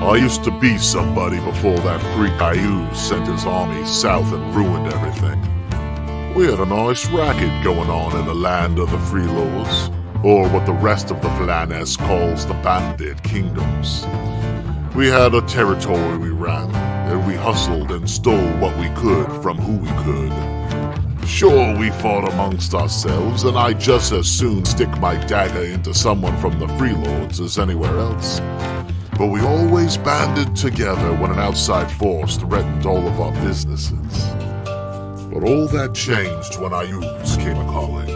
I used to be somebody before that freak Ayuz sent his army south and ruined everything. We had a nice racket going on in the land of the Freelords, or what the rest of the Flanes calls the Bandit Kingdoms. We had a territory we ran, and we hustled and stole what we could from who we could. Sure, we fought amongst ourselves, and I'd just as soon stick my dagger into someone from the Freelords as anywhere else. But we always banded together when an outside force threatened all of our businesses. But all that changed when Ayuz came a-calling.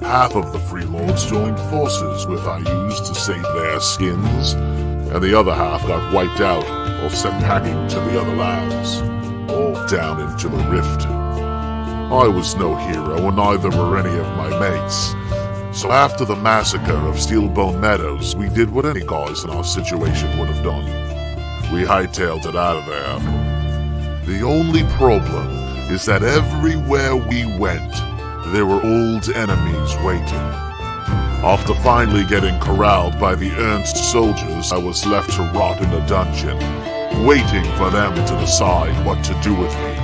Half of the Freelords joined forces with Ayuz to save their skins, and the other half got wiped out or sent packing to the other lands, all down into the rift. I was no hero, and neither were any of my mates. So after the massacre of Steelbone Meadows, we did what any guys in our situation would have done. We hightailed it out of there. The only problem is that everywhere we went, there were old enemies waiting. After finally getting corralled by the Ernst soldiers, I was left to rot in a dungeon, waiting for them to decide what to do with me.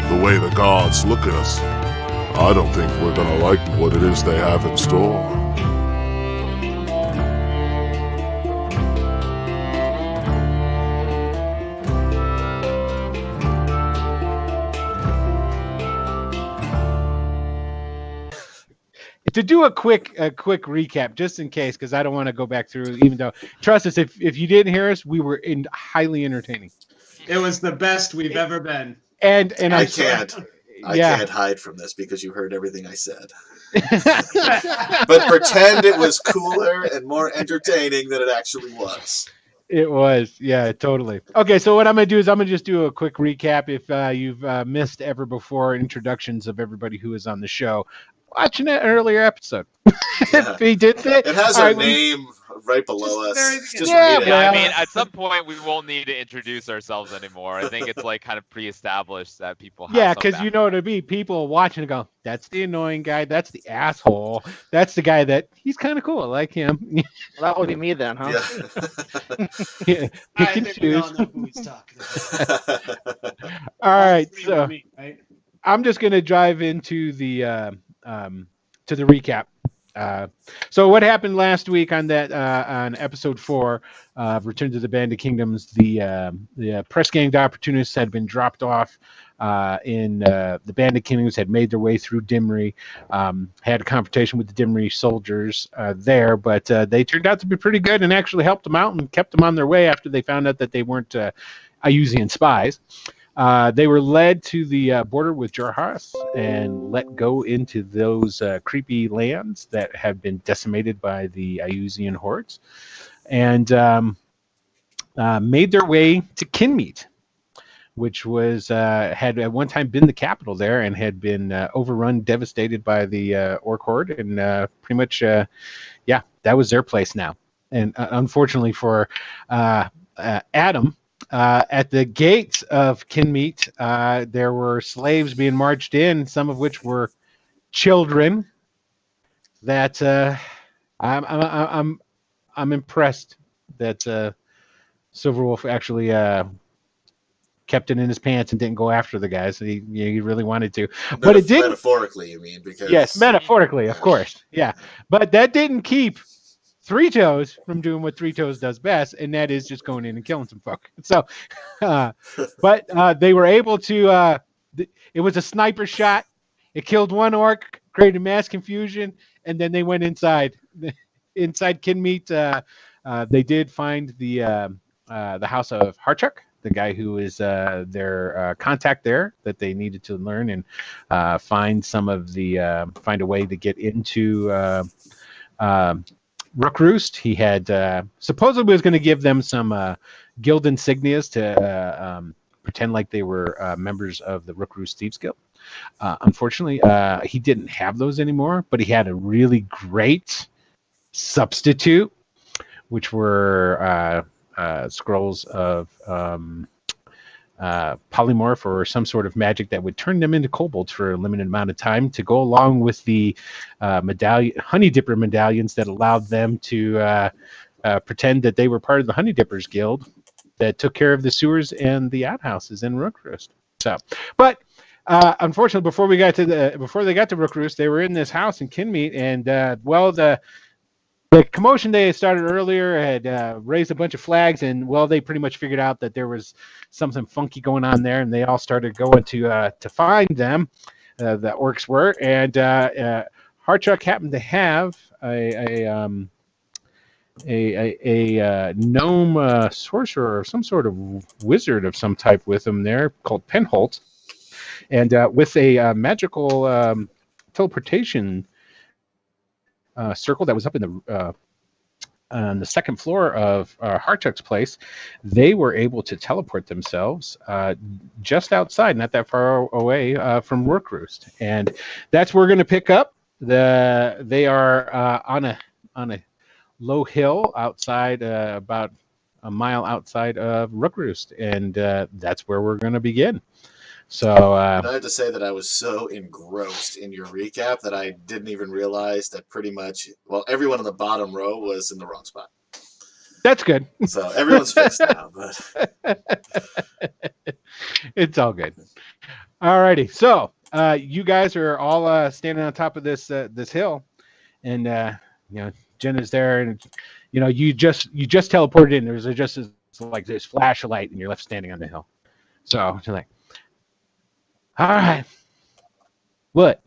The way the gods look at us, I don't think we're gonna like what it is they have in store. To do a quick recap, just in case, because I don't want to go back through. Even though, trust us, if you didn't hear us, we were highly entertaining. It was the best we've ever been. And I can't hide from this because you heard everything I said. But pretend it was cooler and more entertaining than it actually was. It was, yeah, totally. Okay, so what I'm going to do is I'm going to just do a quick recap. If you've missed ever before introductions of everybody who is on the show, watch an earlier episode. Yeah. If he did that, it has our name right below us. Just yeah, read it. Yeah, I mean, at some point we won't need to introduce ourselves anymore. I think it's like kind of pre-established that people have yeah, some because you know what it'd be. People watching and go, that's the annoying guy. That's the asshole. That's the guy that he's kind of cool. I like him. Well, that would be me then, huh? Yeah. Yeah, I pick and think we all choose. know who he's talking about. All right, Three so with me, right? I'm just going to dive into the recap. So what happened last week on that on episode 4 of Return to the Bandit Kingdoms? The press gang opportunists had been dropped off in the Bandit Kingdoms, had made their way through Dimri, had a confrontation with the Dimri soldiers there, but they turned out to be pretty good and actually helped them out and kept them on their way after they found out that they weren't Ayuzian spies. They were led to the border with Jorhas and let go into those creepy lands that have been decimated by the Ayuzian hordes, and made their way to Kinmeet, which was had at one time been the capital there and had been overrun, devastated by the Orc horde, and pretty much, yeah, that was their place now. And unfortunately for Adam, at the gates of Kinmeet, there were slaves being marched in, some of which were children. That I'm impressed that Silverwolf actually kept it in his pants and didn't go after the guys. He really wanted to, but it didn't. Metaphorically, you mean? Because yes, metaphorically, of course, yeah. But that didn't keep Three Toes from doing what Three Toes does best, and that is just going in and killing some fuck. So, but they were able to. It was a sniper shot. It killed one orc, created mass confusion, and then they went inside. Inside Kinmeet, they did find the house of Harchuk, the guy who is their contact there that they needed to learn and find some of the find a way to get into Rookroost. He had supposedly was going to give them some guild insignias to pretend like they were members of the Rookroost Thieves Guild. Unfortunately, he didn't have those anymore, but he had a really great substitute, which were scrolls of polymorph or some sort of magic that would turn them into kobolds for a limited amount of time, to go along with the medallion, honey dipper medallions that allowed them to pretend that they were part of the Honey Dippers Guild that took care of the sewers and the outhouses in Rookroost. So, but unfortunately, before they got to Rookroost, they were in this house in Kinmeet, and the commotion they started earlier had raised a bunch of flags, and they pretty much figured out that there was something funky going on there, and they all started going to find them. The orcs were, and Hartruck happened to have a gnome sorcerer or some sort of wizard of some type with him there called Penholt, and with a magical teleportation circle that was up in on the second floor of Hartruck's place. They were able to teleport themselves just outside, not that far away from Rookroost, and that's where we're going to pick up. They are on a low hill outside, about a mile outside of Rookroost, and that's where we're going to begin. So I have to say that I was so engrossed in your recap that I didn't even realize that pretty much, everyone in the bottom row was in the wrong spot. That's good. So everyone's fixed now, but it's all good. All righty. So you guys are all standing on top of this hill, and Jenna's there, and you just teleported in. There's just this flash of light, and you're left standing on the hill. So you're like, all right, what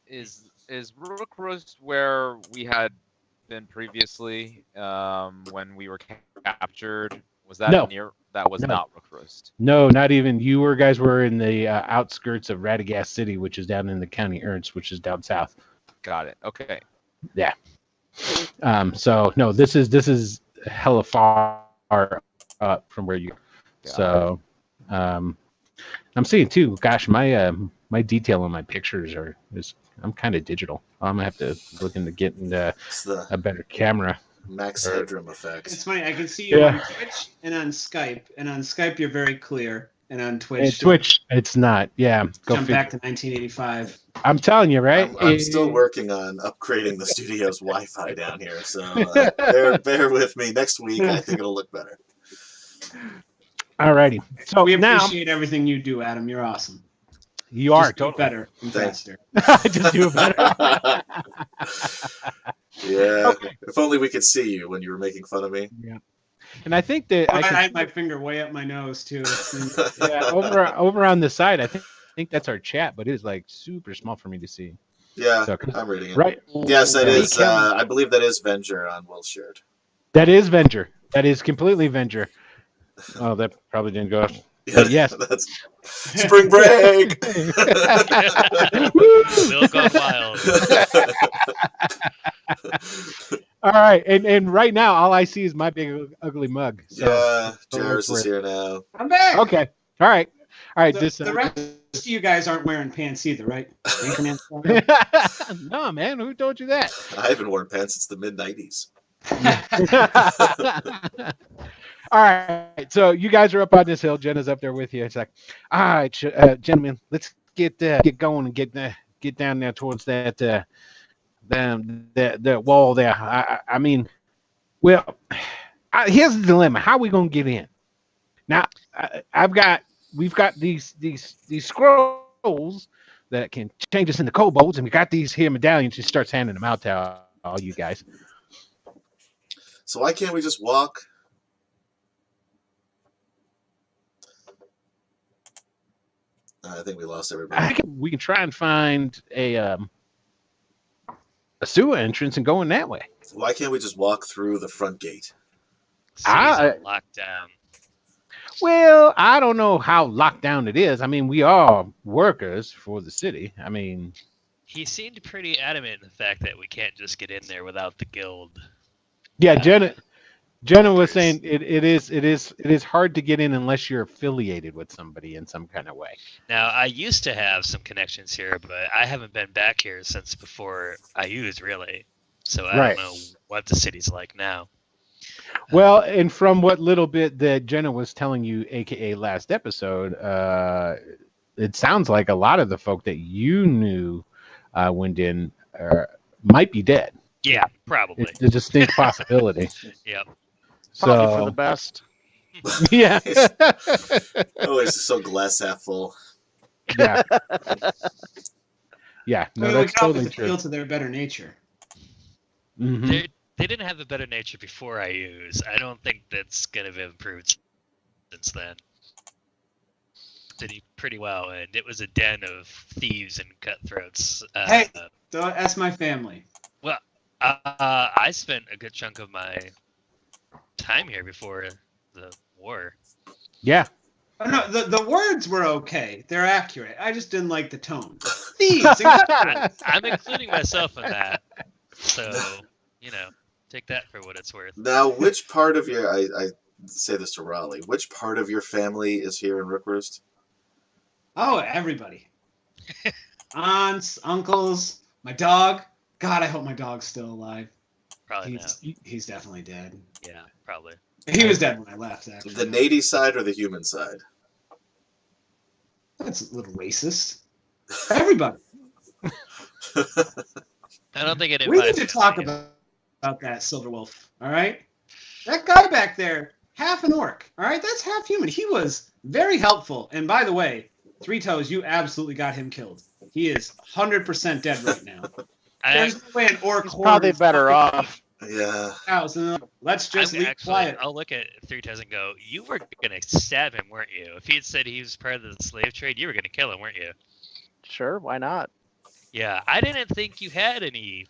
is Rookroost where we had been previously when we were captured? Was that No. near? That was not Rookroost. No, not even. You guys were in the outskirts of Radagast City, which is down in the County Ernst, which is down south. Got it. Okay. Yeah. So no, this is hella far up from where you. So, I'm seeing too. Gosh, my detail on my pictures I'm kind of digital. I'm gonna have to look into getting a better camera. Max headroom effect. It's funny. I can see you on Twitch and on Skype. And on Skype, you're very clear. And on Twitch, It's not. Yeah. Jump back to 1985. I'm telling you, right? I'm still working on upgrading the studio's Wi-Fi down here, so bear with me. Next week, I think it'll look better. Alrighty. So We now appreciate everything you do, Adam. You're awesome. you are Just do it totally better and faster. just do it better. Yeah. Okay. If only we could see you when you were making fun of me. Yeah. And I think that I had my finger way up my nose too. over on the side, I think that's our chat, but it is like super small for me to see. Yeah, So, I'm reading it. right? Yes, that Hey, is. Kevin. I believe that is Venger on Will's shirt. That is Venger. That is completely Venger. Oh, that probably didn't go. But yes. That's spring break. Bill gone wild. All right, and right now all I see is my big ugly mug. So, Yeah, Jairus is here now. I'm back. okay. All right. The rest of you guys aren't wearing pants either, right? No, man. Who told you that? I haven't worn pants since the mid-'90s. All right. So you guys are up on this hill. Jenna's up there with you. It's like, all right, gentlemen, let's get going and get down there towards that the wall there. I mean, here's the dilemma. How are we gonna get in? Now, we've got these scrolls that can change us into kobolds, and we got these here medallions. She starts handing them out to all you guys. So why can't we just walk? I think we lost everybody. We can try and find a sewer entrance and go in that way. Why can't we just walk through the front gate? City's on lockdown. Well, I don't know how locked down it is. I mean, we are workers for the city. I mean, He seemed pretty adamant in the fact that we can't just get in there without the guild. yeah, Jenna was saying it is hard to get in unless you're affiliated with somebody in some kind of way. Now, I used to have some connections here, but I haven't been back here since before I used, really. So I Right. don't know what the city's like now. Well, and from what little bit that Jenna was telling you, aka last episode, it sounds like a lot of the folk that you knew went in might be dead. Yeah, probably. It's a distinct possibility. Yep. Probably for So the best. yeah, Always so glass half full. yeah, yeah. I No, mean, we that's can always totally true. appeal to their better nature. Mhm. They didn't have a better nature before I use. I don't think that's gonna have improved since then. Did pretty well, and it was a den of thieves and cutthroats. Hey. Don't ask my family. Well, I spent a good chunk of my time here before the war. Yeah. Oh, no, the words were okay. They're accurate. I just didn't like the tone. Thieves and cutthroats. I'm including myself in that, so take that for what it's worth. Now, which part of your I say this to Raleigh? Which part of your family is here in Rookroost? Oh, everybody. Aunts, uncles, my dog. God, I hope my dog's still alive. Probably not. He's definitely dead. Yeah, probably. He was dead when I left, actually. The Nady side or the human side? That's a little racist. Everybody. I don't think it. We need to talk about that Silver Wolf, all right? That guy back there, half an orc, all right? That's half human. He was very helpful. And by the way, Three Toes, you absolutely got him killed. He is 100% dead right now. There's no way an orc He's probably better off. Yeah. House and let's just leave quiet. I'll look at Three Toes and go, you were going to stab him, weren't you? If he had said he was part of the slave trade, you were going to kill him, weren't you? Sure, why not? Yeah, I didn't think you had any,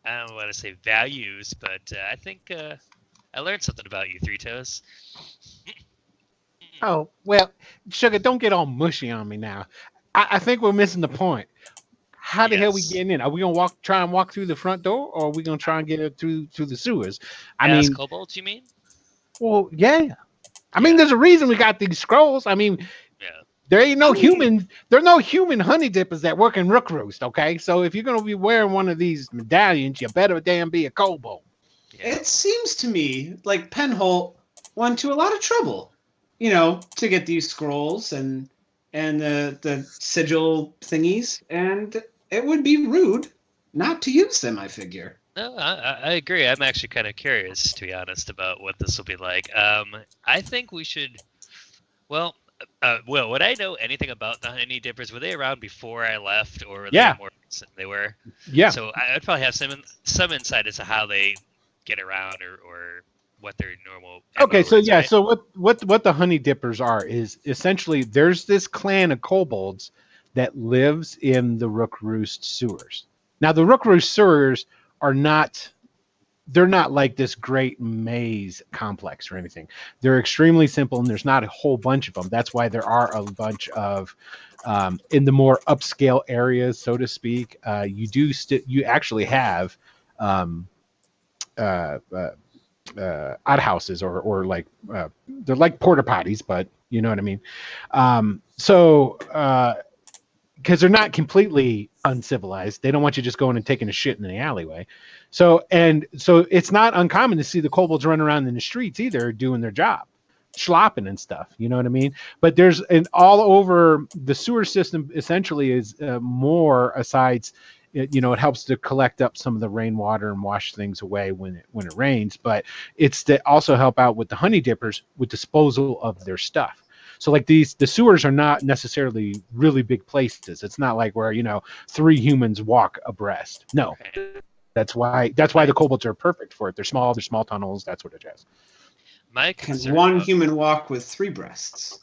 I don't want to say values, but I think I learned something about you, Three Toes. Oh well, Sugar, don't get all mushy on me now. I think we're missing the point. How the hell we getting in? Are we gonna try and walk through the front door, or are we gonna try and get it through the sewers? I mean, kobolds, you mean? Well, yeah. I mean, there's a reason we got these scrolls. I mean, there ain't no human. There are no human honey dippers that work in Rookroost. Okay, so if you're gonna be wearing one of these medallions, you better damn be a kobold. Yeah. It seems to me like Penholt went to a lot of trouble, to get these scrolls and the sigil thingies, and it would be rude not to use them, I figure. No, I agree. I'm actually kind of curious, to be honest, about what this will be like. I think we should. Well, Will, would I know anything about the honey dippers? Were they around before I left, or were they more recent? They were. Yeah. So I'd probably have some insight as to how they get around, or what their normal. Okay, so is, yeah, right? so what the honey dippers are is essentially there's this clan of kobolds that lives in the Rookroost sewers. Now the Rookroost sewers are they're not like this great maze complex or anything. They're extremely simple, and there's not a whole bunch of them. That's why there are a bunch of in the more upscale areas, so to speak. You actually have outhouses or like they're like porta potties, but you know what I mean. Because they're not completely uncivilized. They don't want you just going and taking a shit in the alleyway. So it's not uncommon to see the kobolds run around in the streets either, doing their job, slopping and stuff. You know what I mean? But there's all over the sewer system. Essentially, is more asides. It helps to collect up some of the rainwater and wash things away when it rains. But it's to also help out with the honey dippers with disposal of their stuff. So like the sewers are not necessarily really big places. It's not like where 3 humans walk abreast. No, that's why the kobolds are perfect for it. They're small tunnels. That's what it is. Can one human walk with 3 breasts?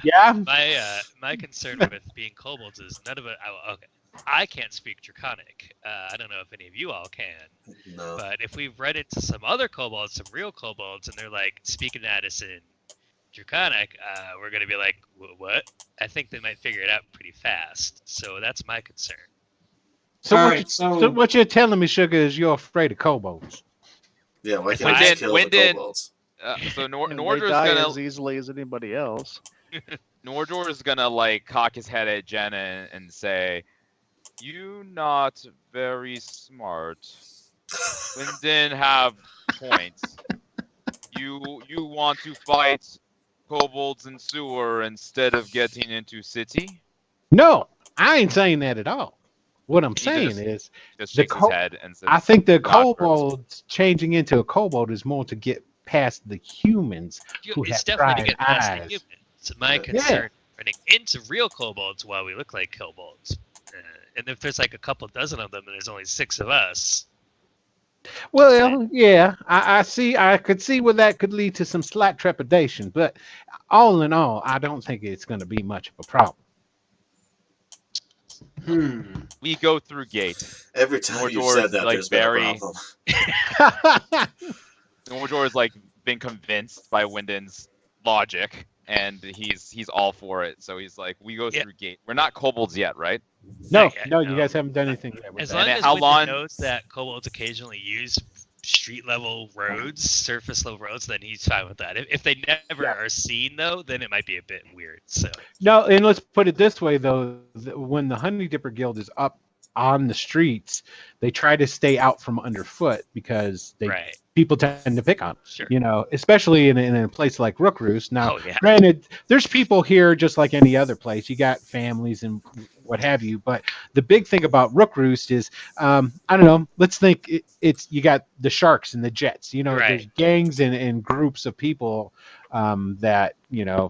Yeah. My concern with being kobolds is none of it. Okay, I can't speak Draconic. I don't know if any of you all can. No. But if we run into some other kobolds, some real kobolds, and they're like speaking at us in Draconic, we're gonna be like, what? I think they might figure it out pretty fast. So that's my concern. So what you're telling me, Sugar, is you're afraid of kobolds? Yeah, why can't I just kill the kobolds? So They Nordor's die gonna as easily as anybody else. Nordor is gonna like cock his head at Jenna and say, "You not very smart. Lyndon have points. You want to fight kobolds in sewer instead of getting into city?" No, I ain't saying that at all. What I'm He saying just- is, Just The shakes co- his head and says, I think the "God, kobold changing into a kobold is more to get past the humans who It's have definitely to tried get past the eyes. humans. My concern running into real kobolds while we look like kobolds. And if there's like a couple dozen of them and there's only 6 of us, Well, yeah, I see. I could see where that could lead to some slight trepidation, but all in all, I don't think it's going to be much of a problem. we go through gate." Every time you Mordor's, said that, like, there's been very- a problem. Mordor's like been convinced by Wyndon's logic, and he's all for it. So he's like, "We go Yeah. through gate. We're not kobolds yet, right?" No, Not yet, no, you no. guys haven't done anything yet with as that. long And as how Wyndon long- knows that kobolds occasionally use street level roads, surface level roads, then he's fine with that. If they never Yeah. are seen though, then it might be a bit weird. So No, and let's put it this way though: when the Honey Dipper Guild is up on the streets, they try to stay out from underfoot because right, people tend to pick on them. sure. You know, especially in a place like Rookroost. Now, Oh yeah, granted, there's people here just like any other place. You got families and what have you. But the big thing about Rookroost is, I don't know. Let's think it's you got the sharks and the jets. You know, Right. there's gangs and groups of people that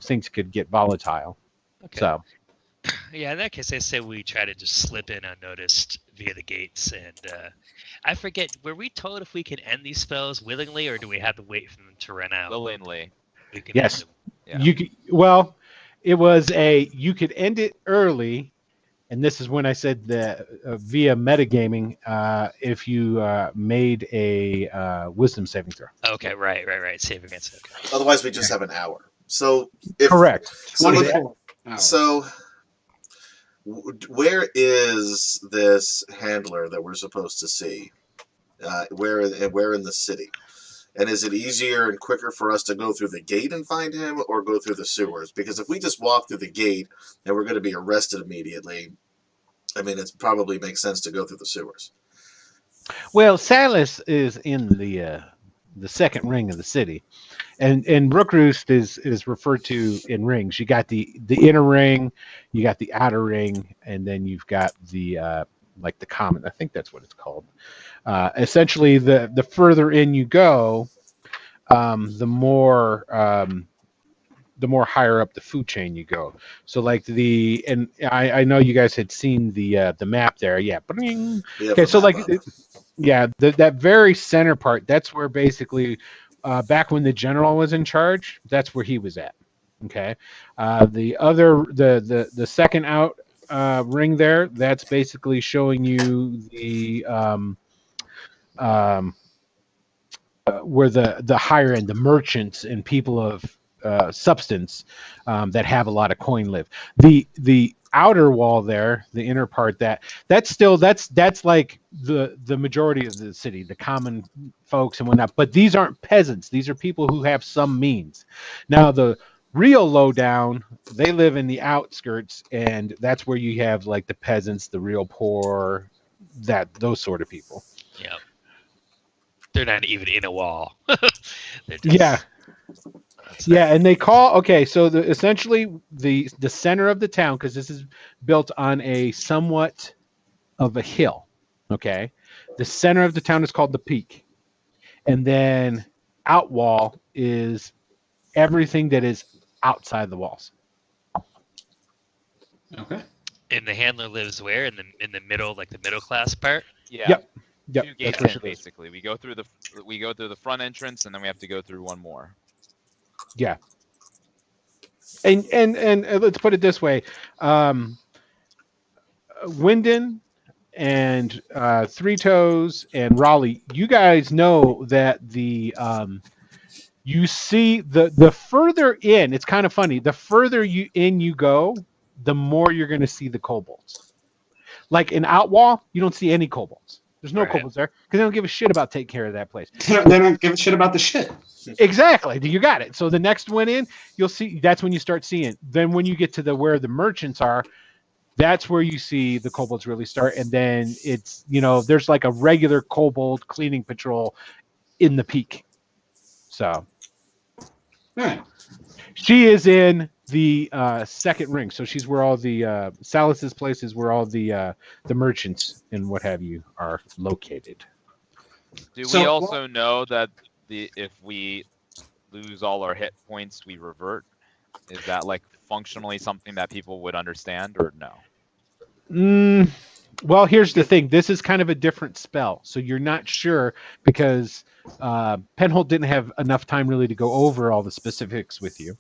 things could get volatile. okay. So Yeah, in that case, I say we try to just slip in unnoticed via the gates. And I forget, were we told if we could end these spells willingly, or do we have to wait for them to run out? Willingly. We can Yes. end them. Yeah. you could, well, it was you could end it early. And this is when I said that via metagaming, if you made a wisdom saving throw. Okay, right. Save against it. Okay. Otherwise, we just have an hour. So, if Correct. So, 24 hours. so where is this handler that we're supposed to see? Where in the city? And is it easier and quicker for us to go through the gate and find him, or go through the sewers? Because if we just walk through the gate and we're going to be arrested immediately, I mean, it probably makes sense to go through the sewers. Well, Salis is in the second ring of the city, and Rookroost is referred to in rings. You got the inner ring, you got the outer ring, and then you've got the like the common. I think that's what it's called. Essentially, the further in you go, the more higher up the food chain you go. So like and I know you guys had seen the map there. Yeah. Bring. We have Okay, a so map like up. yeah, that very center part, that's where basically back when the general was in charge, that's where he was at. Okay. The other the second out ring there, that's basically showing you the where the higher end, the merchants and people of substance that have a lot of coin live. The outer wall there, the inner part, that's like the majority of the city, the common folks and whatnot. But these aren't peasants; these are people who have some means. Now the real lowdown, they live in the outskirts, and that's where you have like the peasants, the real poor, those sort of people. Yeah. They're not even in a wall. They're just, Yeah. Yeah, and they call so essentially the center of the town, because this is built on a somewhat of a hill. Okay, the center of the town is called the peak, and then outwall is everything that is outside the walls. Okay. And the handler lives where? In the middle, like the middle class part? Yeah. Yep. Two Yep, gates that's where in, she lives. basically. We go through the front entrance, and then we have to go through one more. Yeah. And let's put it this way, Wyndon and Three Toes and Raleigh, you guys know that you see the further in, it's kind of funny, the further you go, the more you're going to see the kobolds. Like in Outwall, you don't see any kobolds. There's no Right. kobolds there because they don't give a shit about taking care of that place. They don't give a shit about the shit. Exactly. You got it. So the next one in, you'll see, that's when you start seeing. Then when you get to where the merchants are, that's where you see the kobolds really start. And then it's, there's like a regular kobold cleaning patrol in the peak. So All right. she is in the second ring. So she's where all the Salus's place is where all the merchants and what have you are located. Do So- we also know that if we lose all our hit points, we revert? Is that like functionally something that people would understand, or no? Well, here's the thing. This is kind of a different spell, so you're not sure because Penhold didn't have enough time really to go over all the specifics with you.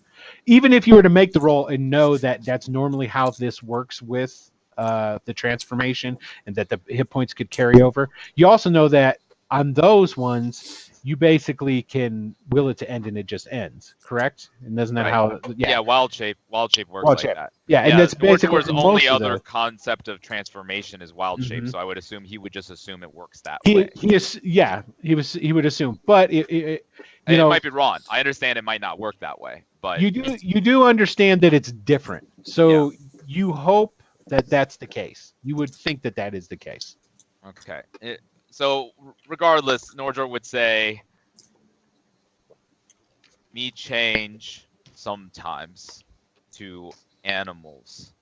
Even if you were to make the roll and know that that's normally how this works with the transformation and that the hit points could carry over, you also know that on those ones, you basically can will it to end and it just ends, correct? And isn't that Right. how? Yeah, wild shape works Wild like shape. that. Yeah, and that's basically Nordor's most only of other those. concept of transformation is wild shape, Mhm. so I would assume he would just assume it works that He way. he would assume, but And you know, it might be wrong. I understand it might not work that way, but you do understand that it's different. So you hope that that's the case. You would think that that is the case. okay. So regardless, Nordor would say, me change sometimes to animals.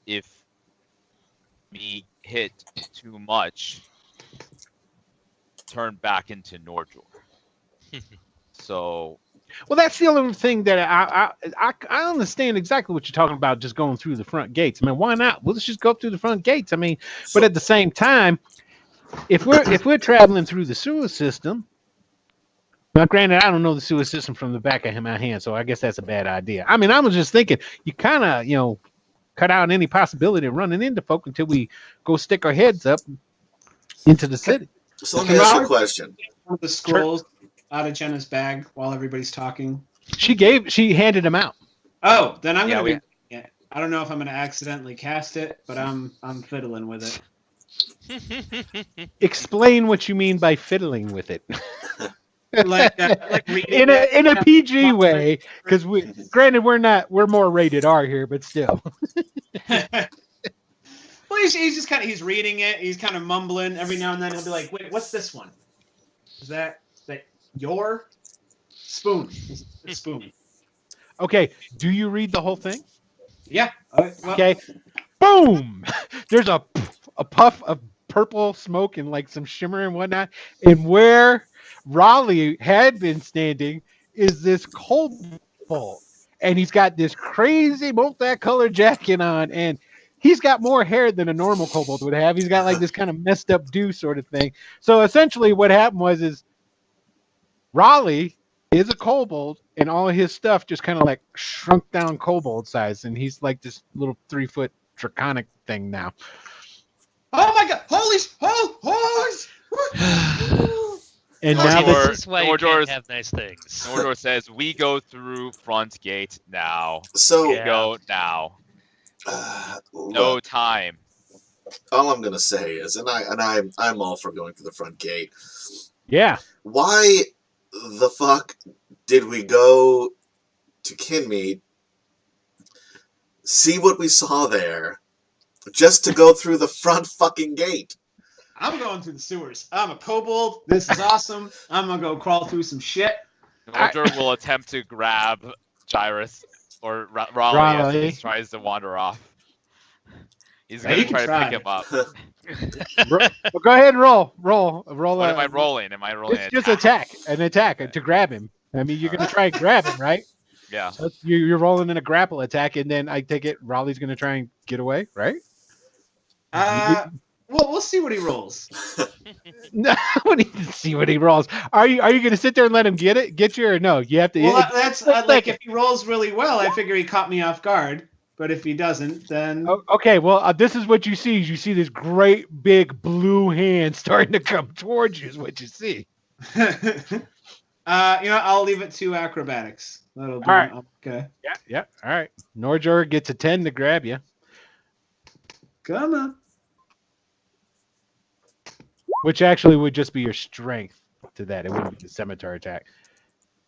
If me hit too much, turn back into Nordor. So Well, that's the only thing that I understand exactly what you're talking about. Just going through the front gates. I mean, why not? Well, let's just go through the front gates. I mean, but at the same time, if we're traveling through the sewer system. Now, granted, I don't know the sewer system from the back of my hand, so I guess that's a bad idea. I mean, I was just thinking, you kind of, cut out any possibility of running into folk until we go stick our heads up into the city. So let me ask you a question. One of the scrolls out of Jenna's bag while everybody's talking. She handed them out. Oh, then I'm Yeah, gonna be. Yeah, I don't know if I'm gonna accidentally cast it, but I'm fiddling with it. Explain what you mean by fiddling with it. Like reading in a PG way, because granted we're more rated R here, but still. Well, he's just kind of he's reading it. He's kind of mumbling every now and then. He'll be like, "Wait, what's this one? Is that your spoon? It's spoon." Okay, do you read the whole thing? Yeah. Well, Okay. Boom! There's a puff of purple smoke and like some shimmer and whatnot. And where Raleigh had been standing is this kobold. And he's got this crazy multicolored jacket on. And he's got more hair than a normal kobold would have. He's got like this kind of messed up do sort of thing. So essentially what happened is Raleigh is a kobold and all of his stuff just kind of like shrunk down kobold size. And he's like this little 3-foot draconic thing now. Oh my God! Holy! And Nordor- now This is why you Nordor's- can't have nice things. Nordor says, "We go through front gate now. So Yeah. Go now. No look, time." all I'm gonna say is, and I'm all for going through the front gate. yeah, Why the fuck did we go to Kinmead, see what we saw there, just to go through the front fucking gate? I'm going through the sewers. I'm a kobold. This is awesome. I'm gonna go crawl through some shit. Nordor will attempt to grab Gyrus or Raleigh as Raleigh. he tries to wander off. He's Yeah, gonna you can try to pick try. him up. well, go ahead and roll. What am I rolling? Am I rolling? It's just an attack to grab him. I mean, you're gonna try and grab him, right? Yeah. So you're rolling in a grapple attack, and then I take it Raleigh's gonna try and get away, right? Well, we'll see what he rolls. No, we need to see what he rolls. Are you gonna sit there and let him get you, or no? You have to. Well, that's like like if he rolls really well, I figure he caught me off guard. But if he doesn't, then Okay, well, this is what you see. You see this great big blue hand starting to come towards you. Is what you see. I'll leave it to acrobatics. That'll do. All right. Okay. Yeah. All right. Nordor gets a 10 to grab you, Come on. which actually would just be your strength to that. It wouldn't be the scimitar attack.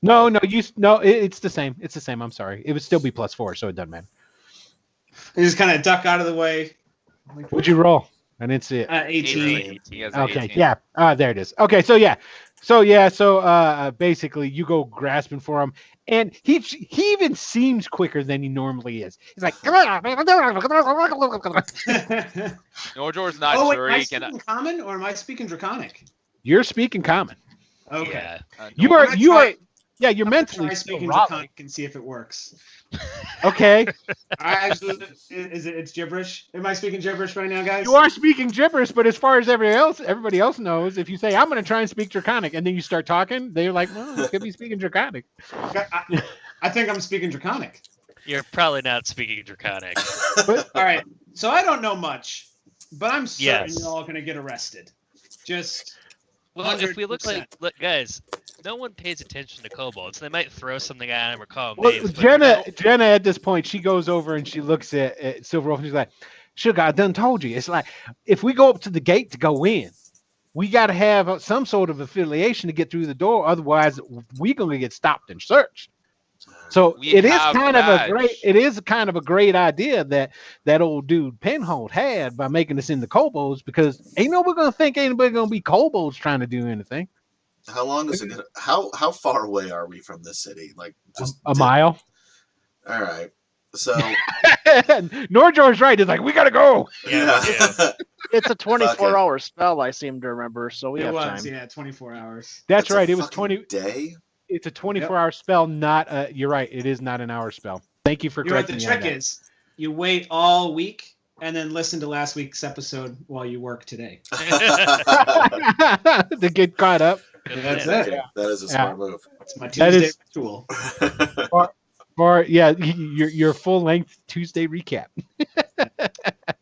No, it's the same. It's the same. I'm sorry. It would still be +4, so it doesn't matter. You just kind of duck out of the way. What'd you roll? I didn't see it. 18. He has Okay, 18. yeah. There it is. Okay, so basically you go grasping for him, and he even seems quicker than he normally is. He's like, Nordor's not Oh, wait, sure am I he can. speaking common or am I speaking draconic? you're speaking common. Okay. Yeah. You Nord- are yeah, you're I'm gonna mentally try still speaking Raleigh. draconic and see if it works. Okay, It's gibberish? Am I speaking gibberish right now, guys? you are speaking gibberish, but as far as everybody else knows, if you say I'm going to try and speak draconic, and then you start talking, they're like, well, you could be speaking draconic. I think I'm speaking draconic. You're probably not speaking draconic. All right. So I don't know much, but I'm certain Yes. you're all gonna get arrested. Just Well, if we look 100%. look, guys, no one pays attention to kobolds. They might throw something at him or call him Well, names. but Jenna at this point, she goes over and she looks at Silver Wolf and she's like, Sugar, I done told you. It's like, if we go up to the gate to go in, we got to have some sort of affiliation to get through the door. Otherwise, we're going to get stopped and searched. So We it is have kind of a badge. great idea that old dude Penhold had by making us into kobolds, because ain't nobody going to think anybody going to be kobolds trying to do anything. How long is it gonna? How far away are we from this city? Like just A mile. All right. So Norjor's right. It's like, we got to go. Yeah. It's a Fuck it. 24-hour spell, I seem to remember, so we it have was, time. yeah, 24 hours. That's a right. It was fucking 20. day. It's a 24-hour spell, not you're right. It is not an hour spell. Thank you for You know what the correcting me on trick that. is? You wait all week and then listen to last week's episode while you work today. To get caught up. That's Yeah. it. Okay, that is a smart move. It's my That Tuesday is- ritual. For your full length Tuesday recap.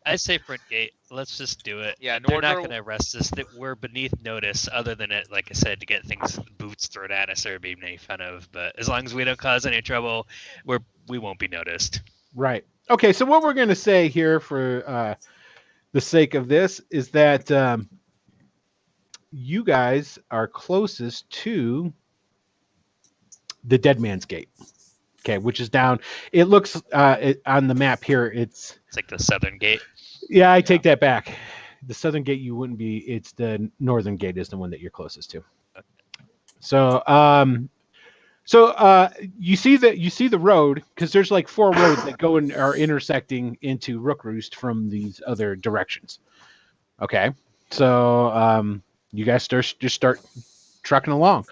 I say front gate. Let's just do it. Yeah, They're not Nordor- going to arrest us. That we're beneath notice, other than it, like I said, to get things boots thrown at us or be made fun of. But as long as we don't cause any trouble, we won't be noticed. Right. Okay. So what we're going to say here, for the sake of this, is that you guys are closest to the Dead Man's Gate. Okay, which is down. It looks on the map here. It's like the southern gate. I take that back. The southern gate you wouldn't be. It's the northern gate is the one that you're closest to. So you see the road, because there's like 4 roads that go and are intersecting into Rookroost from these other directions. Okay, so you guys start trucking along.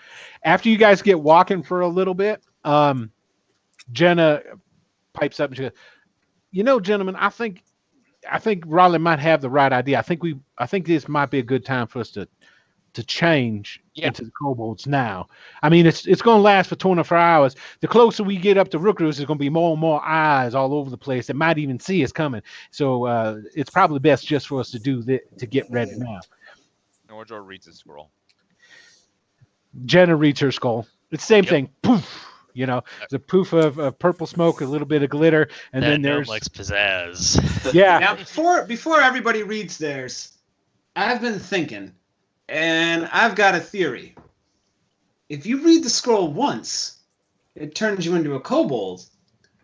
After you guys get walking for a little bit, Jenna pipes up and she goes, gentlemen, I think Raleigh might have the right idea. I think this might be a good time for us to change into the kobolds now. I mean, it's going to last for 24 hours. The closer we get up to Rookroost, there's going to be more and more eyes all over the place that might even see us coming. So it's probably best just for us to do to get ready now. Nordor reads a scroll. Jenna reads her skull. It's the same thing. Poof. It's a poof of purple smoke, a little bit of glitter, and That then gnome there's likes pizzazz. Now, before everybody reads theirs, I've been thinking, and I've got a theory. If you read the scroll once, it turns you into a kobold.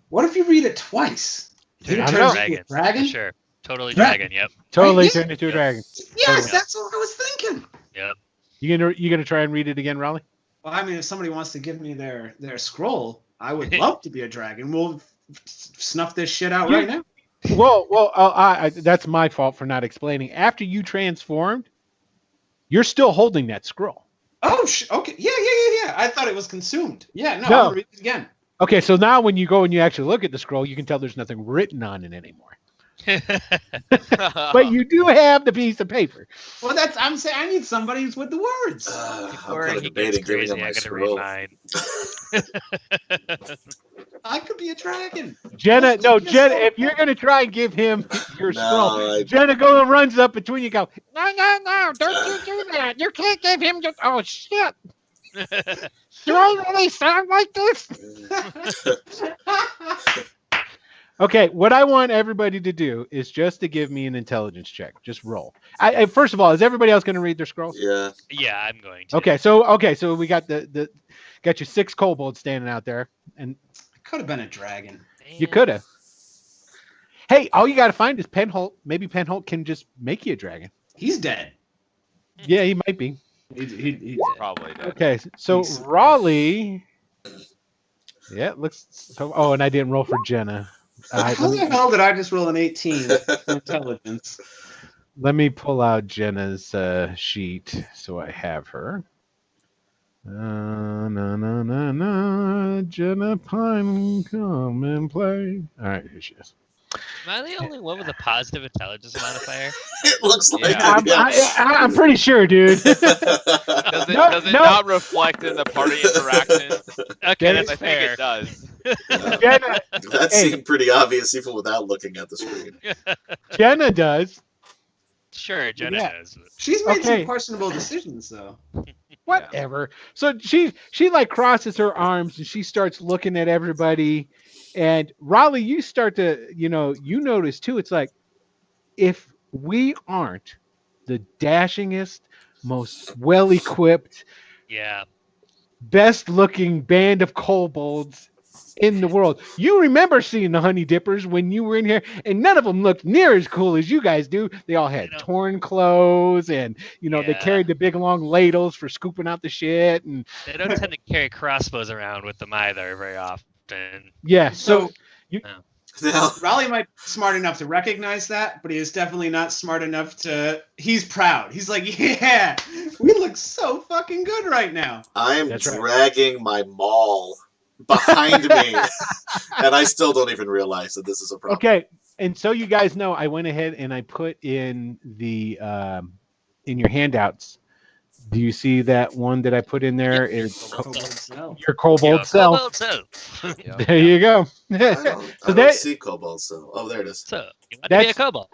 What if you read it twice? Turn I into don't a know. dragon. Dragon? For sure. Totally Dragon. dragon. Yep. totally Yeah. turned into a dragon. Yes, that's what I was thinking. Yep. You gonna try and read it again, Raleigh? Well, I mean, if somebody wants to give me their scroll, I would love to be a dragon. We'll snuff this shit out right now. Well, that's my fault for not explaining. After you transformed, you're still holding that scroll. Oh, okay. Yeah. I thought it was consumed. Yeah, no, I'm No. gonna read it again. Okay, so now when you go and you actually look at the scroll, you can tell there's nothing written on it anymore. But you do have the piece of paper. Well, I'm saying I need somebody who's with the words. I'm Before kind of he gets debating giving crazy, him I'm my gonna read scroll. mine. I could be a dragon. Jenna, Just if you're gonna try and give him your No, scroll, Jenna runs up between you, go, no, don't you do that. You can't give him your. Oh shit! Do I really sound like this? Okay, what I want everybody to do is just to give me an intelligence check. Just roll. First of all, is everybody else going to read their scrolls? Yeah. Yeah, I'm going to. Okay, so we got got your 6 kobolds standing out there, and I could have been a dragon. you could have. Hey, all you got to find is Penholt. Maybe Penholt can just make you a dragon. He's dead. Yeah, he might be. He dead. Probably did. Okay, so He's- Raleigh. Yeah, looks. So, oh, and I didn't roll for Jenna. How the hell did I just roll an 18 for intelligence? Let me pull out Jenna's sheet so I have her. Na, Jenna Pine, come and play. All right, here she is. Am I the only one with a positive intelligence modifier? It looks like Yeah. it. I'm pretty sure, dude. Does it, No, does it no. not reflect in the party interactions? Okay, That that's I think fair. it does. Jenna, That Hey. seemed pretty obvious even without looking at the screen. Jenna does. Sure, Jenna Yeah. knows. She's made Okay. some questionable decisions, though. Whatever. So she like crosses her arms and she starts looking at everybody. And Raleigh, you start to, you notice too. It's like, if we aren't the dashingest, most well-equipped, Yeah. best-looking band of kobolds in the world. You remember seeing the Honey Dippers when you were in here, and none of them looked near as cool as you guys do. They all had know. torn clothes, and they Yeah. carried the big long ladles for scooping out the shit. And They don't tend to carry crossbows around with them either very often. yeah, So Now, Raleigh might be smart enough to recognize that, but he is definitely not smart enough to. He's proud. He's like, yeah, we look so fucking good right now. I'm That's right. dragging my maul behind me, and I still don't even realize that this is a problem. okay. And so you guys know, I went ahead and I put in the in your handouts. Do you see that one that I put in there? It's Kobold cell. your kobold Yeah, cell. kobold cell. Yeah. There you go. I don't, So I don't that- see Cobalt Cell. Oh, there it is. So, you want to be a That's- kobold.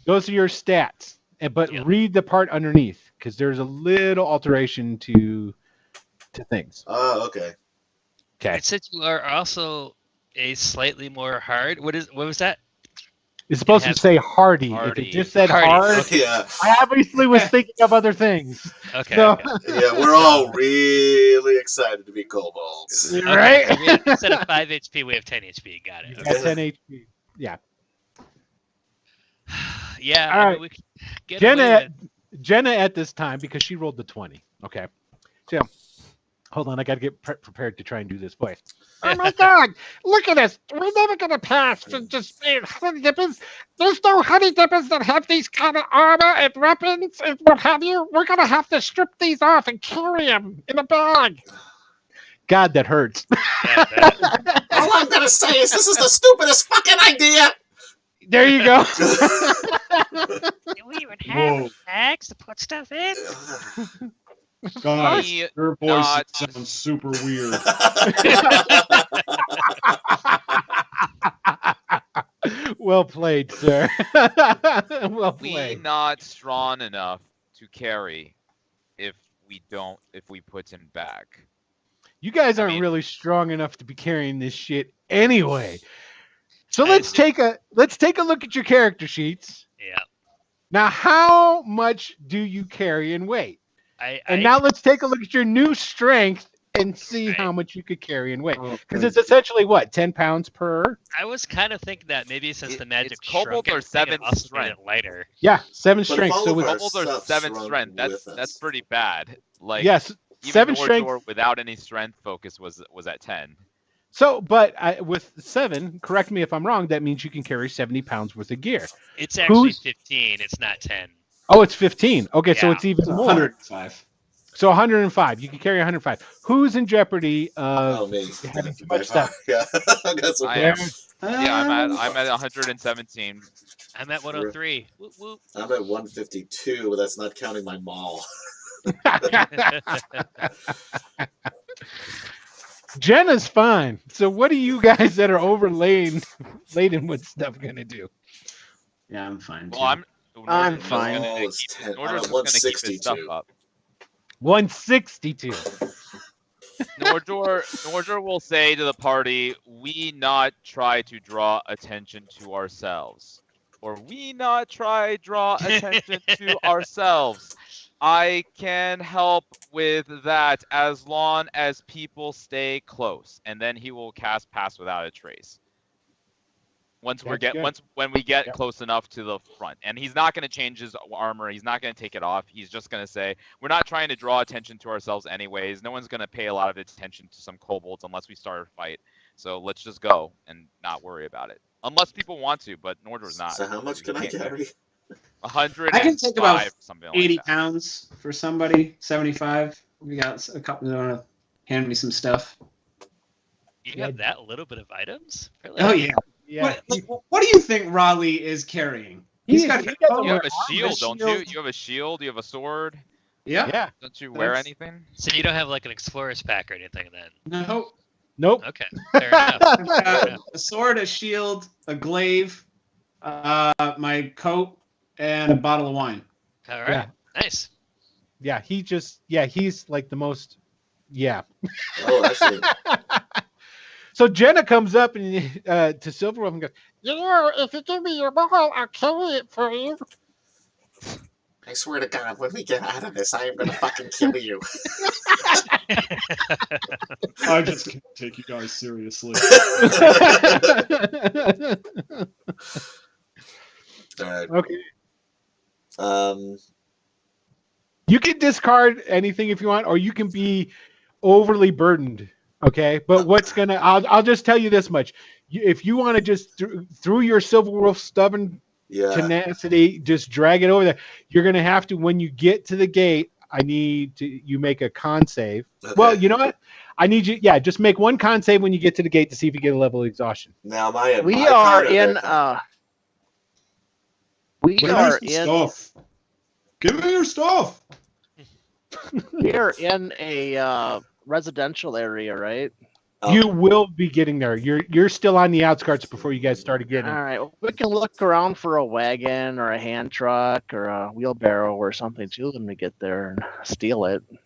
Those are your stats. But Yeah. read the part underneath because there's a little alteration to things. Oh, okay. Okay. It said you are also a slightly more hard. What was that? It's supposed to has- say hardy. If Hardy. it just said Hardy, hard, okay. Yeah, I obviously was thinking of other things. Okay. So, okay. yeah, we're all really excited to be kobolds. Okay, right? so we have, instead of 5 HP, we have 10 HP. Got it. You got 10 HP. Yeah. Yeah. All I mean, right. we could get away Jenna, with- Jenna at this time, because she rolled the 20. Okay. So, hold on. I got to get prepared to try and do this voice. Oh my God! Look at us. We're never gonna pass for just being honey dippers. There's no honey dippers that have these kind of armor and weapons and what have you. We're gonna have to strip these off and carry them in a bag. God, that hurts. Yeah, that- All I'm gonna say is this is the stupidest fucking idea. There you go. Do we even have Whoa. bags to put stuff in? Guys, Me your voice not- sounds super weird. Well played, sir. Well We played. not strong enough to carry if we put him back. You guys I aren't mean- really strong enough to be carrying this shit anyway. So I let's see. take a look at your character sheets. Yeah. Now, how much do you carry in weight? And now let's take a look at your new strength and see how much you could carry in weight. Because it's essentially what, 10 pounds per? I was kind of thinking that maybe since the magic it's kobold shrunk or everything, it 7 also made strength. it lighter. Yeah, 7 But if strength. all So of with our Kobold or stuff 7 shrunk strength. with That's us. pretty bad. Like yes, even 7 Lord strength. Dor without any strength focus was at 10. So, but with 7, correct me if I'm wrong, that means you can carry 70 pounds worth of gear. It's actually Who's- 15. It's not 10. Oh, it's 15. Okay, so Yeah. it's even more. 105. So 105. You can carry 105. Who's in jeopardy Oh, of me. having too much stuff? Yeah, I got some. I am. Yeah, Um, I'm at 117. I'm at 103. Whoop, whoop. I'm at 152, but that's not counting my maul. Jenna's fine. So what are you guys that are laden with stuff gonna do? Yeah, I'm fine. Well, I'm I'm Norder's just fine. gonna Oh, keep- it's 10. I'm Norder's at just gonna keep his stuff 162. up. 162. Nordor will say to the party, we not try to draw attention to ourselves. Or we not try draw attention to ourselves. I can help with that as long as people stay close. And then he will cast Pass Without a Trace. when we get Yep. close enough to the front, and he's not going to change his armor. He's not going to take it off. He's just going to say, "We're not trying to draw attention to ourselves, anyways. No one's going to pay a lot of attention to some kobolds unless we start a fight. So let's just go and not worry about it, unless people want to." But Nordor's not. So how much can I carry? 100. I can take about something 80 like that. pounds for somebody. 75. We got a couple that want to hand me some stuff. You have that little bit of items? Really? Oh yeah. Yeah. What do you think Raleigh is carrying? He's got. he doesn't You have a armor, shield, don't you? shield. You have a shield. You have a sword. Yeah. Yeah. Don't you wear That's- anything? So you don't have like an explorer's pack or anything then? No. Nope. Okay, fair enough. A sword, a shield, a glaive, my coat, and a bottle of wine. All right, Yeah. nice. Yeah. He's like the most. Yeah. Oh, I see. So Jenna comes up and to Silverwolf and goes, If you give me your ball, I'll carry it for you. I swear to God, when we get out of this, I am gonna fucking kill you. I just can't take you guys seriously. All right. okay. You You can discard anything if you want, or you can be overly burdened. Okay, but what's gonna? I'll just tell you this much: if you want to just through your Silverwolf stubborn yeah. tenacity, just drag it over there, you're gonna have to. When you get to the gate, I need you make a con save. Okay. Well, you know what? I need you. Yeah, just make one con save when you get to the gate to see if you get a level of exhaustion. Now We my are con- in we Where's are the in stuff? Give me your stuff. we are in a residential area, right? Oh. You will be getting there. You're still on the outskirts before you guys started getting. All right, well, we can look around for a wagon or a hand truck or a wheelbarrow or something too when we get there and steal it. I'll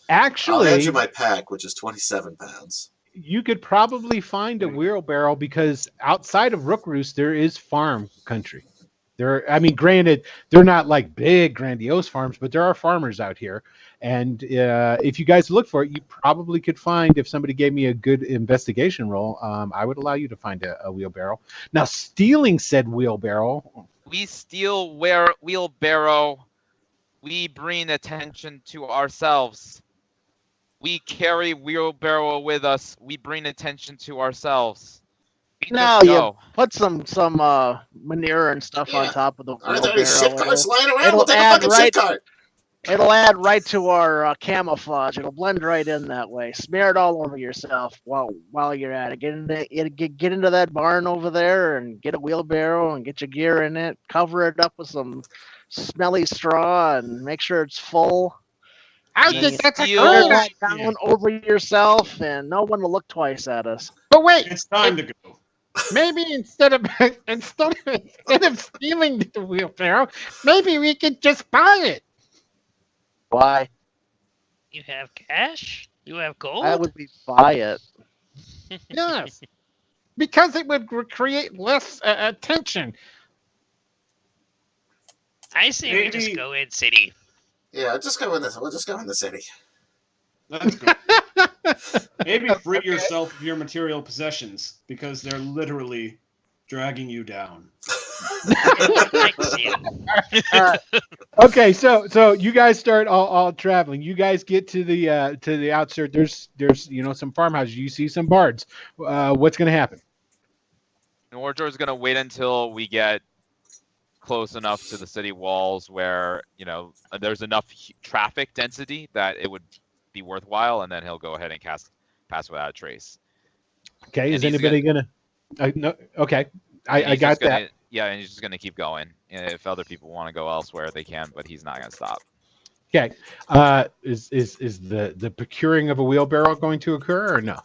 Actually, hand you my pack, which is 27 pounds. you could probably find a wheelbarrow because outside of Rookroost there is farm country. Granted, they're not like big, grandiose farms, but there are farmers out here. And if you guys look for it, you probably could find, if somebody gave me a good investigation roll, I would allow you to find a wheelbarrow. Now, stealing said wheelbarrow, We steal wheelbarrow. We bring attention to ourselves. We carry wheelbarrow with us. We bring attention to ourselves. We No, just you go. put some manure and stuff on Yeah. top of the Are there any shit wheelbarrow. carts lying around? it'll We'll take a add fucking right- shit cart. It'll add right to our camouflage. It'll blend right in that way. Smear it all over yourself while you're at it. Get into that barn over there and get a wheelbarrow and get your gear in it. Cover it up with some smelly straw and make sure it's full. I We think that's a steal- great Roll idea. it down over yourself, and no one will look twice at us. But wait, It's time to go. maybe instead of stealing the wheelbarrow, maybe we could just buy it. Why? You have cash? You have gold? Why would we buy it? Yes, because it would create less attention. I say we just Maybe- go in city. Yeah, just go in this. We'll just go in the city. That's good. Maybe free yourself of your material possessions because they're literally dragging you down. Thanks, you. Okay, so you guys start all traveling. You guys get to the outskirts. There's some farmhouses. You see some bards. What's gonna happen? Nordor's gonna wait until we get close enough to the city walls where there's enough traffic density that it would be worthwhile, and then he'll go ahead and pass without a trace. Okay, And is he's anybody gonna? No. Okay, I He's got just that. gonna- Yeah, and he's just gonna keep going. And if other people want to go elsewhere, they can, but he's not gonna stop. Okay, is the procuring of a wheelbarrow going to occur or no?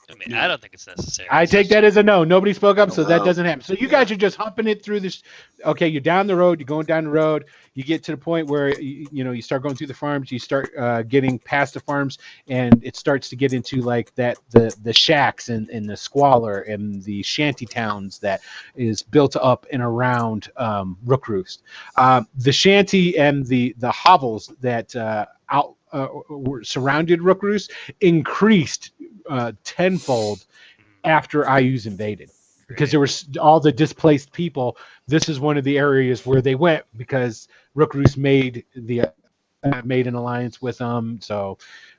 I mean, I don't think it's necessary. I take that as a no. Nobody spoke up, so that Wow. doesn't happen. So you guys are just humping it through this. Okay, you're down the road. You're going down the road. You get to the point where you start going through the farms. You start getting past the farms, and it starts to get into like that the shacks and the squalor and the shanty towns that is built up and around Rookroost. The shanty and the hovels that were surrounded Rookroost increased tenfold after IU's invaded. because there was all the displaced people. This is one of the areas where they went because Rookroost made an alliance with them. So,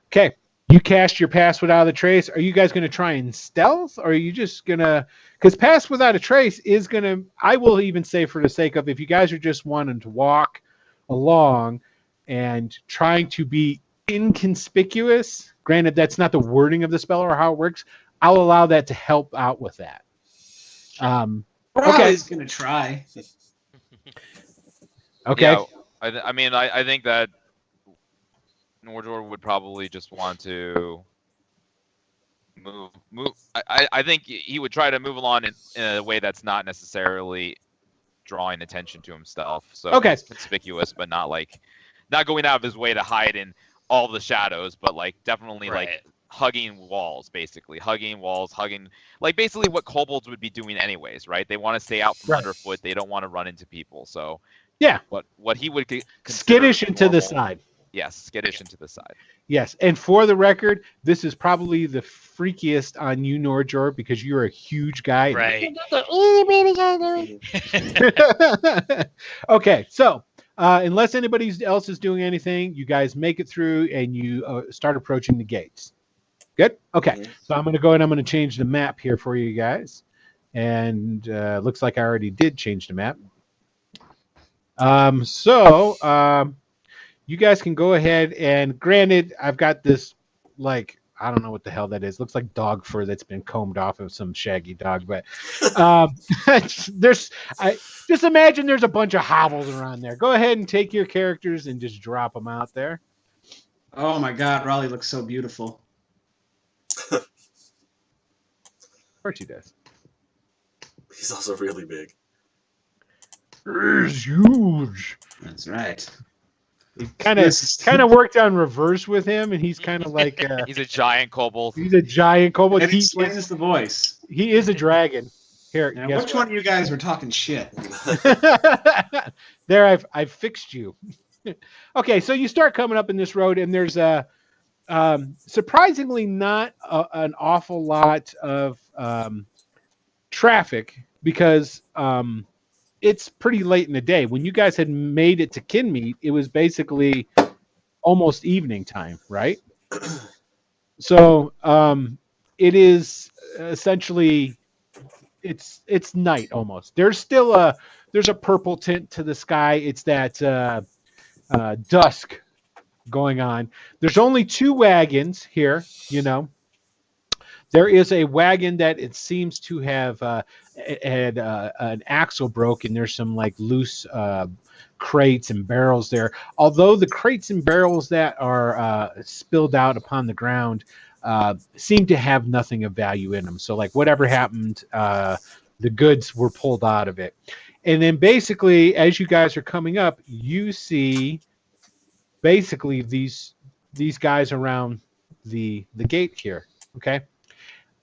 okay, you cast your pass without a trace. Are you guys going to try and stealth, or are you just gonna? Because pass without a trace is gonna. I will even say, for the sake of, if you guys are just wanting to walk along and trying to be inconspicuous. Granted, that's not the wording of the spell or how it works. I'll allow that to help out with that. Riley's gonna try. Okay. Yeah, I mean, I think that Nordor would probably just want to move. I think he would try to move along in a way that's not necessarily drawing attention to himself. So Okay. it's conspicuous, but not going out of his way to hide in all the shadows, but like definitely like hugging walls, basically hugging like basically what kobolds would be doing anyways, right? They want to stay out from underfoot. They don't want to run into people. So yeah, what he would skittish into the side. Yes, skittish into the side. Yes, and for the record, this is probably the freakiest on you, Nordjor, because you're a huge guy. Right. Okay, so unless anybody else is doing anything, you guys make it through and you start approaching the gates. Good? Okay, so I'm going to go and I'm going to change the map here for you guys. And looks like I already did change the map. You guys can go ahead and, granted, I've got this, like, I don't know what the hell that is. Looks like dog fur that's been combed off of some shaggy dog. But just imagine there's a bunch of hobbles around there. Go ahead and take your characters and just drop them out there. Oh my God, Raleigh looks so beautiful. Of course he does. He's also really big. He's huge. That's right. It kind of worked on reverse with him, and he's kind of like he's a giant kobold. He's a giant kobold. And he explains the voice. He is a dragon. Here, now, which one of you guys were talking shit? There, I've fixed you. Okay, so you start coming up in this road, and there's a surprisingly not an awful lot of traffic because it's pretty late in the day. When you guys had made it to Kinmeet, it was basically almost evening time, right? So it is essentially it's night almost. There's still a purple tint to the sky. It's that dusk going on. There's only 2 wagons here, you know. There is a wagon that it seems to have had an axle broken. There's some like loose crates and barrels there. Although the crates and barrels that are spilled out upon the ground seem to have nothing of value in them. So like whatever happened, the goods were pulled out of it. And then basically, as you guys are coming up, you see basically these guys around the gate here. Okay.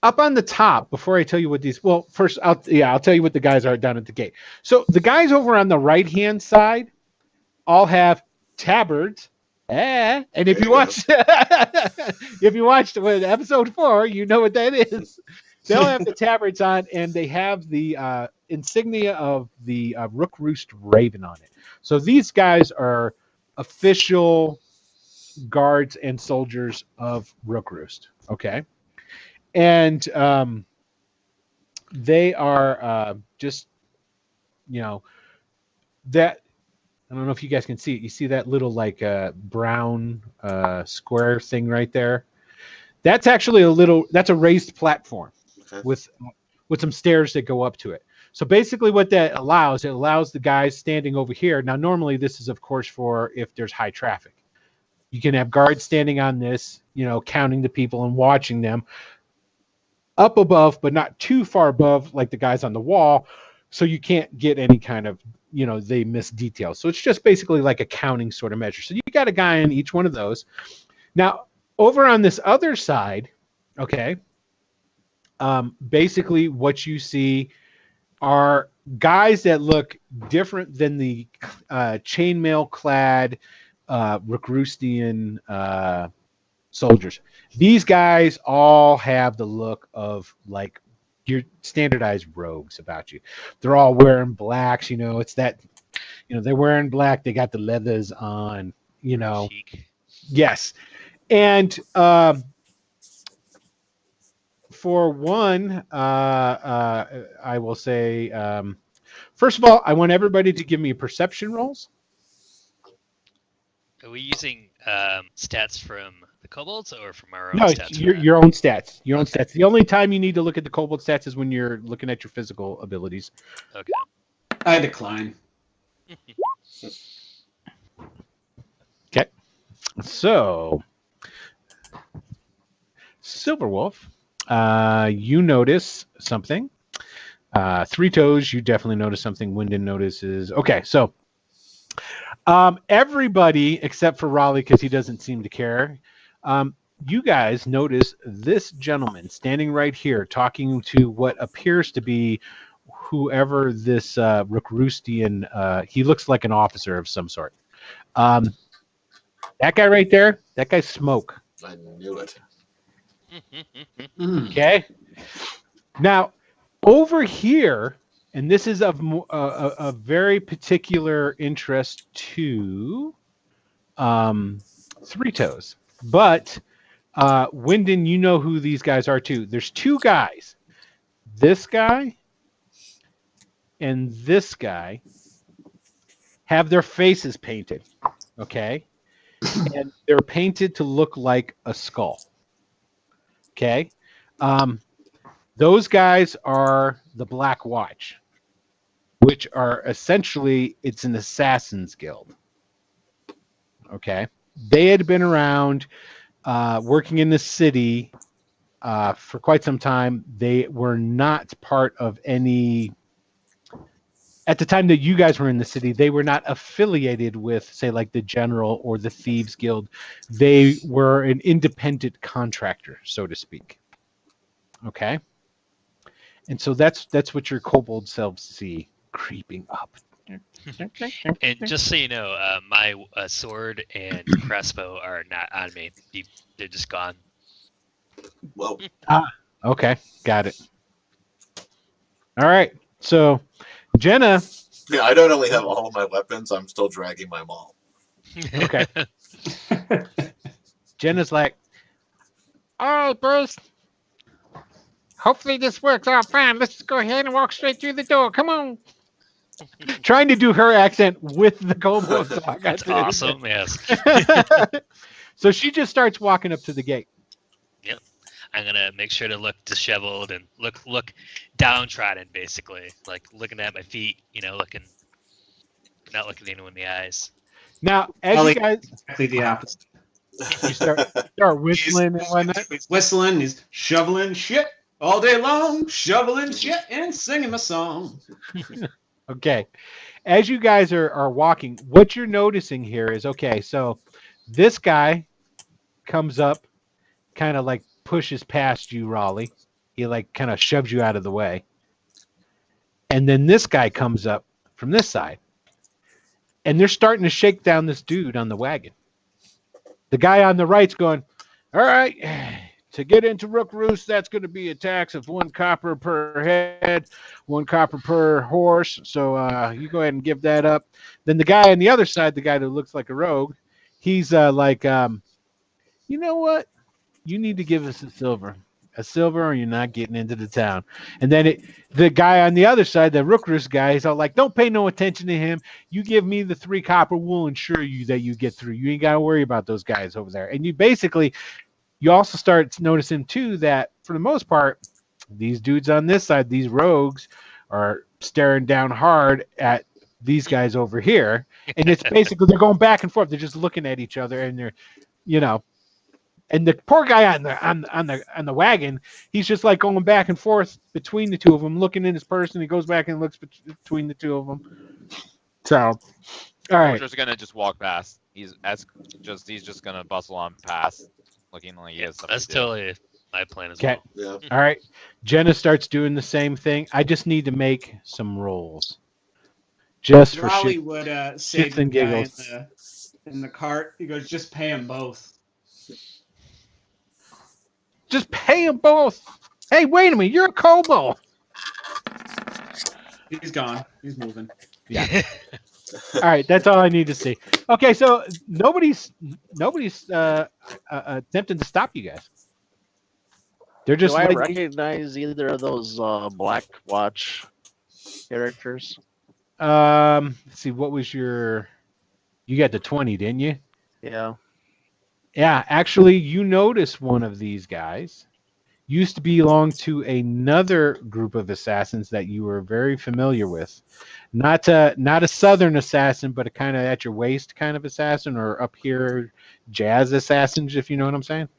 Up on the top, before I tell you what these, well, first, I'll tell you what the guys are down at the gate. So the guys over on the right-hand side all have tabards. And if you watched episode 4, you know what that is. They'll have the tabards on, and they have the insignia of the Rookroost Raven on it. So these guys are official guards and soldiers of Rookroost. Okay. And they are just, you know, that, I don't know if you guys can see it. You see that little like brown square thing right there? That's actually that's a raised platform with some stairs that go up to it. So basically what that allows, it allows the guys standing over here. Now, normally this is, of course, for if there's high traffic. You can have guards standing on this, you know, counting the people and watching them. Up above, but not too far above, like the guys on the wall, so you can't get any kind of, you know, they miss details. So it's just basically like a counting sort of measure. So you got a guy on each one of those. Now, over on this other side, okay, basically what you see are guys that look different than the chainmail-clad Rookroostian soldiers. These guys all have the look of like your standardized rogues about you. They're all wearing blacks. It's that. They're wearing black. They got the leathers on. Chic. Yes, and for one, I will say, first of all, I want everybody to give me perception rolls. Are we using stats from the kobolds or from our own No, stats? your own stats. Your own Okay. stats. The only time you need to look at the kobold stats is when you're looking at your physical abilities. Okay. I decline. Okay. So, Silverwolf, you notice something. Three Toes, you definitely notice something. Wyndon notices. Okay, so everybody except for Raleigh, because he doesn't seem to care. You guys notice this gentleman standing right here talking to what appears to be whoever this Rookroostian, he looks like an officer of some sort. That guy right there, that guy's Smoke. I knew it. Okay. Now, over here, and this is of a very particular interest to Three Toes, but Wyndon, you know who these guys are too. There's two guys. This guy and this guy have their faces painted. Okay. And they're painted to look like a skull. Okay. Those guys are the Black Watch, which are essentially, it's an assassin's guild. Okay. They had been around working in the city for quite some time. They were not part of any, at the time that you guys were in the city, they were not affiliated with, say, like the General or the Thieves Guild. They were an independent contractor, so to speak. Okay. And so that's what your kobold selves see creeping up. And just so you know, my sword and crossbow are not on me. They're just gone. Well, Okay, got it. All right. So, Jenna. yeah, I don't only have all of my weapons. I'm still dragging my maul. Okay. Jenna's like, All right, boys. Hopefully this works out fine. Let's just go ahead and walk straight through the door. Come on. trying to do her accent with the kobold talk. That's awesome. Yes. So she just starts walking up to the gate. Yep. I'm gonna make sure to look disheveled and look downtrodden, basically, like looking at my feet. Not looking anyone in the eyes. Now, as Well, you guys Exactly the opposite. you start whistling and whatnot. He's whistling, he's shoveling shit all day long, shoveling shit and singing my song. Okay. As you guys are walking, what you're noticing here is, okay, so this guy comes up, kind of like pushes past you, Raleigh. He like kind of shoves you out of the way. And then this guy comes up from this side. And they're starting to shake down this dude on the wagon. The guy on the right's going, all right, to get into Rookroost, that's going to be a tax of 1 copper per head, 1 copper per horse. So you go ahead and give that up. Then the guy on the other side, the guy that looks like a rogue, he's like, you know what? You need to give us a silver, or you're not getting into the town. And then the guy on the other side, the Rookroost guy, he's all like, don't pay no attention to him. You give me the 3 copper, we'll ensure you that you get through. You ain't got to worry about those guys over there. And you also start noticing too that for the most part, these dudes on this side, these rogues, are staring down hard at these guys over here. And it's basically, they're going back and forth. They're just looking at each other, and they're, and the poor guy on the wagon, he's just like going back and forth between the two of them, looking in his purse, and he goes back and looks between the two of them. So, all right. Roger's gonna just walk past. He's just gonna bustle on past, looking like he has something That's to do. totally my plan as Okay. well. Yeah. All right. Jenna starts doing the same thing. I just need to make some rolls. Just for Raleigh shit. would say shits to the and guy giggles. in the cart, he goes, just pay them both. Just pay them both. Hey, wait a minute! You're a kobold. He's gone. He's moving. Yeah. All right, that's all I need to see. Okay, so nobody's attempting to stop you guys. They're just Do I like recognize either of those Black Watch characters? let's see, what was your? You got the 20, didn't you? Yeah. Yeah, actually, you notice one of these guys used to belong to another group of assassins that you were very familiar with. Not a southern assassin, but a kind of at your waist kind of assassin, or up here jazz assassins, if you know what I'm saying.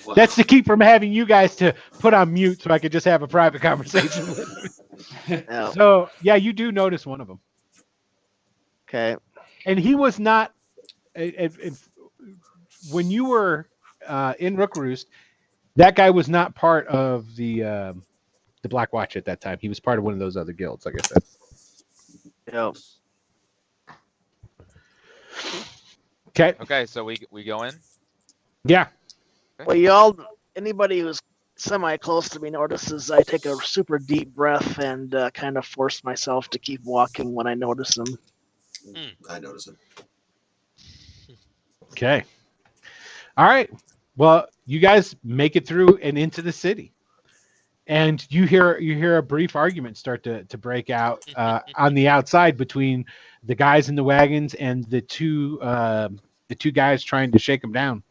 Wow. That's to keep from having you guys to put on mute so I could just have a private conversation with you. Yeah. So yeah, you do notice one of them, Okay. and he was not. When you were in Rookroost, that guy was not part of the Black Watch at that time. He was part of one of those other guilds, like I said. Yeah. Okay. Okay, so we go in. Yeah. Well, y'all, anybody who's semi close to me notices I take a super deep breath and kind of force myself to keep walking when I notice them. I notice him. Okay. All right. Well, you guys make it through and into the city, and you hear a brief argument start to break out on the outside between the guys in the wagons and the two guys trying to shake them down.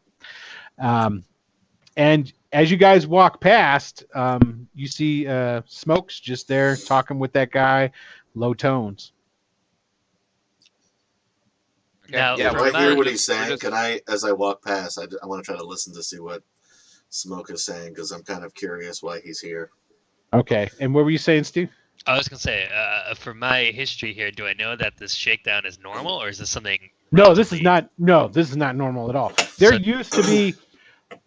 And as you guys walk past, you see Smokes just there talking with that guy, low tones. Okay. Now, Yeah, from well, I hear my- what he's saying. just- Can I, as I walk past, I want to try to listen to see what Smoke is saying because I'm kind of curious why he's here. Okay. And what were you saying, Stu? I was gonna say, for my history here, do I know that this shakedown is normal, or is this something? No, this is relatively- not. No, this is not normal at all. There So- used to be.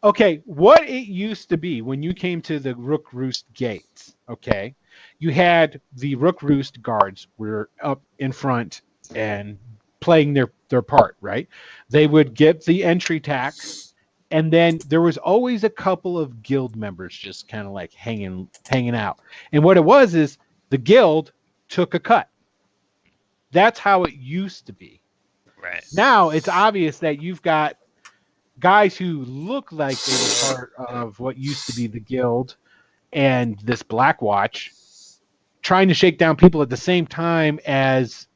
Okay, what it used to be when you came to the Rookroost gates. Okay, you had the Rookroost guards were up in front and playing their part. Right, they would get the entry tax, and then there was always a couple of guild members just kind of like hanging out. And what it was is the guild took a cut. That's how it used to be. Right. Now it's obvious that you've got guys who look like they were part of what used to be the guild and this Black Watch trying to shake down people at the same time as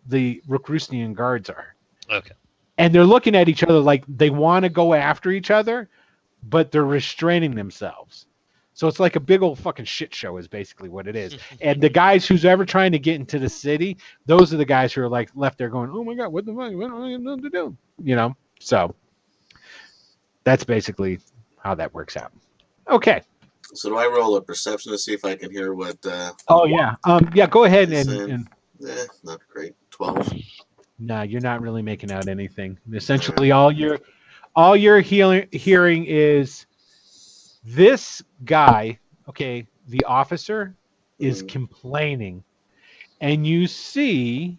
the Rookroostian guards are. Okay. And they're looking at each other like they want to go after each other, but they're restraining themselves. So it's like a big old fucking shit show is basically what it is. And the guys who's ever trying to get into the city, those are the guys who are like left there going, oh my God, what the fuck? What am I going to do? You know? So that's basically how that works out. Okay. So do I roll a perception to see if I can hear what? Oh yeah. Yeah. Go ahead Same. and Not great. 12. no, you're not really making out anything. Essentially, all you're hearing is this guy. Okay, the officer is complaining, and you see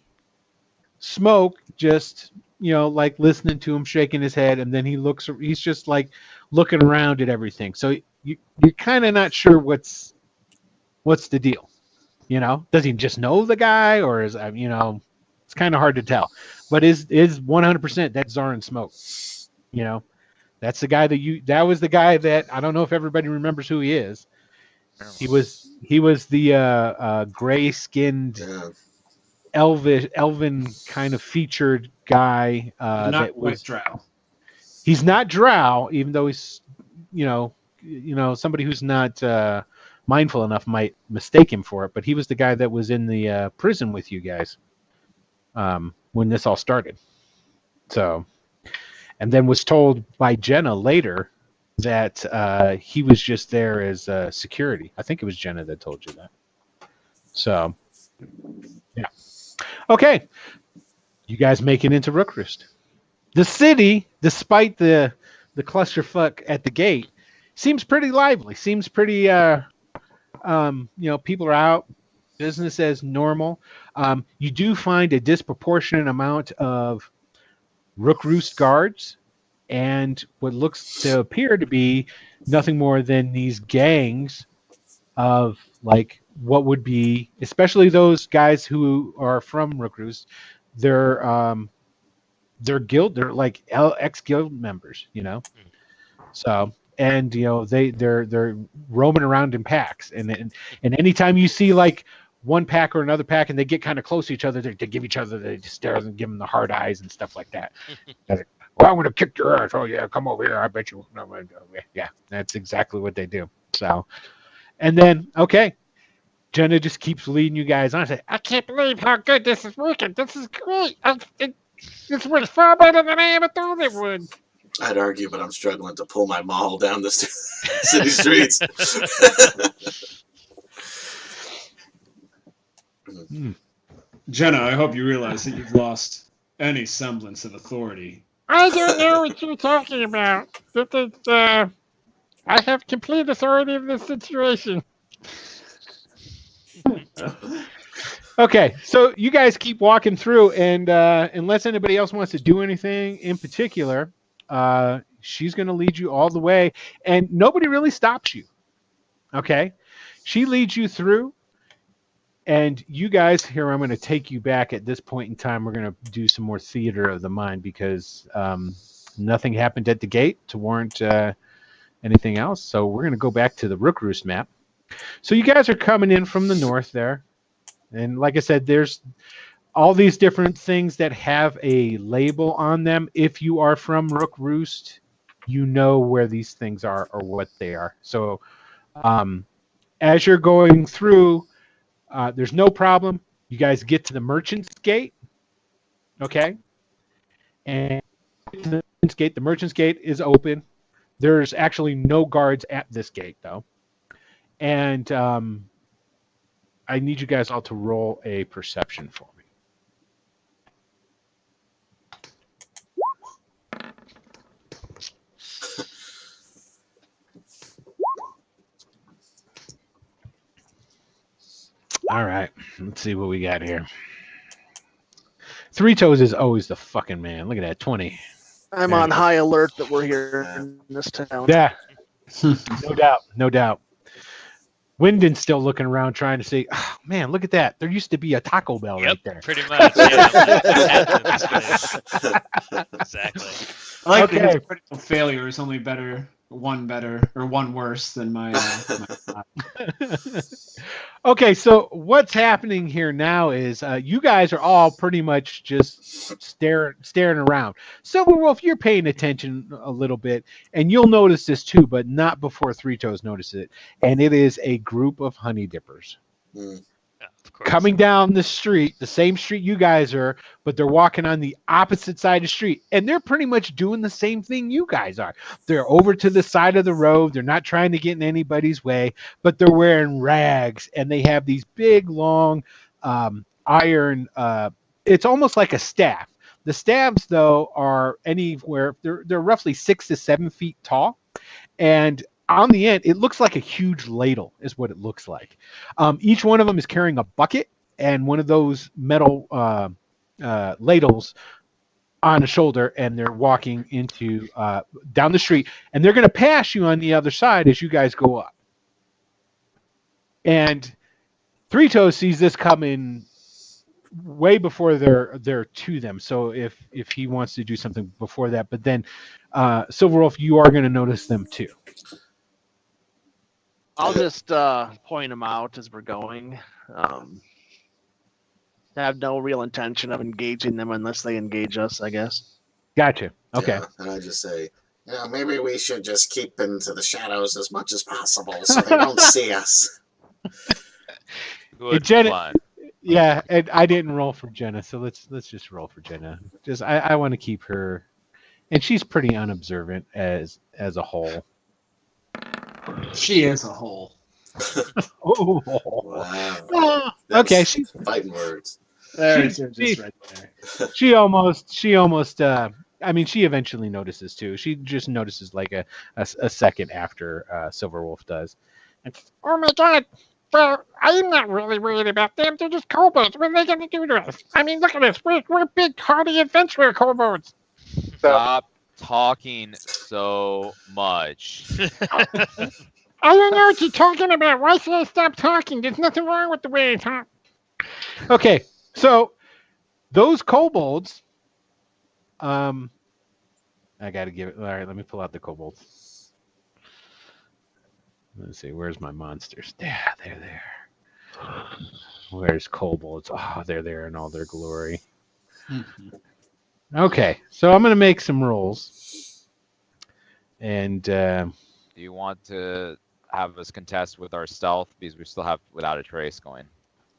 Smoke just like listening to him, shaking his head, and then he's just like looking around at everything. So you're kind of not sure what's the deal. Does he just know the guy, or is it's kind of hard to tell. But is 100% that's Zarin Smoke. That's the guy that was the guy that I don't know if everybody remembers who he is. He was the gray-skinned Yeah. elven kind of featured guy Not that quite was drow. he's not drow, even though he's somebody who's not mindful enough might mistake him for it, but he was the guy that was in the prison with you guys when this all started. So, and then was told by Jenna later that he was just there as security. I think it was Jenna that told you that. So, yeah. Okay. You guys make it into Rookroost. The city, despite the clusterfuck at the gate, seems pretty lively. Seems pretty, people are out, business as normal. You do find a disproportionate amount of Rookroost guards and what looks to appear to be nothing more than these gangs of like what would be, especially those guys who are from Rookroost, they're guild, they're like ex guild members, So and they're roaming around in packs, and anytime you see like one pack or another pack, and they get kind of close to each other, they give each other, they just stare and give them the hard eyes and stuff like that. Well, I'm gonna kick your ass. Oh yeah, come over here. I bet you. No, yeah, that's exactly what they do. So, and then okay, Jenna just keeps leading you guys on. I can't believe how good this is working. This is great. This works far better than I ever thought it would. I'd argue, but I'm struggling to pull my maul down the city streets. Jenna, I hope you realize that you've lost any semblance of authority. I don't know what you're talking about. I have complete authority of this situation. Okay, so you guys keep walking through, and unless anybody else wants to do anything in particular, she's going to lead you all the way, and nobody really stops you. Okay, she leads you through, and you guys here, I'm going to take you back at this point in time. We're going to do some more theater of the mind because nothing happened at the gate to warrant anything else. So we're going to go back to the Rookroost map. So you guys are coming in from the north there. And like I said, there's all these different things that have a label on them. If you are from Rookroost, you know where these things are or what they are. So as you're going through, there's no problem. You guys get to the Merchant's Gate. Okay? And the Merchant's Gate is open. There's actually no guards at this gate, though. And I need you guys all to roll a perception for me. All right, let's see what we got here. Three Toes is always the fucking man. Look at that, 20. I'm on high alert that we're here in this town. Yeah, no doubt. Wyndon's still looking around trying to see, oh, man, look at that. There used to be a Taco Bell right there. Pretty much. Yeah. Exactly. I like Okay. that his critical failure is only one worse than my. Okay, so what's happening here now is you guys are all pretty much just staring around. Silverwolf, you're paying attention a little bit, and you'll notice this too, but not before Three Toes notices it. And it is a group of honey dippers. Yeah, of course. Coming down the street, the same street you guys are, but they're walking on the opposite side of the street. And they're pretty much doing the same thing you guys are. They're over to the side of the road. They're not trying to get in anybody's way, but they're wearing rags. And they have these big, long iron, it's almost like a staff. The staffs, though, are anywhere, they're roughly 6 to 7 feet tall. And on the end, it looks like a huge ladle is what it looks like. Each one of them is carrying a bucket and one of those metal ladles on a shoulder, and they're walking into down the street, and they're going to pass you on the other side as you guys go up. And Three Toes sees this coming way before they're to them. So if he wants to do something before that, but then Silverwolf, you are going to notice them too. I'll just point them out as we're going. I have no real intention of engaging them unless they engage us, I guess. Gotcha. Okay. Yeah, and I just say, yeah, maybe we should just keep into the shadows as much as possible so they don't see us. Good Jenna- plan. Yeah, and I didn't roll for Jenna, so let's just roll for Jenna. Just I want to keep her, and she's pretty unobservant as a whole. She is a hole. Oh. Wow. Okay, That's she's fighting words. There it She- is, just right there. she almost I mean, she eventually notices too. She just notices like a second after Silverwolf does. Oh my god. Well, I'm not really worried about them. They're just kobolds. What are they going to do to us? I mean, look at us. We're big, hardy adventurer kobolds. Stop talking so much? I don't know what you're talking about. Why should I stop talking? There's nothing wrong with the way I talk. Okay, so those kobolds, I got to give it. All right, let me pull out the kobolds. Let's see, where's my monsters? Yeah, they're there. Where's kobolds? Oh, they're there in all their glory. Okay, so I'm gonna make some rolls, and Do you want to have us contest with our stealth because we still have without a trace going?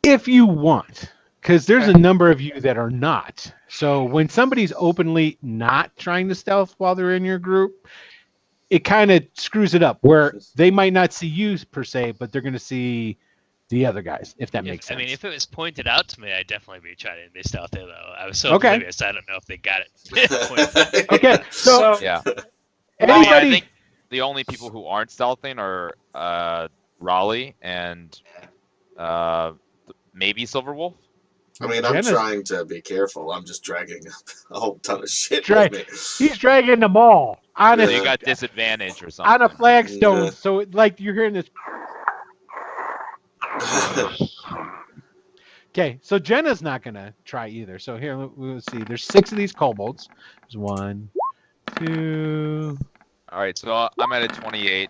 if you want, because there's a number of you that are not. So when somebody's openly not trying to stealth while they're in your group, it kind of screws it up where they might not see you per se, but they're going to see the other guys, if that makes sense. I mean, if it was pointed out to me, I'd definitely be trying to be stealthy, though. I was so Okay. oblivious, I don't know if they got it. Okay, so Yeah. anybody, I think the only people who aren't stealthing are Raleigh and maybe Silverwolf. I mean, I'm Jenna's- trying to be careful. I'm just dragging a whole ton of shit Drag- with me. he's dragging them all on So a, you got disadvantage or something. on a flagstone. Yeah. So like you're hearing this. Okay, so Jenna's not gonna try either. So here, we'll see. There's 6 of these kobolds. There's 1, 2. All right, so I'm at a 28.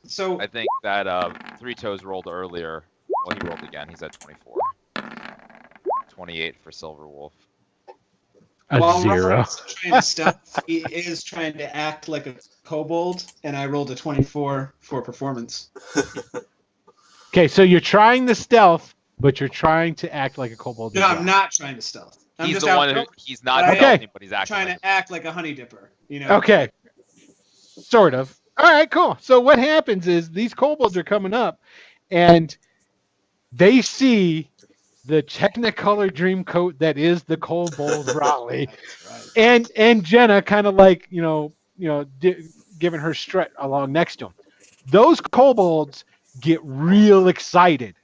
So I think that Three Toes rolled earlier. Well, he rolled again. He's at 24. 28 for Silverwolf. A while 0. Russell's trying to stealth, he is trying to act like a kobold, and I rolled a 24 for performance. Okay, so you're trying the stealth, but you're trying to act like a kobold. No, as well. I'm not trying to stealth. I'm He's just the out one who he's not Okay. stealthing, but he's acting trying like to act like a honey dipper. You know. Okay, sort of. All right, cool. So what happens is these kobolds are coming up, and they see the Technicolor dream coat that is the kobold Raleigh, That's right. and Jenna kind of like giving her strut along next to him. Those kobolds get real excited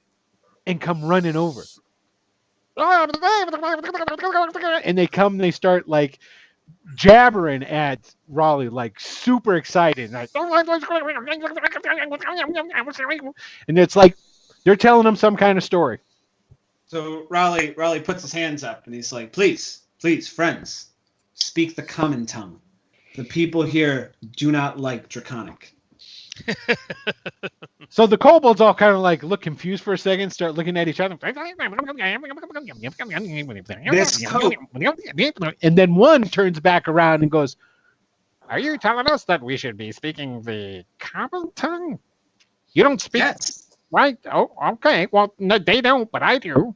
and come running over, and they start like jabbering at Raleigh, like super excited, like, and it's like they're telling him some kind of story. So Raleigh puts his hands up and he's like, please, friends, speak the common tongue. The people here do not like Draconic. So the kobolds all kind of like look confused for a second, start looking at each other. And then one turns back around and goes, Are you telling us that we should be speaking the common tongue? You don't speak, Yes, right? Oh, okay. Well, no, they don't, but I do.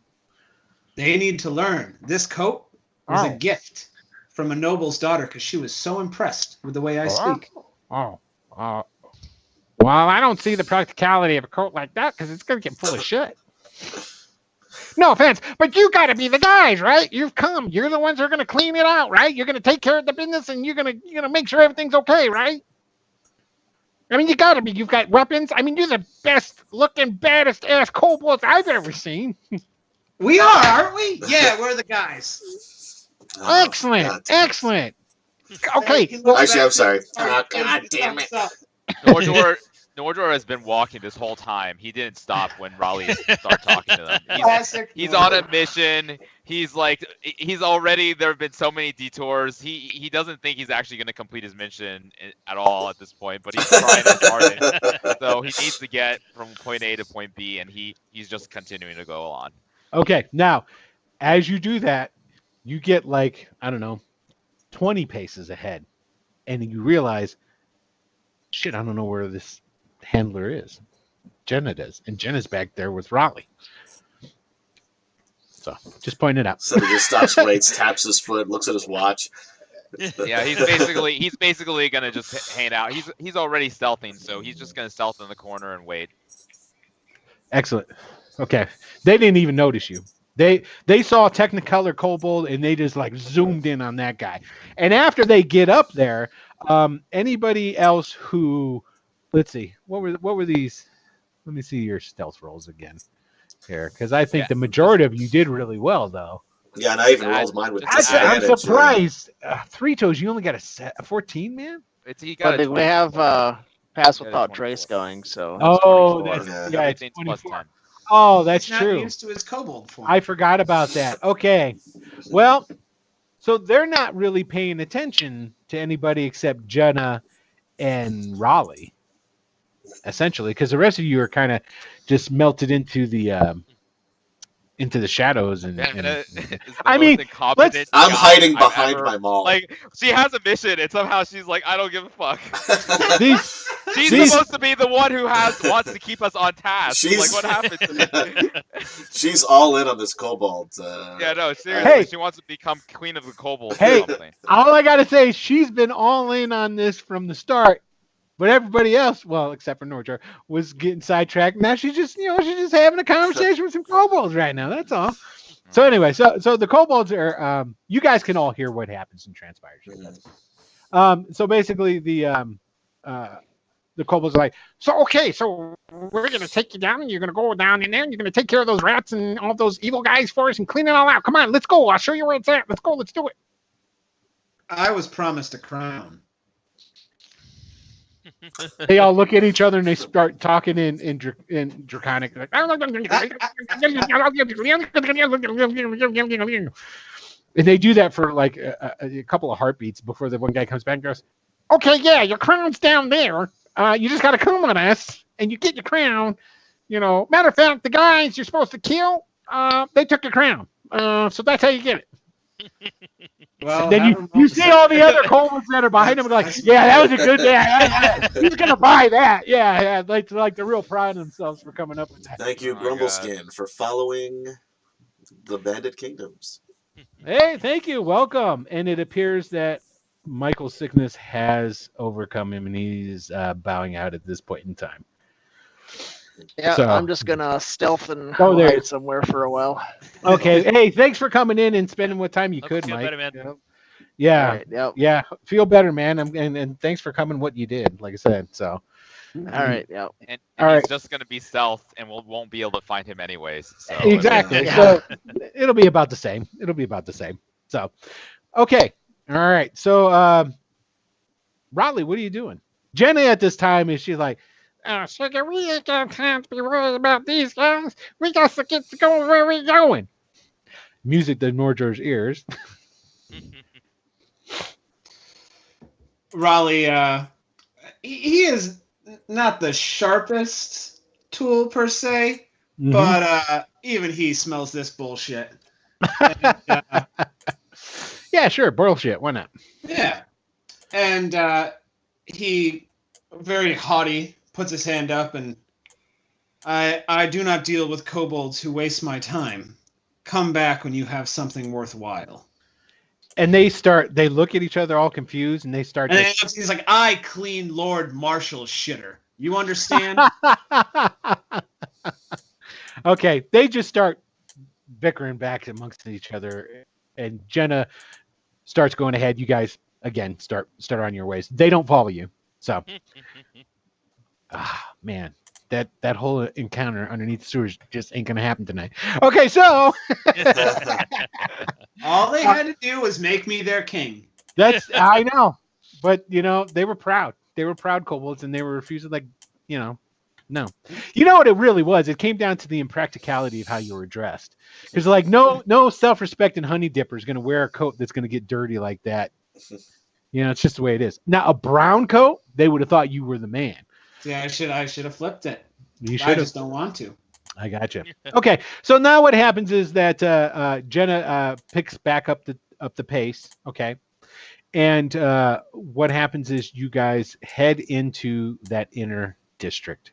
they need to learn. This coat was a Oh. gift from a noble's daughter because she was so impressed with the way I speak. Oh. Well, I don't see the practicality of a coat like that because it's going to get full of shit. No offense, but you got to be the guys, right? You've come. You're the ones who are going to clean it out, right? You're going to take care of the business, and you're going to make sure everything's okay, right? I mean, you got to be. You've got weapons. I mean, you're the best-looking, baddest-ass kobolds I've ever seen. We are, aren't we? Yeah, we're the guys. Oh, Excellent. God damn it. Excellent. Okay. Well, Actually, I'm sorry. Oh, God damn it. Nordor has been walking this whole time. He didn't stop when Raleigh started talking to them. Classic He's on a mission. He's already. There have been so many detours. He doesn't think he's actually going to complete his mission at all at this point. But he's trying his hardest. So he needs to get from point A to point B, and he's just continuing to go on. okay, now, as you do that, you get like, I don't know, 20 paces ahead. And you realize, shit, I don't know where this handler is. Jenna does. And Jenna's back there with Raleigh. So, just pointing it out. So he just stops, waits, taps his foot, looks at his watch. Yeah, he's basically gonna just hang out. He's already stealthing, so he's just gonna stealth in the corner and wait. Excellent. Okay. They didn't even notice you. They saw Technicolor Kobold and they just like zoomed in on that guy. And after they get up there, anybody else who, let's see, what were these? Let me see your stealth rolls again here, because I think Yeah. the majority of you did really well though. Yeah, and I even Add- rolled mine with just I'm disadvantage. surprised. Three Toes, you only got a 14, man. He got But a we have 24. pass Yeah, without 24. trace going, so it's Oh, 24. that's Yeah. yeah, it's Everything's plus 24. 10. Oh, that's He's not true. used to his kobold form. I forgot about that. Okay. Well, so they're not really paying attention to anybody except Jenna and Raleigh, essentially, because the rest of you are kind of just melted into the shadows and Jenna is the I most mean, incompetent I'm guy hiding I've behind ever- my mall. Like, she has a mission, and somehow she's like, I don't give a fuck. these She's These- supposed to be the one who wants to keep us on task. She's- Like, what happened? She's all in on this kobold. Yeah, no, seriously, Hey. she wants to become queen of the kobolds Hey. or something. all I gotta say is she's been all in on this from the start, but everybody else, well, except for Norjar, was getting sidetracked. Now she's just having a conversation with some kobolds right now. That's all. So anyway, so the kobolds are you guys can all hear what happens and transpires. So basically the kobolds are like, So we're gonna take you down, and you're gonna go down in there, and you're gonna take care of those rats and all those evil guys for us, and clean it all out. Come on, let's go. I'll show you where it's at. Let's go. Let's do it. I was promised a crown. they all look at each other and they start talking in draconic. Like, and they do that for like a couple of heartbeats before the one guy comes back and goes, Okay, yeah, your crown's down there. You just gotta come on us, and you get your crown. Matter of fact, the guys you're supposed to kill, they took your crown. So that's how you get it. Well, then have him you roll see all the other kobolds that are behind him, like, yeah, that was a good day. He's gonna buy that. Yeah, like they're real proud of themselves for coming up with that. Thank you, Oh my God. Grumbleskin, for following the Bandit Kingdoms. Hey, thank you, welcome. And it appears that Michael's sickness has overcome him, and he's bowing out at this point in time. Yeah, So- I'm just gonna stealth and Oh, there- hide somewhere for a while. Okay, hey, thanks for coming in and spending what time you Hope could, you feel Mike. better, man. You know? Yeah, All right, yep. yeah, feel better, man. And thanks for coming. What you did, like I said. So, All right, yep. And All he's right. just gonna be stealth, and we won't be able to find him anyways. So exactly. Yeah. So it'll be about the same. So, okay, all right. So, Riley, what are you doing? Jenna at this time she's like, Sugar, we ain't got time to be worried about these guys. We got to get to go where we're going. music to Norjar's ears. Raleigh, he is not the sharpest tool per se, Mhm. but even he smells this bullshit. And, Yeah, sure, bullshit. Why not? yeah, and he, very haughty, puts his hand up and I do not deal with kobolds who waste my time. Come back when you have something worthwhile. And they look at each other all confused, and they start. And then he's like, I clean Lord Marshall shitter. You understand? Okay, they just start bickering back amongst each other, and Jenna starts going ahead. You guys again start on your ways. They don't follow you, so man, that whole encounter underneath the sewers just ain't gonna happen tonight. Okay, so All they had to do was make me their king. that's I know, but they were proud. They were proud kobolds, and they were refusing. Like no. You know what it really was? It came down to the impracticality of how you were dressed. Because like no self-respecting honey dipper is going to wear a coat that's going to get dirty like that. It's just the way it is. Now a brown coat, they would have thought you were the man. See, I should have flipped it. You I should have. just don't want to. I gotcha. Okay, so now what happens is that Jenna picks back up the pace. Okay, and what happens is you guys head into that inner district.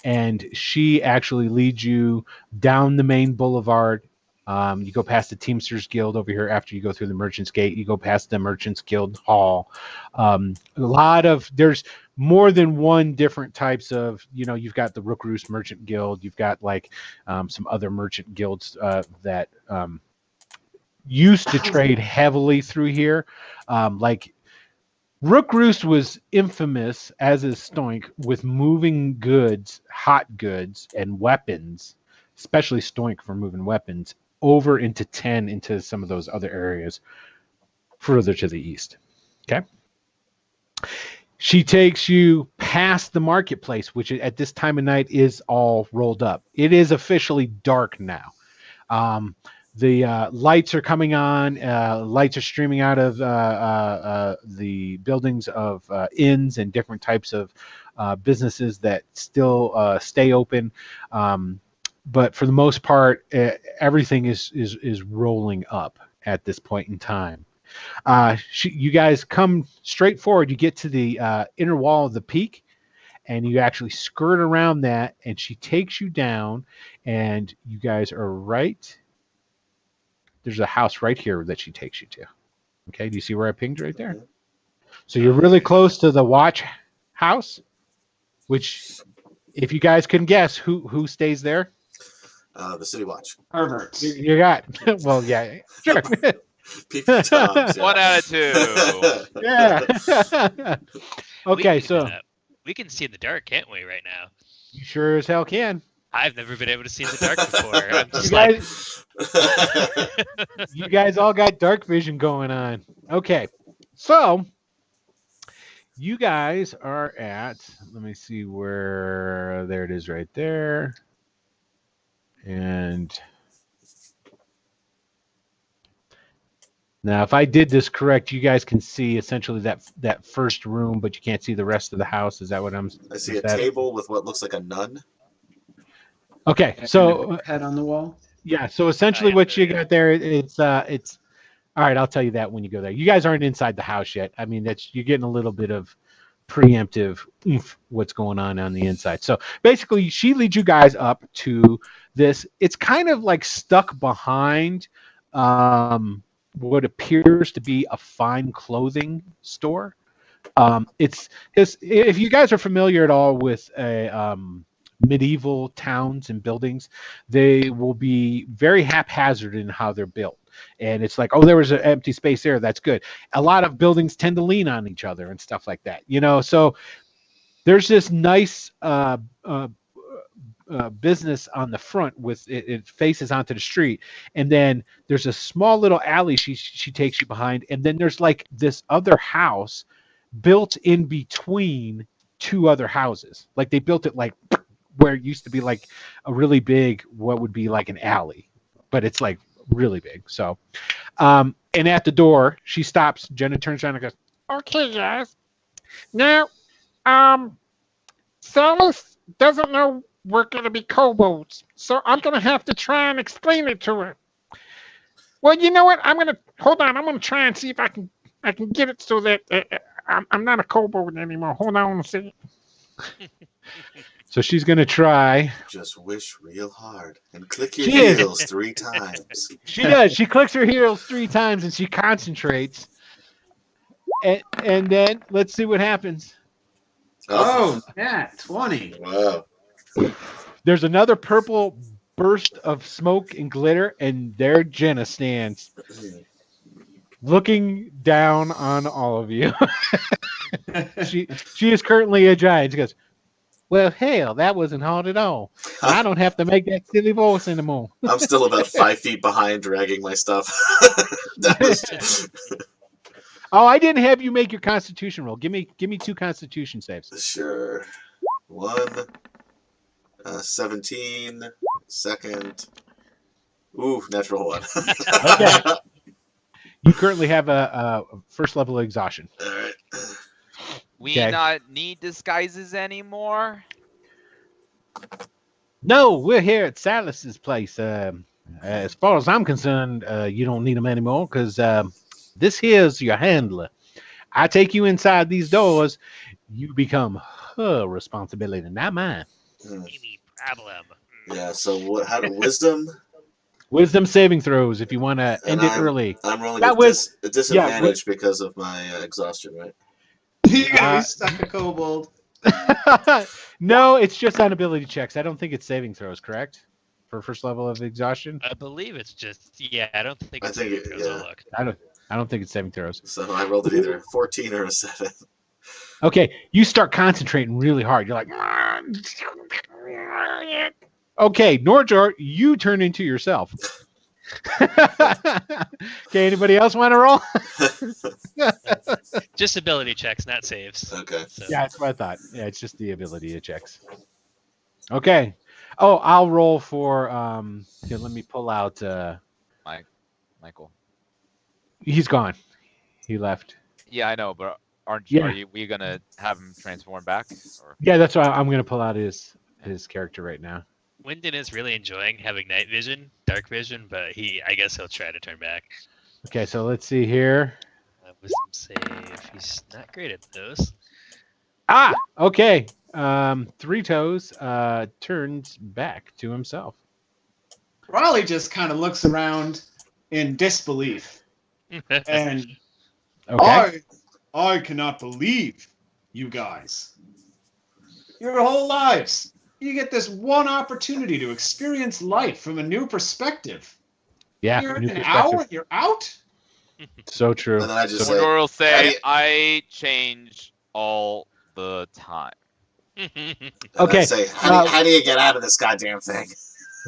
And she actually leads you down the main boulevard. You go past the Teamsters Guild over here after you go through the Merchants Gate. You go past the Merchants Guild Hall. There's more than one different types of, you've got the Rookroost Merchant Guild. You've got like some other merchant guilds that used to trade heavily through here. Like Rookroost was infamous, as is Stoink, with moving goods, hot goods, and weapons, especially Stoink for moving weapons, over into 10 into some of those other areas further to the east. Okay. She takes you past the marketplace, which at this time of night is all rolled up. It is officially dark now. The lights are coming on. Lights are streaming out of the buildings of inns and different types of businesses that still stay open. But for the most part, everything is rolling up at this point in time. You guys come straight forward. You get to the inner wall of the peak, and you actually skirt around that, and she takes you down, and you guys are right. There's a house right here that she takes you to. Okay, do you see where I pinged right there? So you're really close to the watch house, which, if you guys can guess, who stays there? The City Watch. Perverts. You got. Well, yeah, sure. Peeping Toms. Yeah. 1 out of 2. Yeah. Okay, so we can see in the dark, can't we? Right now, you sure as hell can. I've never been able to see in the dark before. I'm just You guys all got dark vision going on. Okay, so you guys are at. Let me see where. There it is, right there. And now, if I did this correct, you guys can see essentially that first room, but you can't see the rest of the house. Is that what I'm? I see a table with what looks like a nun. Okay, so Head on the wall. yeah, so essentially what you got there, it's all right. I'll tell you that when you go there. You guys aren't inside the house yet. I mean, you're getting a little bit of preemptive what's going on the inside. So basically, she leads you guys up to this. It's kind of like stuck behind what appears to be a fine clothing store. It's if you guys are familiar at all with a medieval towns and buildings, they will be very haphazard in how they're built. And it's like, oh, there was an empty space there. That's good. A lot of buildings tend to lean on each other and stuff like that, so there's this nice business on the front with it faces onto the street, and then there's a small little alley she takes you behind, and then there's like this other house built in between two other houses. Like they built it like where it used to be like a really big, what would be like an alley, but it's like really big. So and at the door she stops. Jenna turns around and goes, Okay, guys. Now, Salas doesn't know we're going to be kobolds, so I'm going to have to try and explain it to her. Well, you know what? I'm going to try and see if I can get it so that I'm not a kobold anymore. Hold on a second. so she's going to try. Just wish real hard and click your heels 3 times. She does. She clicks her heels 3 times and she concentrates. And then let's see what happens. Oh, nat 20. Wow. There's another purple burst of smoke and glitter, and there Jenna stands, looking down on all of you. She is currently a giant. She goes, well, hell, that wasn't hard at all. I don't have to make that silly voice anymore. I'm still about 5 feet behind, dragging my stuff. Oh, I didn't have you make your Constitution roll. Give me 2 Constitution saves. Sure. 1, 17, second. Ooh, natural 1. Okay. You currently have a first level of exhaustion. All right. We Okay. not need disguises anymore. No, we're here at Salas's place. As far as I'm concerned, you don't need them anymore because this here's your handler. I take you inside these doors, you become her responsibility, not mine. Maybe problem. Yeah, so how to wisdom? Wisdom saving throws if you want to end it early. I'm rolling That was- a disadvantage because of my exhaustion, right? You're gonna be stuck a kobold. No, it's just on ability checks. I don't think it's saving throws, correct? For first level of exhaustion? I believe it's just I don't think I it's think saving throws. yeah. I'll look. I don't think it's saving throws. So I rolled it either a 14 or a 7. Okay, you start concentrating really hard. You're like, okay, Norjor, you turn into yourself. Okay, anybody else want to roll? Just ability checks, not saves. Okay. So. Yeah, that's what I thought. Yeah, it's just the ability checks. Okay. Oh, I'll roll for here, let me pull out Michael. he's gone. He left. Yeah, I know, but aren't Yeah. are you we gonna have him transform back? Or Yeah, that's why I'm gonna pull out his character right now. Wyndon is really enjoying having night vision, dark vision, but I guess he'll try to turn back. Okay, so let's see here. Wisdom save. He's not great at those. Ah, okay. Three Toes turns back to himself. Raleigh just kind of looks around in disbelief. And Okay. I cannot believe you guys. Your whole lives. You get this one opportunity to experience life from a new perspective. Yeah. You're new an perspective. hour, you're out? So true. And then I just say, Mordor will how do say, you- I change all the time. and Okay, then say, how do you get out of this goddamn thing?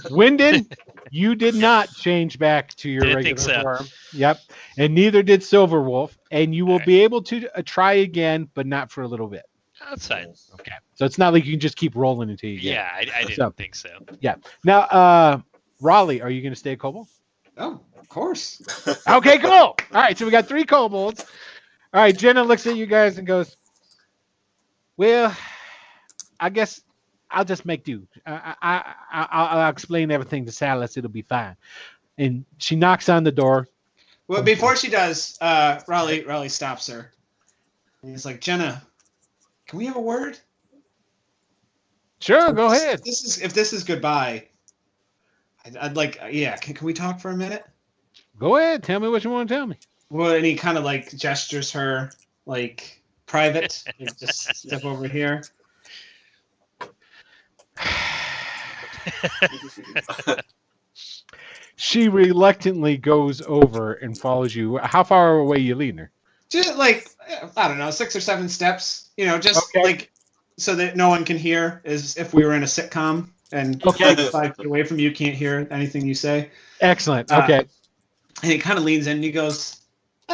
Wyndon, you did not change back to your Didn't regular think so. form. Yep. And neither did Silverwolf. And you will Alright. be able to try again, but not for a little bit. That's fine. Okay. So it's not like you can just keep rolling until you get it. Yeah, I didn't So- think so. Now, Raleigh, are you going to stay a kobold? Oh, of course. Okay, cool. All right, so we got 3 kobolds. All right, Jenna looks at you guys and goes, well, I guess I'll just make do. I'll explain everything to Salas. It'll be fine. And she knocks on the door. Well, before she does, Raleigh stops her. And he's like, Jenna, can we have a word? Sure, go ahead. If this is goodbye, I'd like, yeah, can we talk for a minute? Go ahead. Tell me what you want to tell me. Well, and he kind of like gestures her like private. Like, just step over here. She reluctantly goes over and follows you. How far away you leading her? Just like, I don't know, 6 or 7 steps. You know, just Okay. like so that no one can hear, as if we were in a sitcom. And Okay. 5 feet away from you, can't hear anything you say. Excellent. Okay. And he kind of leans in and he goes,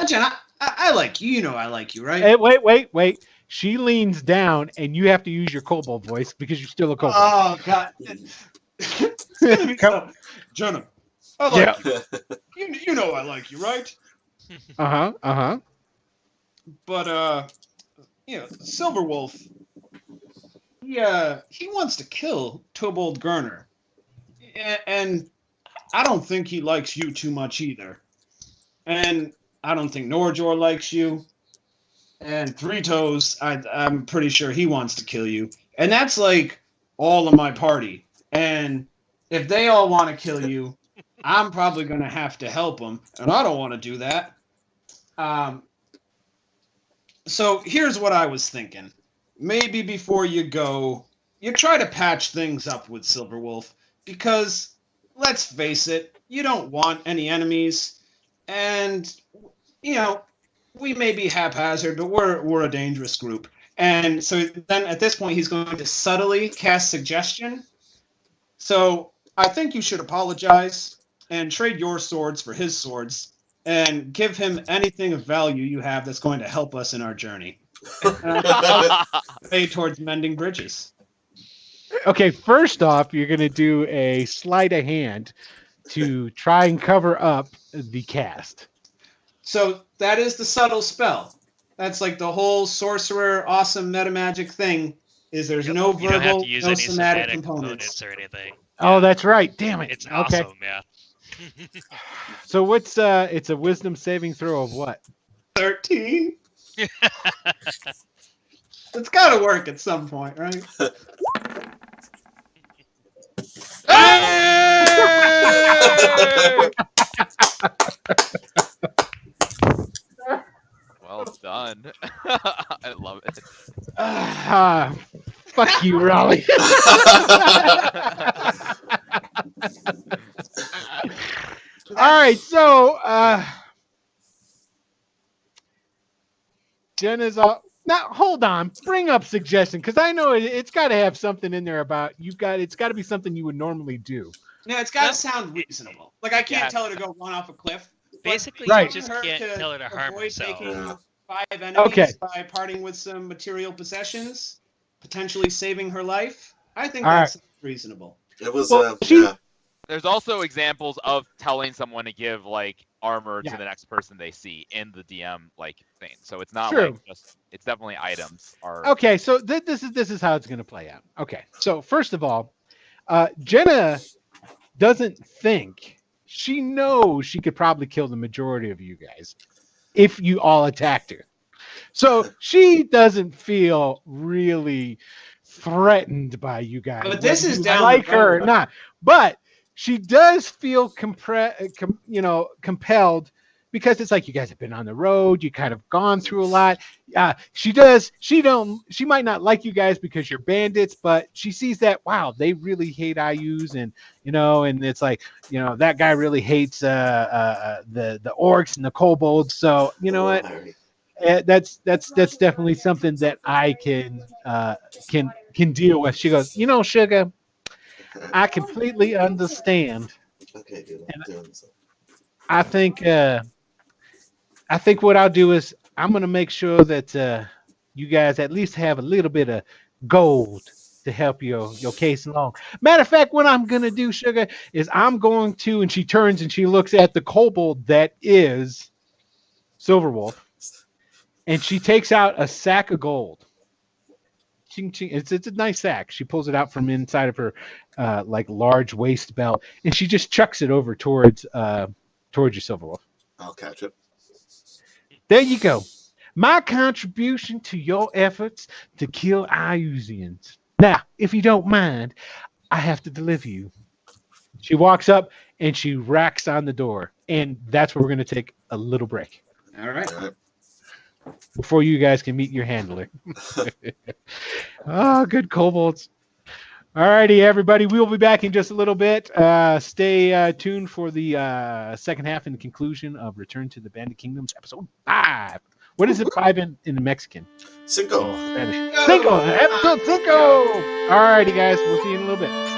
Jen, I like you. You know I like you, right? Hey, wait. She leans down, and you have to use your kobold voice because you're still a kobold. Oh, God. It's gonna be so... Jenna, I like you. You know I like you, right? Uh-huh. But, Silverwolf, he wants to kill Tobold Gurner. And I don't think he likes you too much either. And I don't think Norjor likes you. And Three Toes, I'm pretty sure he wants to kill you. And that's like all of my party. And if they all want to kill you, I'm probably going to have to help them. And I don't want to do that. So here's what I was thinking. Maybe before you go, you try to patch things up with Silverwolf. Because, let's face it, you don't want any enemies. And, we may be haphazard, but we're a dangerous group. And so then at this point, he's going to subtly cast suggestion. So I think you should apologize and trade your swords for his swords and give him anything of value you have that's going to help us in our journey. Pay towards mending bridges. Okay, first off, you're going to do a sleight of hand to try and cover up the cast. So that is the subtle spell. That's like the whole sorcerer, awesome meta magic thing. Is there's no You don't have verbal, to use no any somatic somatic components. components or anything. Oh, that's right. Damn it. It's Okay. awesome, yeah. So what's it's a wisdom saving throw of what? 13. It's got to work at some point, right? Well done. I love it. Fuck you, Raleigh. All right, so Jenna's all now. Hold on, bring up suggestion because I know it's got to have something in there about it's got to be something you would normally do. No, it's got to No. sound reasonable. Like I can't Yeah. tell her to go run off a cliff. but Basically, Right. you just her can't to tell her to harm avoid herself. making 5 enemies Okay. by parting with some material possessions, potentially saving her life. I think All that's reasonable. It was Well, she- yeah. There's also examples of telling someone to give like armor Yeah. to the next person they see in the DM like thing. So it's not True. like just it's definitely items are Okay, so this is how it's going to play out. Okay, so first of all, Jenna doesn't think, she knows she could probably kill the majority of you guys if you all attacked her. So she doesn't feel really threatened by you guys. But this whether is you down like the her or road. not. But she does feel compelled, because it's like you guys have been on the road, you kind of gone through a lot. She might not like you guys because you're bandits, but she sees that, wow, they really hate IUs, and and it's like, that guy really hates the orcs and the kobolds. So you know what? That's definitely something that I can deal with. She goes, Sugar, I completely understand. Okay, dude. I'm doing so. I think what I'll do is I'm gonna make sure that you guys at least have a little bit of gold to help your case along. Matter of fact, what I'm gonna do, Sugar, is I'm going to, and she turns and she looks at the kobold that is Silverwolf, and she takes out a sack of gold. Ching, ching. It's a nice sack. She pulls it out from inside of her like large waist belt, and she just chucks it over towards you, Silverwolf. I'll catch it. There you go. My contribution to your efforts to kill Iusians. Now, if you don't mind, I have to deliver you. She walks up and she racks on the door, and that's where we're going to take a little break All right. All right. before you guys can meet your handler. Oh, good kobolds. All righty, everybody. We'll be back in just a little bit. Stay tuned for the second half and the conclusion of Return to the Bandit Kingdoms, episode 5. What is it, 5 in Mexican? Cinco. Spanish. Cinco. Episode 5. All righty, guys. We'll see you in a little bit.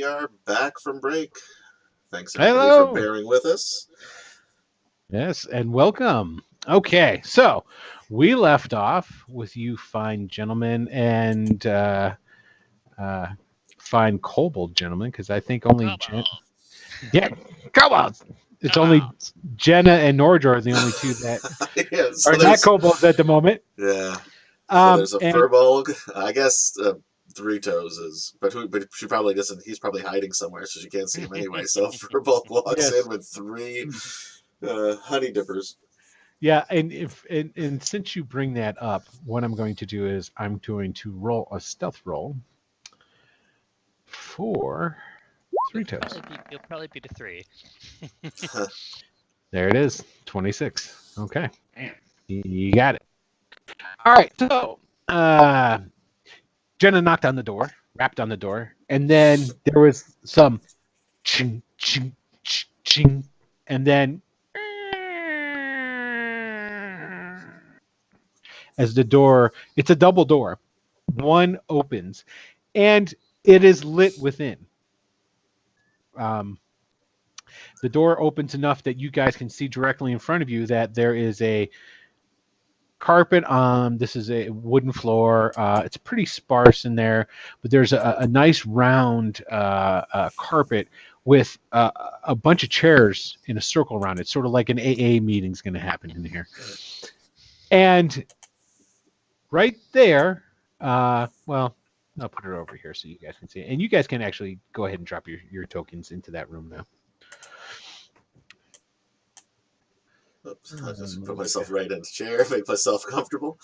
are back from break. Thanks everybody Hello. for bearing with us. Yes, and welcome. Okay, so we left off with you fine gentlemen and fine kobold gentlemen, because I think only yeah, kobolds. It's only Jenna and Nordor are the only two that Yeah, so are not there's- kobolds at the moment. Yeah. So there's a and- furbolg. I guess Three Toes is, but she probably doesn't. He's probably hiding somewhere, so she can't see him anyway. So furbolg walks Yes. in with 3 honey dippers. Yeah, and since you bring that up, what I'm going to do is I'm going to roll a stealth roll for Three Toes. You'll probably be the 3. There it is, 26. Okay. Damn. You got it. All right, so Jenna knocked on the door, rapped on the door, and then there was some ching, ching, ching, ching, and then as the door, it's a double door, one opens, and it is lit within. The door opens enough that you guys can see directly in front of you that there is a carpet on. This is a wooden floor. It's pretty sparse in there, but there's a nice round carpet with a bunch of chairs in a circle around it, sort of like an AA meeting's going to happen in here. And right there, well, I'll put it over here so you guys can see it. And you guys can actually go ahead and drop your tokens into that room now. Oops, I'll just put myself right in the chair, make myself comfortable.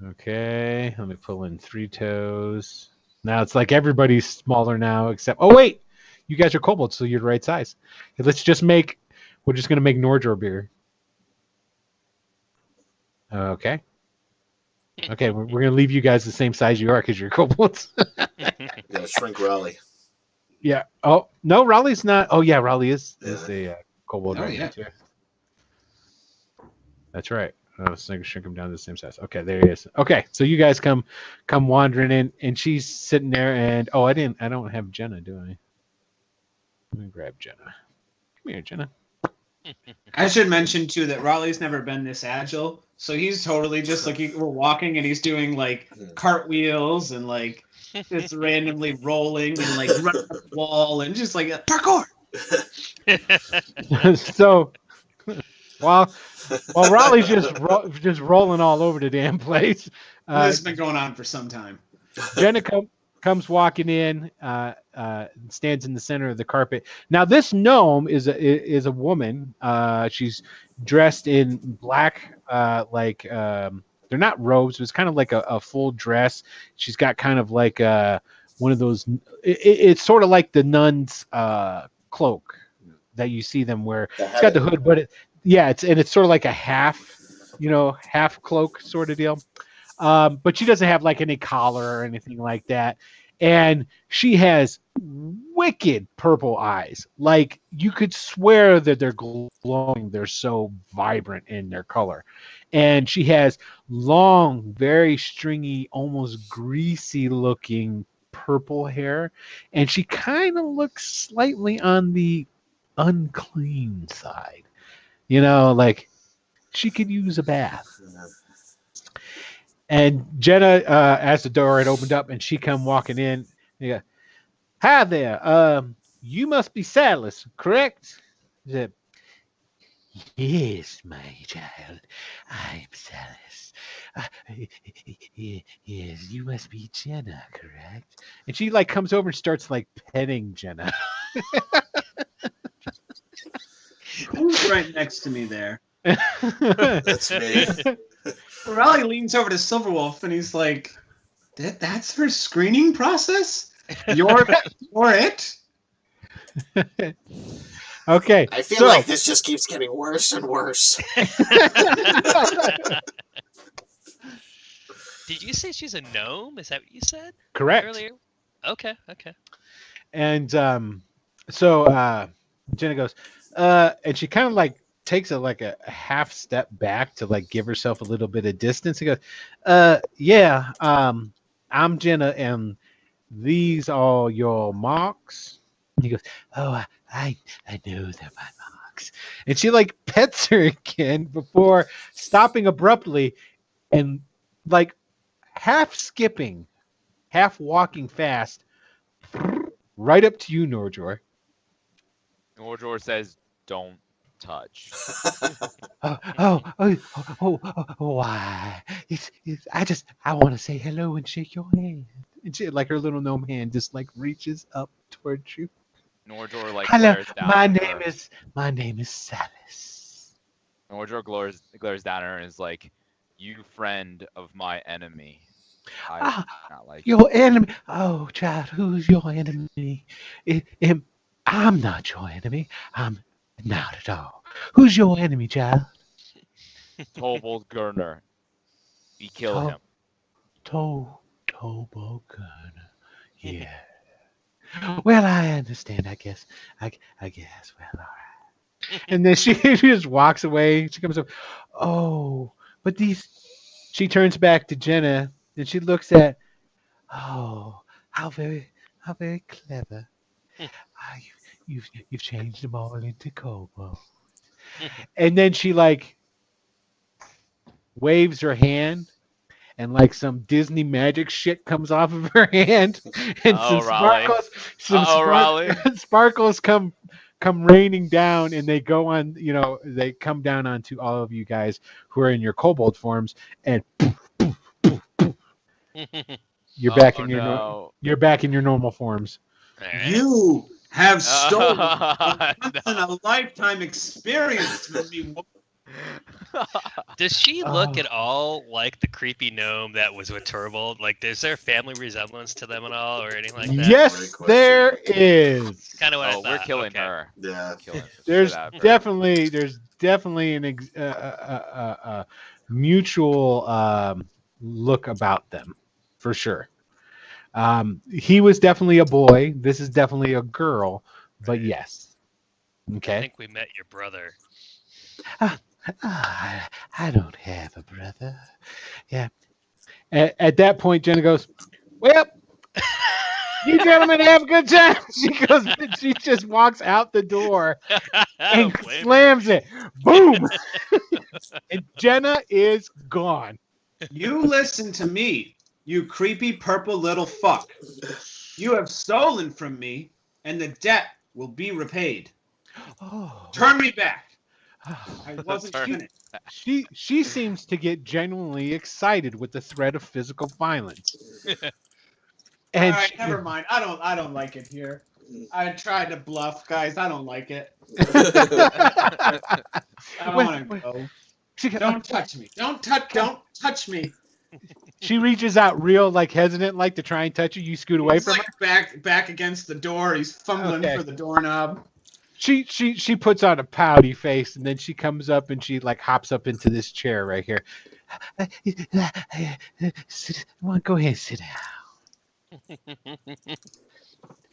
Okay, let me pull in Three Toes. Now it's like everybody's smaller now, except oh wait, you guys are kobolds, so you're the right size. Okay, we're just gonna make Nordor bigger. Okay, we're gonna leave you guys the same size you are because you're kobolds. Yeah, shrink Raleigh. Yeah. Oh no, Raleigh's not. Oh yeah, Raleigh is a kobold. Oh, right yeah. too. That's right. Oh, so I can shrink him down to the same size. Okay, there he is. Okay, so you guys come wandering in, and she's sitting there, and I don't have Jenna, do I? Let me grab Jenna. Come here, Jenna. I should mention too that Raleigh's never been this agile, so he's totally just like we're walking and he's doing like cartwheels and like just randomly rolling and like running up the wall and just like parkour. So while Raleigh's just rolling all over the damn place, This has been going on for some time. Jenna comes walking in, stands in the center of the carpet. Now this gnome is a woman. She's dressed in black, like they're not robes, but it's kind of like a full dress. She's got kind of like one of those. It's sort of like the nun's cloak that you see them wear. It's got the hood, but it's sort of like a half cloak sort of deal. But she doesn't have like any collar or anything like that. And she has wicked purple eyes. Like you could swear that they're glowing. They're so vibrant in their color. And she has long, very stringy, almost greasy looking purple hair. And she kind of looks slightly on the unclean side. Like she could use a bath. And Jenna, as the door had opened up, and she come walking in. You go, hi there. You must be Silas, correct? She said, yes, my child. I'm Silas. Yes, you must be Jenna, correct? And she like comes over and starts like petting Jenna. Who's right next to me there? That's me. Raleigh leans over to Silverwolf and he's like, "That's her screening process? You're it?" Okay. I feel like this just keeps getting worse and worse. Did you say she's a gnome? Is that what you said? Correct. Earlier? Okay. And so Jenna goes, and she kind of like takes a half step back to like give herself a little bit of distance. He goes, I'm Jenna, and these all your marks? And he goes, oh, I know they're my marks. And she like pets her again before stopping abruptly and like half skipping, half walking fast, right up to you, Norjor. Nordor says, "Don't touch." Why? I want to say hello and shake your hand. And she, like her little gnome hand, just like reaches up towards you. Nordor like Hello, glares down my at name her. is Salis. Nordor glares down at her and is like, "You friend of my enemy. I Ah, do not like your enemy. Oh, child, who's your enemy? I'm not your enemy. I'm not at all. Who's your enemy, child? Tobold Gurner. We kill To- him." Toboggan. Yeah. Well, I understand. I guess. I guess. Well, all right. And then she just walks away. She comes up. Oh, but these. She turns back to Jenna and she looks at. Oh, how very clever. You've changed them all into kobolds. And then she like waves her hand and like some Disney magic shit comes off of her hand, and Oh, Raleigh. Raleigh. sparkles come raining down, and they go on. They come down onto all of you guys who are in your kobold forms, and you're back in your no. you're back in your normal forms. Alright. You have stolen a No. once in a lifetime experience from me. Does she look Oh. at all like the creepy gnome that was with Turbold? Like, is there family resemblance to them at all, or anything like that? Great Yes, question. there is. Kind of what I Oh, thought. we're killing Okay. her. Yeah. Killing the There's shit out of her. definitely an mutual look about them, for sure. He was definitely a boy. This is definitely a girl, but Right. yes. I Okay. think we met your brother. I don't have a brother. Yeah. At that point, Jenna goes, "Well, you gentlemen have a good time." She goes, she just walks out the door I and don't blame her. slams it. Boom. And Jenna is gone. You listen to me, you creepy purple little fuck. You have stolen from me, and the debt will be repaid. Oh. Turn me back. I wasn't Turn- finished. She seems to get genuinely excited with the threat of physical violence. And All right, she- never mind. I don't like it here. I tried to bluff, guys. I don't like it. I want to go. Don't touch me. Don't touch me. She reaches out real like hesitant like to try and touch you. You scoot away He's from like her. back against the door. He's fumbling Okay. for the doorknob. She puts on a pouty face and then she comes up and she like hops up into this chair right here. Go ahead, sit down.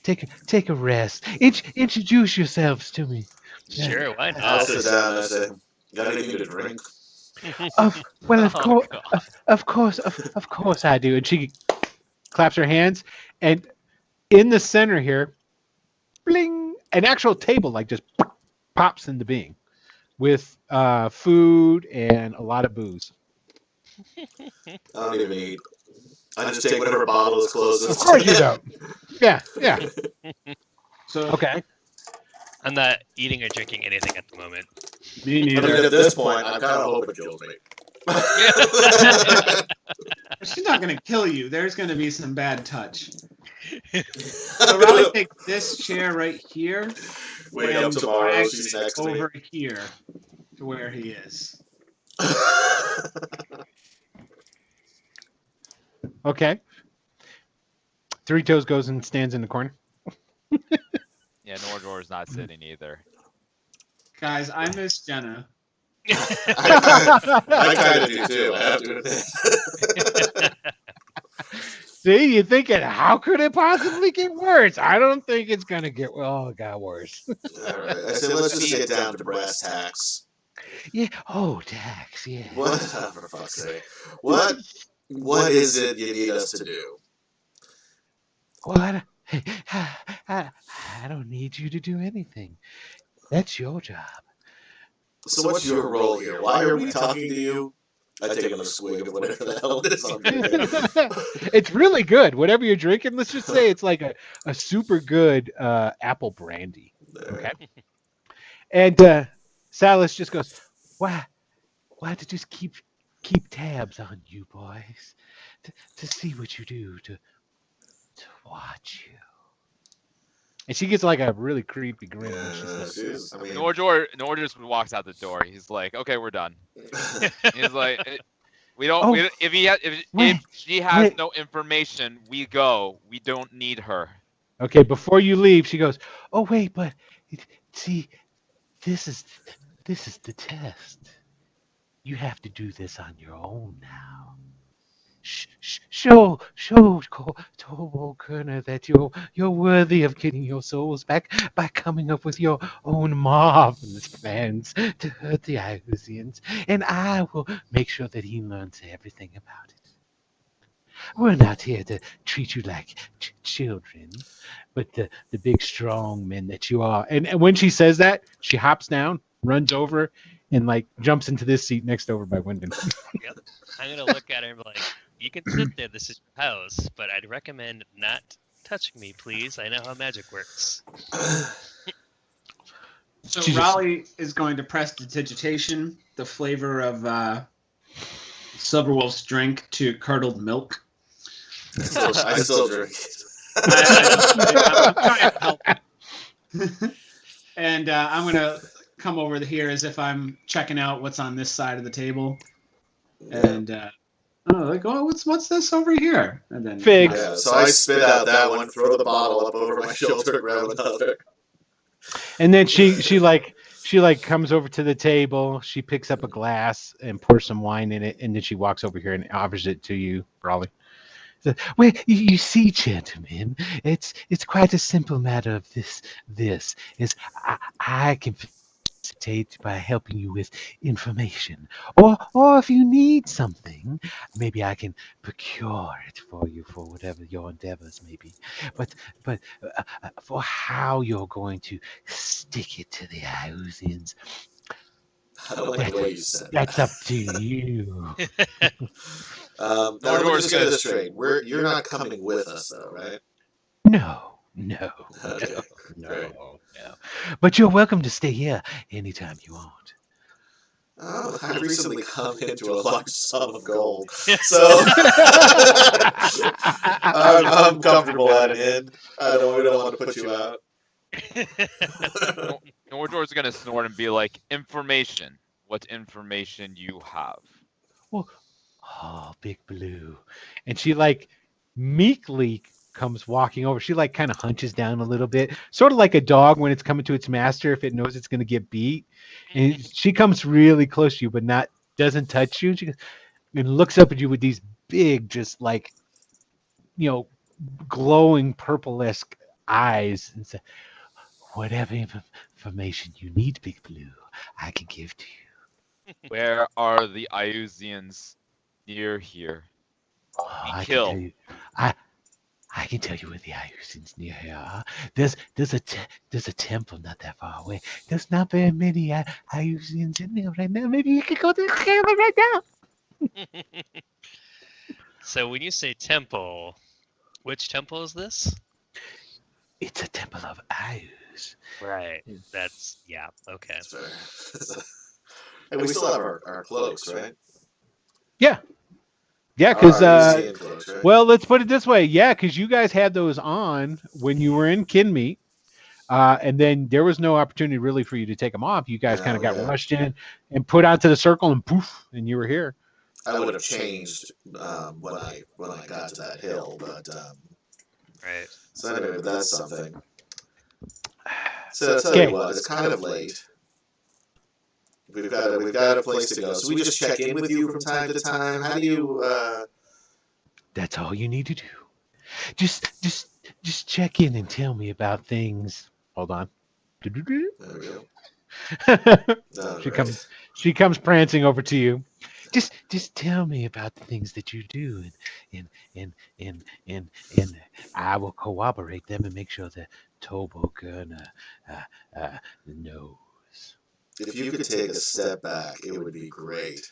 Take a rest. Introduce yourselves to me. Sure, why I'll not? sit down and I say, got anything to drink? Well, of Oh, course, God. of course I do. And she claps her hands, and in the center here, bling, an actual table like just pops into being with food and a lot of booze. I don't even eat. I just take whatever bottle is closest. Of course you don't. Yeah. So Okay. I'm not eating or drinking anything at the moment. me I mean, neither. at this point, I kind of hope it kills me. She's not gonna kill you. There's gonna be some bad touch. So Riley take this chair right here Wake up and tomorrow, drag she's it next to me. over here to where he is. Okay. Three Toes goes and stands in the corner. Yeah, Nordor's not sitting either. Guys, I miss Jenna. I kind of do too. I have to admit. See, you're thinking, how could it possibly get worse? I don't think it's gonna get it got worse. All right. I said, let's just get down to brass tacks. Yeah. Oh, Dax. Yeah. What? Oh, for fuck's sake. What is it you need us to do? What? I don't need you to do anything. That's your job. So what's your role here? Why are we talking to you? I take another swig of whatever the hell it is I'm drinking. It's really good. Whatever you're drinking, let's just say it's like a super good apple brandy. Okay. And Silas just goes, why to just keep tabs on you boys, to see what you do, to watch you. And she gets like a really creepy grin. When she says, I mean, Nor just walks out the door. He's like, "Okay, we're done." He's like, "We don't. If she has no information, we go. We don't need her." Okay, before you leave, she goes, "Oh wait, but see, this is the test. You have to do this on your own now. Show Tobo Kerner that you're worthy of getting your souls back by coming up with your own marvelous plans to hurt the Iusians, and I will make sure that he learns everything about it. We're not here to treat you like children, but the big strong men that you are." And when she says that, she hops down, runs over, and like jumps into this seat next over by Wyndon. Yep. I'm gonna look at her and be like, "You can sit there. This is your house, but I'd recommend not touching me, please. I know how magic works." So Raleigh is going to press digitation, the flavor of Silverwolf's drink, to curdled milk. I still drink. And I'm going to come over here as if I'm checking out what's on this side of the table. And what's this over here? And then Figs. Yeah, so I spit out that one, throw the bottle up over my shoulder, grab another. And then she comes over to the table. She picks up a glass and pours some wine in it, and then she walks over here and offers it to you, Raleigh. Well, you see, gentlemen, it's quite a simple matter of this is I can facilitate by helping you with information, or if you need something, maybe I can procure it for you for whatever your endeavors may be. But for how you're going to stick it to the Iusians, I don't like the way you said that's up to you. Now, let me just get this straight. You're not coming with us, though, right? No. Okay. Great. But you're welcome to stay here anytime you want. I've recently come into a large sum of gold, so I'm comfortable at an inn. We don't want to put you out. Nordor's gonna snort and be like, "Information. What information you have?" Well, oh, Big Blue. And she like meekly comes walking over. She like kind of hunches down a little bit, sort of like a dog when it's coming to its master if it knows it's going to get beat. And she comes really close to you, but doesn't touch you. She goes, and looks up at you with these big, just like, glowing purple-esque eyes, and says, "Whatever information you need, Big Blue, I can give to you." Where are the Iusians near here? I kill. can tell you, I can tell you where the Iusians near here are. There's a temple not that far away. There's not very many Iusians in there right now. Maybe you could go to the temple right now. So when you say temple, which temple is this? It's a temple of Ius. Right. That's okay. That's fair. And we still have our cloaks, right? Yeah, because Our cloaks, right? well, let's put it this way. Yeah, because you guys had those on when you were in Kinmeet. And then there was no opportunity really for you to take them off. You guys kind of got rushed in and put onto the circle, and poof, and you were here. I would have changed when I got to that hill, but Right. so anyway, but that's something. So I'll tell you what, it's kind of late. We've got a place to go. So we just check in with you from time to time. How do you? That's all you need to do. Just check in and tell me about things. Hold on. There we go. She comes prancing over to you, just tell me about the things that you do, and I will corroborate them and make sure that Tobogun knows. If you could take a step back, it would be great.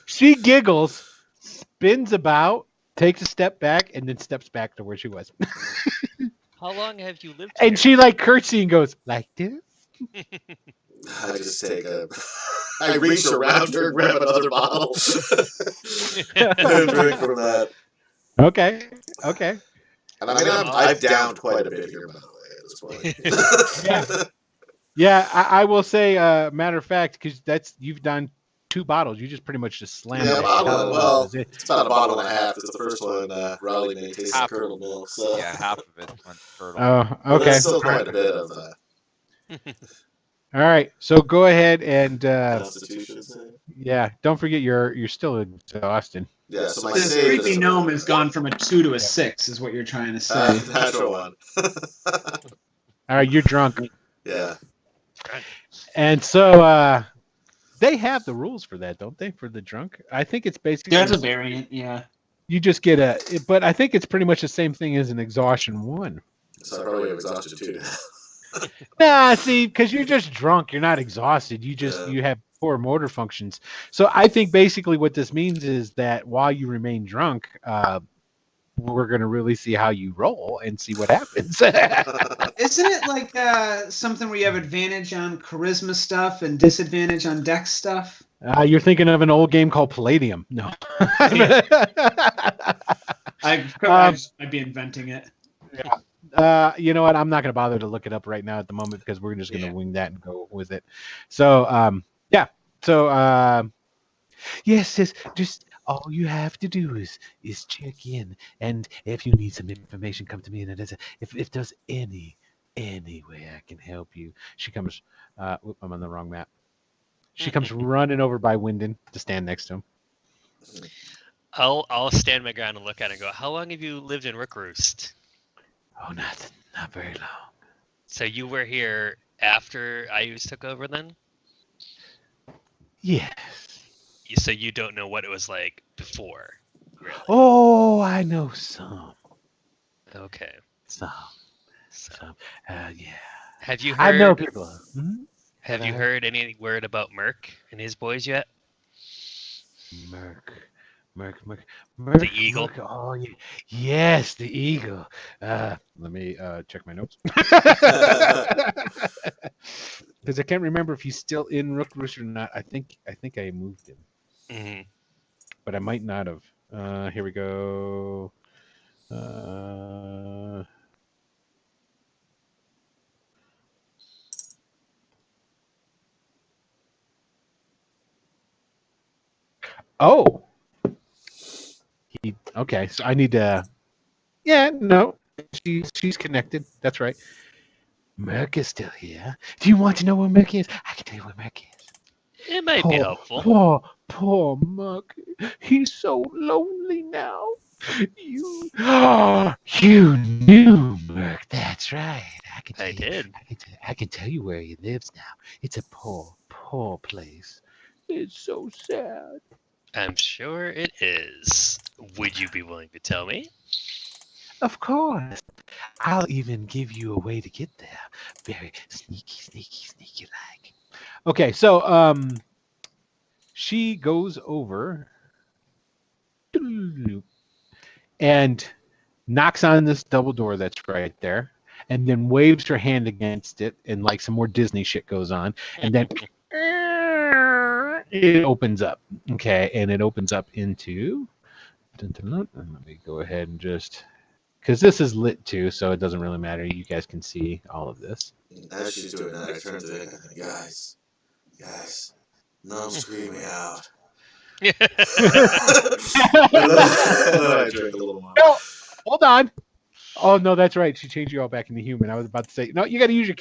She giggles, spins about, takes a step back, and then steps back to where she was. How long have you lived here? And she like curtsy and goes like this. I just take a. I reach around her and grab another bottle and drink from that. Okay. And I mean, I've downed quite a bit here, by the way, at this point. Yeah, I will say, matter of fact, because you've done 2 bottles. You just pretty much just slammed Yeah, it. bottle. Well, it's about a bottle and a half. Because the first one, Raleigh made taste like curdled milk. So. Yeah, half of it went turtle. Oh, But okay. that's still quite a bit of All right, so go ahead and Constitution. yeah, don't forget you're still exhausted. Yeah, so my This save creepy is gnome has gone from a 2 to a 6, is what you're trying to say. natural one. All right, you're drunk, Yeah. and so they have the rules for that, don't they? For the drunk, I think it's basically There's a variant, yeah. you just get but I think it's pretty much the same thing as an exhaustion 1. So I probably have exhausted too. Nah, see, because you're just drunk. You're not exhausted. You have poor motor functions. So I think basically what this means is that while you remain drunk, we're going to really see how you roll and see what happens. Isn't it like something where you have advantage on charisma stuff and disadvantage on dex stuff? You're thinking of an old game called Palladium. No. I just might be inventing it. You know what? I'm not going to bother to look it up right now at the moment because we're just going to wing that and go with it. So, yeah. So, yes, just all you have to do is check in, and if you need some information, come to me. And if there's any way I can help you, she comes. I'm on the wrong map. She comes running over by Wyndon to stand next to him. I'll stand my ground and look at it and go, how long have you lived in Rookroost? Oh, not very long. So you were here after Ayus took over then? Yes. So you don't know what it was like before, really? Oh, I know some. Okay. Some. Yeah. Have you I know heard? people. Hmm? Have you heard any word about Merc and his boys yet? Merc. The eagle. Merc. Oh, yeah. Yes, the eagle. Let me check my notes. Because I can't remember if he's still in Rookroost or not. I think I moved him. Mm-hmm. But I might not have. Here we go. Oh. Okay, so I need to. Yeah, no, she's connected. That's right. Merc is still here. Do you want to know where Merc is? I can tell you where Merc is. It might be helpful. Poor Merc. He's so lonely now. You knew Merc. That's right. I can tell you where he lives now. It's a poor place. It's so sad. I'm sure it is. Would you be willing to tell me? Of course. I'll even give you a way to get there. Very sneaky like. Okay, so she goes over and knocks on this double door that's right there, and then waves her hand against it, and like some more Disney shit goes on, and then it opens up. Okay, and it opens up into. Let me go ahead and just. Because this is lit too, so it doesn't really matter. You guys can see all of this. As she's doing that, I turn to Vic and I think, guys, no screaming out. And then I drink a little more. No, hold on. Oh no, that's right. She changed you all back into human. I was about to say, no, you got to use your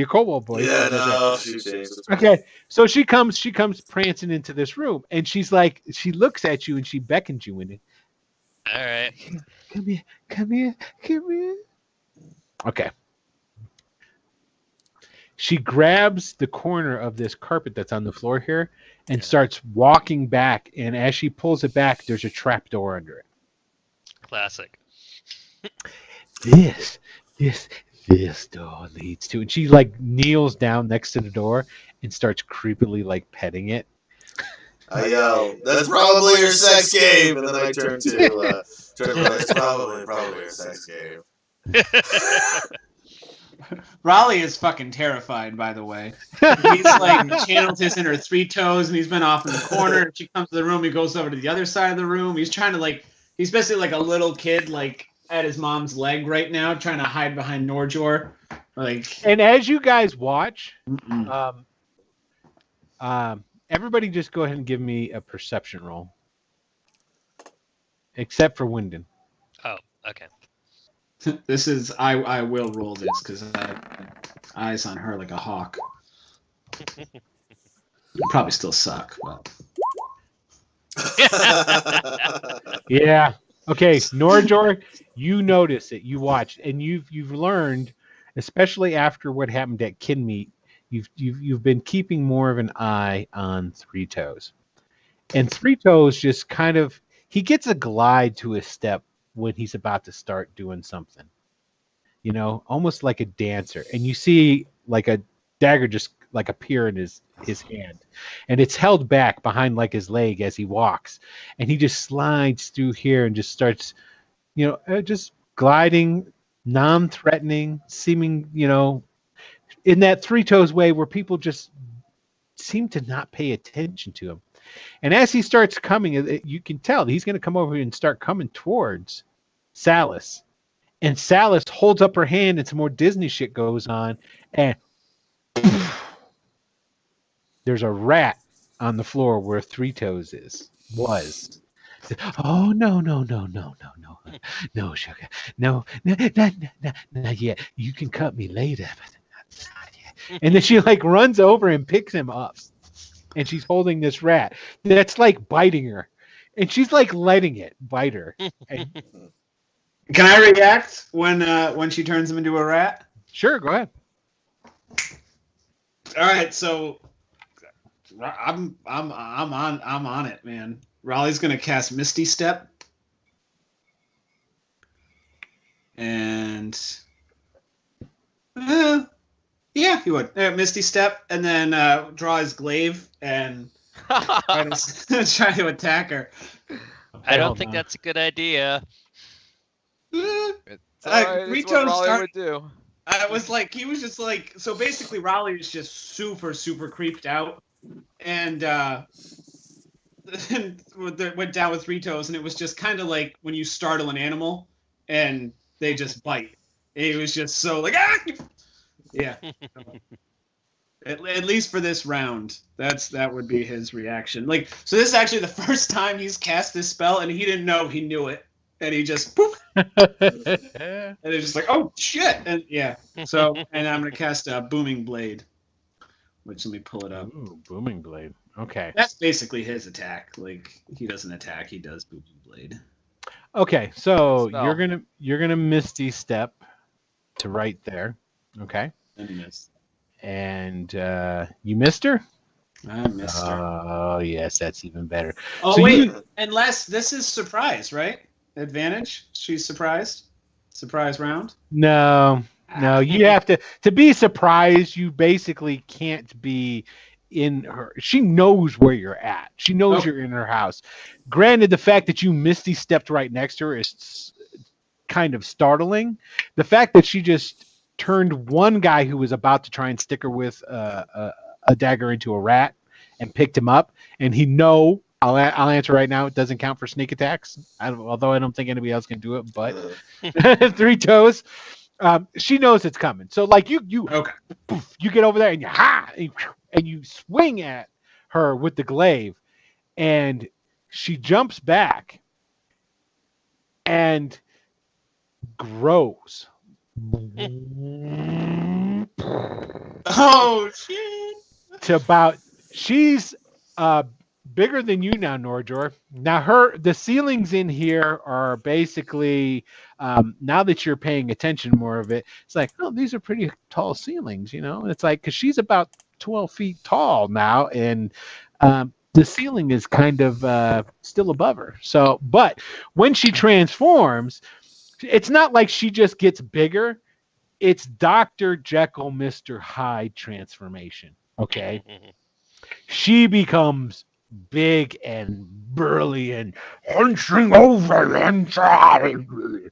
kobold voice. Yeah, no, she changed it. Okay, so she comes prancing into this room, and she's like, she looks at you and she beckons you in it. All right. Come here. Okay. She grabs the corner of this carpet that's on the floor here, and starts walking back. And as she pulls it back, there's a trap door under it. Classic. This door leads to, and she like kneels down next to the door and starts creepily like petting it. I yell, "That's probably your sex game," and then I turn to it's probably your sex game. Raleigh is fucking terrified, by the way. He's like channeled his inner three toes, and he's been off in the corner. She comes to the room, he goes over to the other side of the room. He's trying to he's basically like a little kid, like at his mom's leg right now, trying to hide behind Norjor. And as you guys watch, everybody just go ahead and give me a perception roll, except for Wyndon. Oh, okay. This is I will roll this because I have eyes on her like a hawk. Probably still suck, but yeah. Okay, Norjor, you notice it, you watch, and you've learned, especially after what happened at Kinmeet, you've been keeping more of an eye on Three Toes, and Three Toes just kind of he gets a glide to his step when he's about to start doing something, almost like a dancer, and you see like a dagger just like appear in his hand, and it's held back behind like his leg as he walks, and he just slides through here and just starts, just gliding, non-threatening, seeming, in that Three Toes way where people just seem to not pay attention to him. And as he starts coming, you can tell he's going to come over and start coming towards Salas. And Salas holds up her hand and some more Disney shit goes on, and there's a rat on the floor where Three Toes was. Oh, no, sugar. No, not yet. You can cut me later, but not yet. And then she like runs over and picks him up. And she's holding this rat that's like biting her. And she's like letting it bite her. And, can I react when she turns him into a rat? Sure, go ahead. All right, so I'm on it, man. Raleigh's gonna cast Misty Step, and yeah, he would Misty Step, and then draw his glaive and try to attack her. I don't think that's a good idea. It's what Raleigh would do. I was like, he was just like, so basically Raleigh was just super, super creeped out, and went down with Three Toes, and it was just kind of like when you startle an animal and they just bite. It was just so like, ah! Yeah. At least for this round, that would be his reaction. Like, so this is actually the first time he's cast this spell, and he didn't know he knew it, and he just poof. And it's just like, oh shit, and yeah. So, and I'm gonna cast a Booming Blade, which let me pull it up. Ooh, Booming Blade. Okay. That's basically his attack. Like, he doesn't attack, he does Booming Blade. Okay, so you're gonna Misty Step to right there. Okay. And miss. And you missed her? I missed her. Oh yes, that's even better. Oh so wait, unless this is surprise, right? Advantage? She's surprised? Surprise round? No, you have to be surprised. You basically can't be in her. She knows where you're at. She knows you're in her house. Granted, the fact that you Misty stepped right next to her is kind of startling. The fact that she just turned one guy who was about to try and stick her with a dagger into a rat and picked him up, and I'll answer right now. It doesn't count for sneak attacks. Although I don't think anybody else can do it, but Three Toes. She knows it's coming. So like you get over there and you swing at her with the glaive, and she jumps back and grows. Oh shit! She's bigger than you now, Norjor. Now the ceilings in here are basically now that you're paying attention more of it, it's like, oh, these are pretty tall ceilings, It's like, because she's about 12 feet tall now, and the ceiling is kind of still above her. So, but when she transforms, it's not like she just gets bigger. It's Dr. Jekyll, Mr. Hyde transformation. Okay. Mhm. She becomes big and burly and hunching over inside. Told you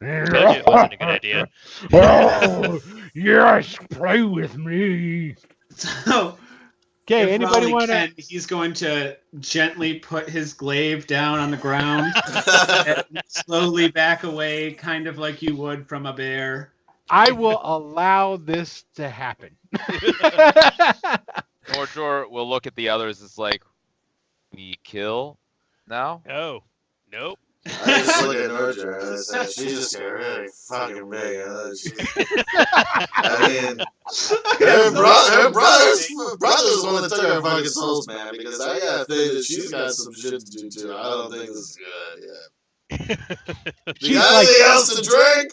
it wasn't a good idea. Oh, yes, play with me. So, Okay, if anybody Raleigh want to? can, he's going to gently put his glaive down on the ground and slowly back away, kind of like you would from a bear. I will allow this to happen. Nordjor will look at the others. It's like, we kill now. No. Nope. I just look at Nurture and I say, she's just getting really fucking big. I mean, her brothers want to take her fucking souls, man, because I gotta think that she's got some shit to do too. I don't think this is good. Yeah. You got anything else to drink?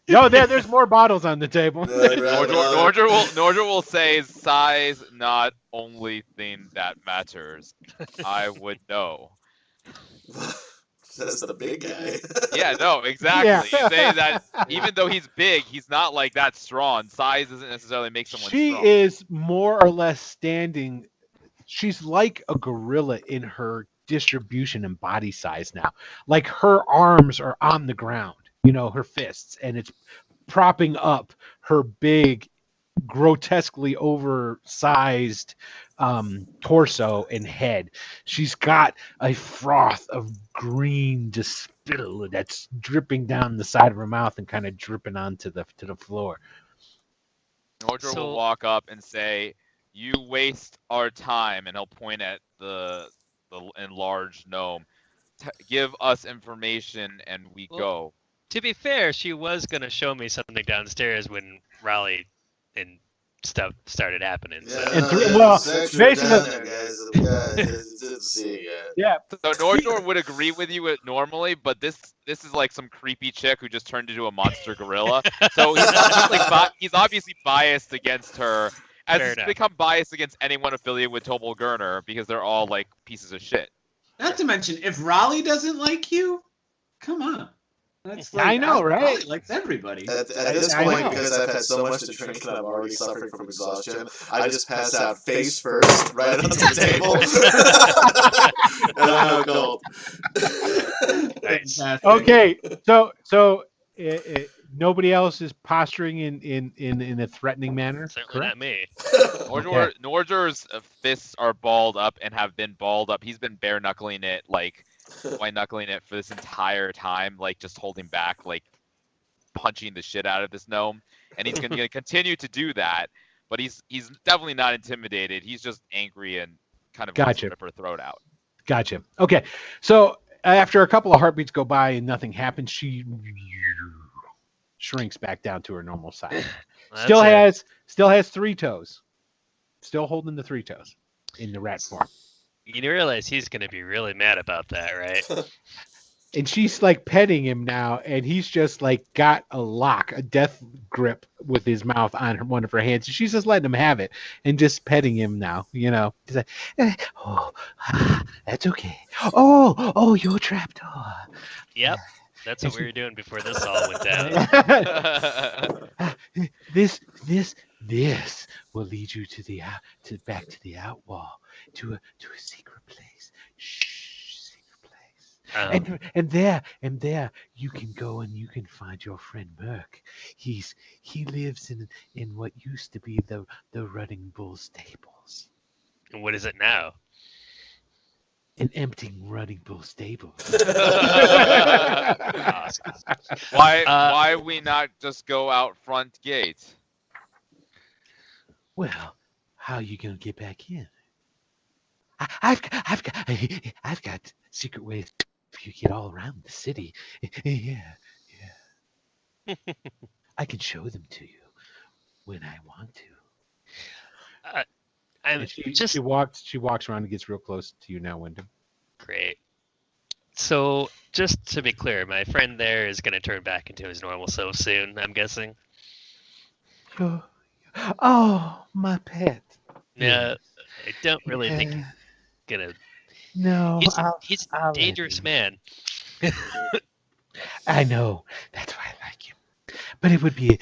No, there's more bottles on the table. Nordjor will say, size not only thing that matters. I would know. That's the big guy. Yeah, no, exactly. Yeah. He's saying that even though he's big, he's not like that strong. Size doesn't necessarily make someone She strong. is more or less standing. She's like a gorilla in her distribution and body size now. Like her arms are on the ground, her fists, and it's propping up her big, grotesquely oversized torso and head. She's got a froth of green distill that's dripping down the side of her mouth and kind of dripping onto the floor. Nordjor will walk up and say, "You waste our time," and he'll point at the enlarged gnome. Give us information, and we go. To be fair, she was gonna show me something downstairs when Raleigh and stuff started happening. So. Basically, yeah. So Nordjor would agree with you normally, but this is like some creepy chick who just turned into a monster gorilla. So he's obviously biased against her, as he's become biased against anyone affiliated with Tobal Gurner because they're all like pieces of shit. Not to mention, if Raleigh doesn't like you, come on. That's I know, right? Raleigh likes everybody. At this point, because I've had so much to drink and I'm already suffering from exhaustion, I just pass out face first right onto the table. And I'm out cold. Nice. Okay, so nobody else is posturing in a threatening manner. Certainly not me. Nordjor's fists are balled up and have been balled up. He's been bare knuckling it, like white knuckling it for this entire time, like just holding back, like punching the shit out of this gnome. And he's gonna continue to do that, but he's definitely not intimidated. He's just angry and kind of wants to rip her throat out. Gotcha. Okay, so after a couple of heartbeats go by and nothing happens, she shrinks back down to her normal size. Still has 3 toes. Still holding the 3 toes in the rat form. You realize he's going to be really mad about that, right? And she's like petting him now, and he's just like got a death grip with his mouth on one of her hands. And she's just letting him have it and just petting him now. He's like, that's okay. Oh, you're trapped. Oh. Yep. That's what we were doing before this all went down. This will lead you back to the outwall, to a secret place. Shh, secret place. And there you can go and you can find your friend Merc. He lives in what used to be the Running Bull stables. And what is it now? An empty Running Bull stable. Awesome. Why we not just go out front gate? Well, how are you gonna get back in? I've got secret ways for you to get all around the city. Yeah. I can show them to you when I want to. She walks around and gets real close to you now, Wyndham. Great. So, just to be clear, my friend there is going to turn back into his normal self soon, I'm guessing. Oh, my pet. Yeah. I don't really think Yeah. he's gonna. No, He's a I'll let dangerous him. man. I know. That's why I like him. But it would be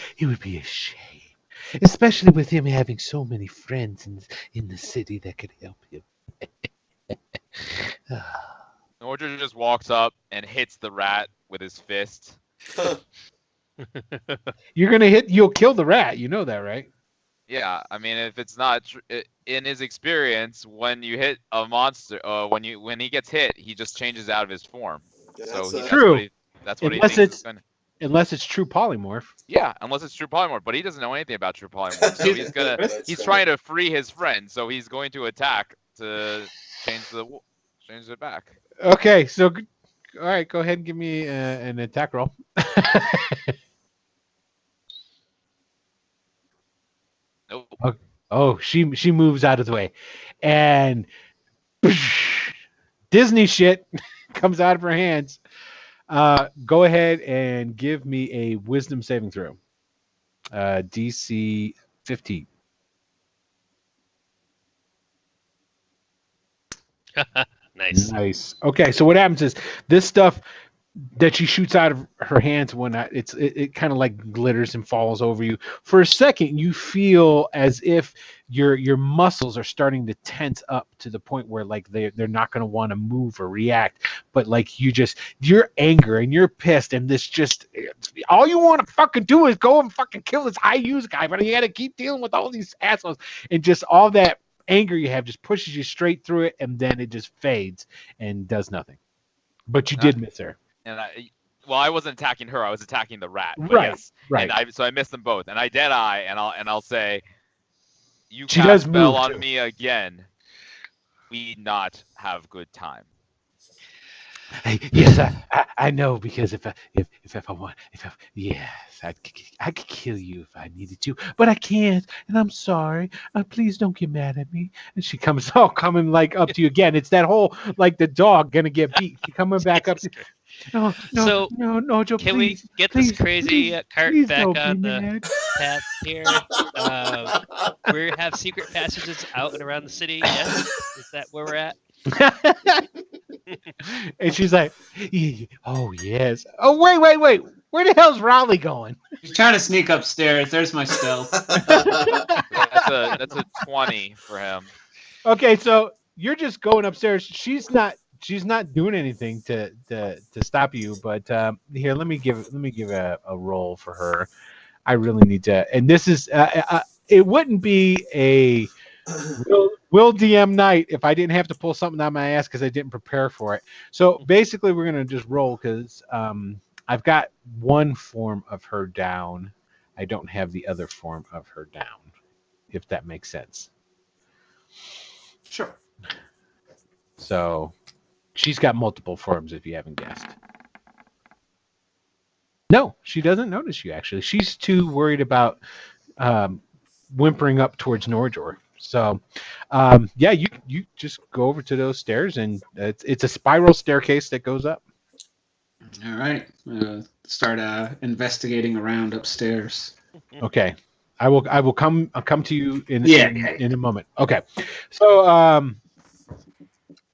a shame, especially with him having so many friends in the city that could help him. Nordra just walks up and hits the rat with his fist. You'll kill the rat. You know that, right? Yeah, I mean, if it's not in his experience, when you hit a monster, when he gets hit, he just changes out of his form. So That's, True. That's what he Unless thinks. it's unless it's true polymorph. Yeah, unless it's true polymorph, but he doesn't know anything about true polymorph. So he's That's trying to free his friend, so he's going to attack to change it back. Okay, so all right, go ahead and give me an attack roll. Nope. Oh, she moves out of the way, and Disney shit comes out of her hands. Go ahead and give me a wisdom saving throw. DC 15. Nice. Nice. Okay, so what happens is this stuff that she shoots out of her hands when it kind of like glitters and falls over you. For a second, you feel as if your muscles are starting to tense up to the point where like they're not going to want to move or react, but like your anger and you're pissed and this just all you want to fucking do is go and fucking kill this high use guy, but you got to keep dealing with all these assholes, and just all that anger you have just pushes you straight through it, and then it just fades and does nothing. But you did miss her. And I wasn't attacking her. I was attacking the rat. But Right, yes. right. And so I missed them both. And I dead eye, and I'll say, you She cast does spell move, on too. me again. We not have good time. Yes, I know, because if I want, yes, I could kill you if I needed to, but I can't, and I'm sorry. Please don't get mad at me. And she comes coming like up to you again. It's that whole like the dog gonna get beat. She coming back up to no, So, Joe, Can please, we get please, this crazy cart please back don't on be the mad. path here? We have secret passages out and around the city. Yes, is that where we're at? And she's like, oh yes. Oh wait. Where the hell's Raleigh going? He's trying to sneak upstairs. There's my stealth. That's a 20 for him. Okay, so you're just going upstairs. She's not doing anything to stop you, but here, let me give a roll for her. I really need to, and this is it wouldn't be a will DM night if I didn't have to pull something out of my ass because I didn't prepare for it. So basically, we're gonna just roll because I've got one form of her down. I don't have the other form of her down, if that makes sense. Sure. So she's got multiple forms, if you haven't guessed. No, she doesn't notice you, actually. She's too worried about whimpering up towards Norjor. So, yeah, you just go over to those stairs, and it's a spiral staircase that goes up. All right. Start investigating around upstairs. Okay. I will come to you in a moment. Okay. So,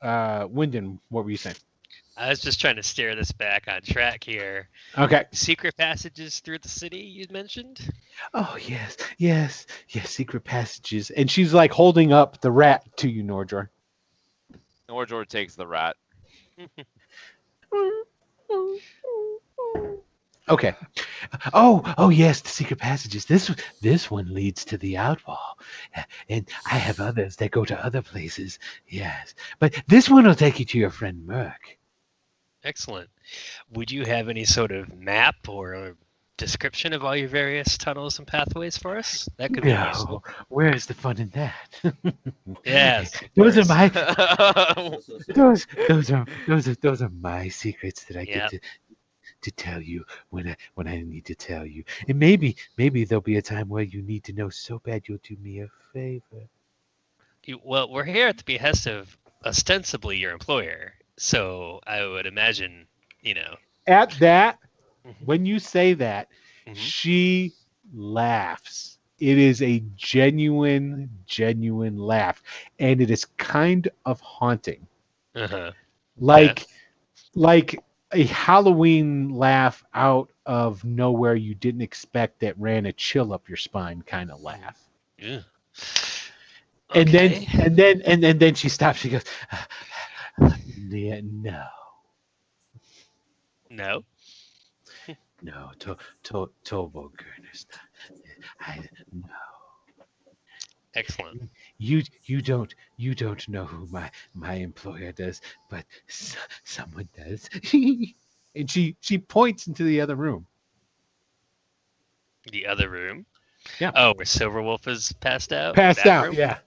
Wyndon, what were you saying? I was just trying to steer this back on track here. Okay. Secret passages through the city you'd mentioned? Oh yes, secret passages. And she's like holding up the rat to you, Nordjor. Nordjor takes the rat. Okay. Oh yes, the secret passages. This one leads to the outwall, and I have others that go to other places. Yes, but this one will take you to your friend Merc. Excellent. Would you have any sort of map or a description of all your various tunnels and pathways for us? That could be useful. Where's the fun in that? Yes. Those are my those are my secrets that I get to tell you when I need to tell you. And maybe there'll be a time where you need to know so bad you'll do me a favor. Well, we're here at the behest of ostensibly your employer, so I would imagine, At that, when you say that, she laughs It is a genuine laugh, and it is kind of haunting. Uh-huh. Like a Halloween laugh out of nowhere you didn't expect that ran a chill up your spine kind of laugh. Yeah. And Okay. then she stops. She goes, yeah, no, No. Tobo Gurners. No. Excellent. You don't know who my employer does, but someone does. And she points into the other room. The other room. Yeah. Oh, where Silverwolf is passed out. Passed That out. room? Yeah.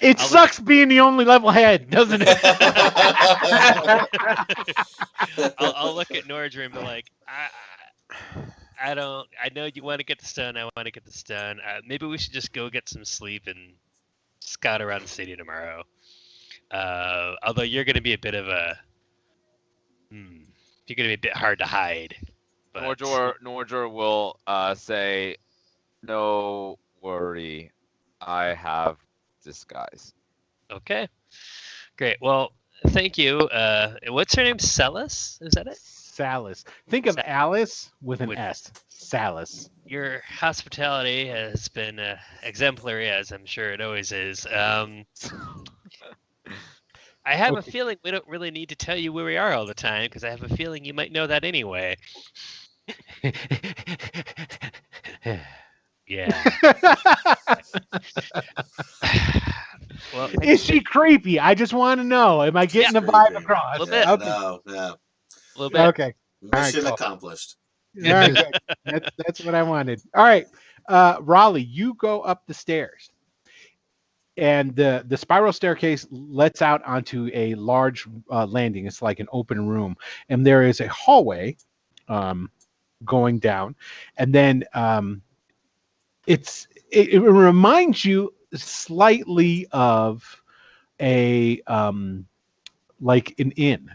It I'll sucks being the only level head, doesn't it? I'll look at Nordry and be like, I don't. I know you want to get this done. I want to get this done. Maybe we should just go get some sleep and scout around the city tomorrow. Although you're going to be a bit of a, you're going to be a bit hard to hide. But... Nordjor will say, "No worry, I have disguise." Okay, great. Well, thank you. What's her name? Celis? Is that it? Salis. Think of Alice with an With- S. Salis. Your hospitality has been exemplary, as I'm sure it always is. I have a feeling we don't really need to tell you where we are all the time, because I have a feeling you might know that anyway. Yeah. Well, Is she creepy? I just want to know. Am I getting Yeah. the vibe Creepy. across? Little bit. Okay. No. a little bit. Okay. Mission cool. accomplished. All right, good. That's what I wanted. All right, Raleigh, you go up the stairs, and the spiral staircase lets out onto a large landing. It's like an open room, and there is a hallway going down, and then it reminds you slightly of a like an inn,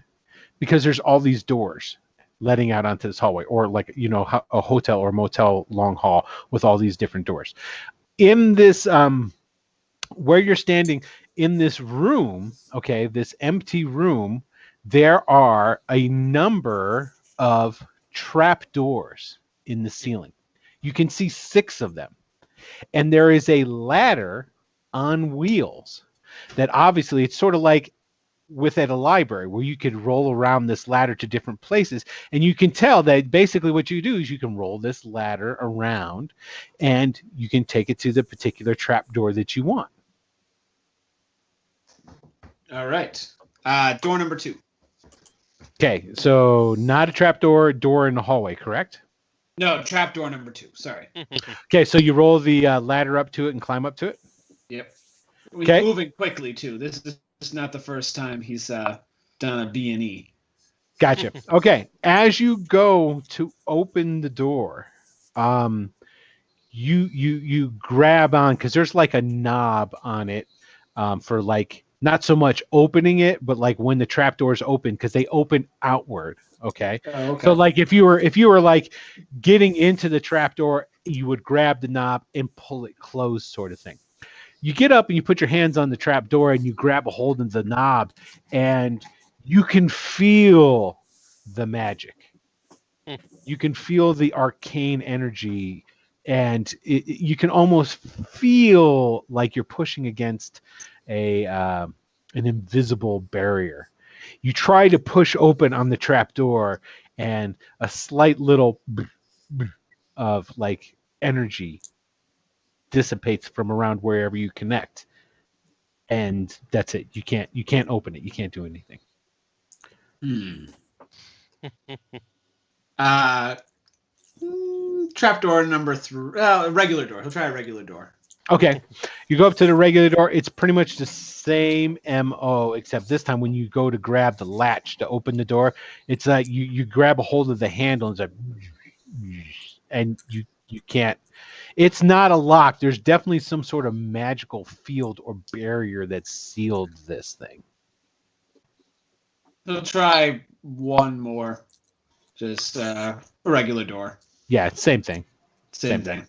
because there's all these doors letting out onto this hallway, or like, you know, a hotel or motel long hall with all these different doors. In this where you're standing in this room, okay, this empty room, there are a number of trap doors in the ceiling. You can see 6 of them, and there is a ladder on wheels that obviously, it's sort of like with at a library where you could roll around this ladder to different places, and you can tell that basically what you do is you can roll this ladder around and you can take it to the particular trap door that you want. All right. Door number 2. Okay, so not a trap door in the hallway, correct? No, trap door number 2. Sorry. Okay, so you roll the ladder up to it and climb up to it. Yep. Okay. Moving quickly too. This is not the first time he's done a B&E. Gotcha. Okay. As you go to open the door, you grab on, because there's like a knob on it for like not so much opening it, but like when the trap doors open, because they open outward. Okay. Oh, okay. So like if you were like getting into the trap door, you would grab the knob and pull it closed, sort of thing. You get up and you put your hands on the trap door and you grab a hold of the knob, and you can feel the magic. You can feel the arcane energy, and you can almost feel like you're pushing against an invisible barrier. You try to push open on the trap door, and a slight little of like energy dissipates from around wherever you connect, and that's it. You can't open it. You can't do anything. Trapdoor number 3. Regular door. He'll try a regular door. Okay, you go up to the regular door. It's pretty much the same MO, except this time when you go to grab the latch to open the door, it's like you grab a hold of the handle and it's like, and you can't. It's not a lock. There's definitely some sort of magical field or barrier that sealed this thing. He'll try one more. Just a regular door. Yeah, same thing. Same Same thing.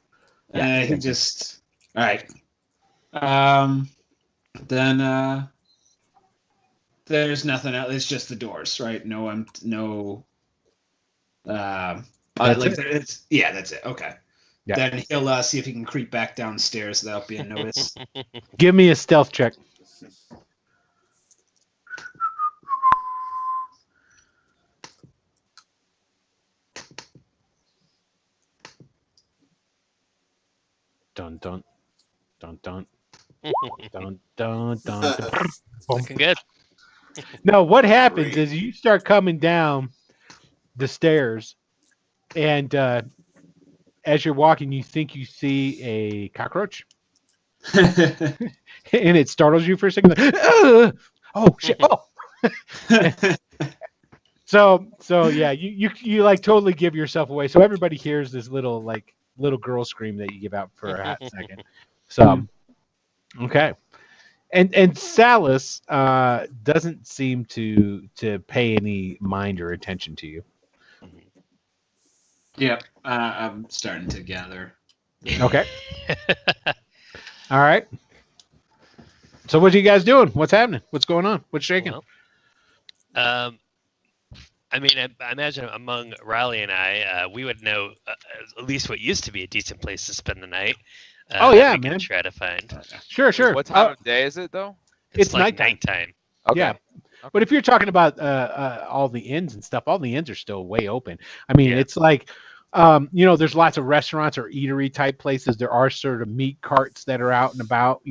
Yeah, He same thing. just. All right. Then there's nothing else. It's just the doors, right? No. That's Like it. it's yeah, that's it. Okay. Yeah. Then he'll see if he can creep back downstairs without being noticed. Give me a stealth check. Dun dun dun dun dun dun dun. Boom. Looking good. No, what happens Great. is you start coming down the stairs, and as you're walking, you think you see a cockroach, and it startles you for a second. Like, "Ugh! Oh shit! Oh!" So yeah, you like totally give yourself away. So everybody hears this little girl scream that you give out for a hot second. So okay. And Salus doesn't seem to pay any mind or attention to you. Yep. I'm starting to gather. Okay. All right. So what are you guys doing? What's happening? What's going on? What's shaking? Well, I mean, I imagine among Riley and I, we would know at least what used to be a decent place to spend the night. Oh, that yeah, we can man. try to find. Sure. What time of day is it though? It's like nighttime. nighttime. Okay. Yeah. But if you're talking about all the inns and stuff, all the inns are still way open. I mean, Yeah. it's like, there's lots of restaurants or eatery type places. There are sort of meat carts that are out and about,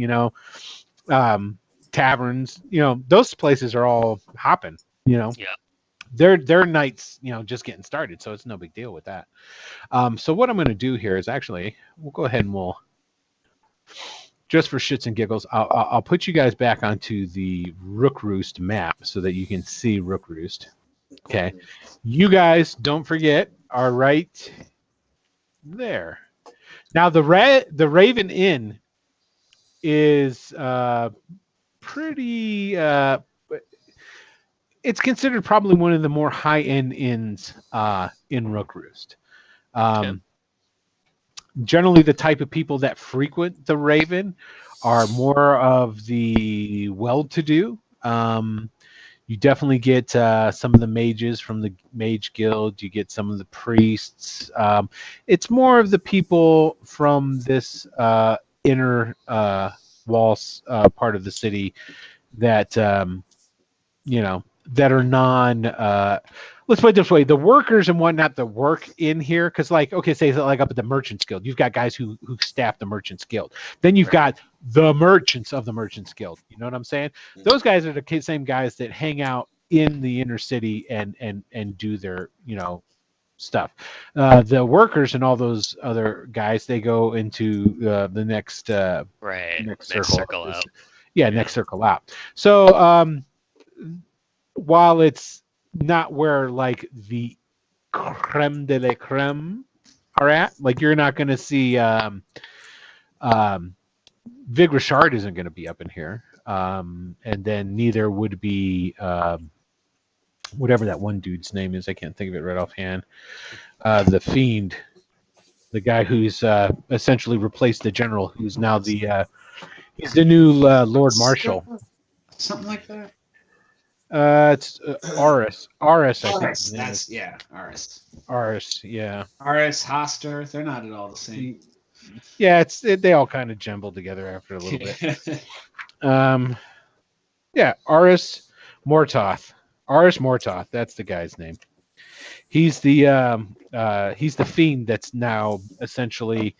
taverns, those places are all hopping, Yeah. Their nights, just getting started. So it's no big deal with that. So what I'm going to do here is actually, we'll go ahead and we'll, just for shits and giggles, I'll put you guys back onto the Rookroost map so that you can see Rookroost. Okay. You guys, don't forget, are right there. Now, the Raven Inn is pretty... it's considered probably one of the more high-end inns in Rookroost. Generally, the type of people that frequent the Raven are more of the well-to-do. You definitely get some of the mages from the Mage Guild. You get some of the priests. It's more of the people from this inner walls part of the city that that are non. Let's put it this way: the workers and whatnot that work in here, because say like up at the Merchants Guild, you've got guys who staff the Merchants Guild. Then you've got the merchants of the Merchants Guild. You know what I'm saying? Those guys are the same guys that hang out in the inner city and do their stuff. The workers and all those other guys, they go into the next next circle out. Next circle out. So while it's not where like the creme de la creme are at, like you're not going to see Vig Richard isn't going to be up in here, and then neither would be whatever that one dude's name is. I can't think of it right offhand. The Fiend, the guy who's essentially replaced the general, who's now he's the new Lord Marshal. Something like that. It's Aris. Aris, I think. Aris, that's Aris. Aris, yeah. Aris, Hoster, they're not at all the same. Yeah, they all kind of jumbled together after a little bit. Aris Mortoth. Aris Mortoth, that's the guy's name. He's the fiend that's now essentially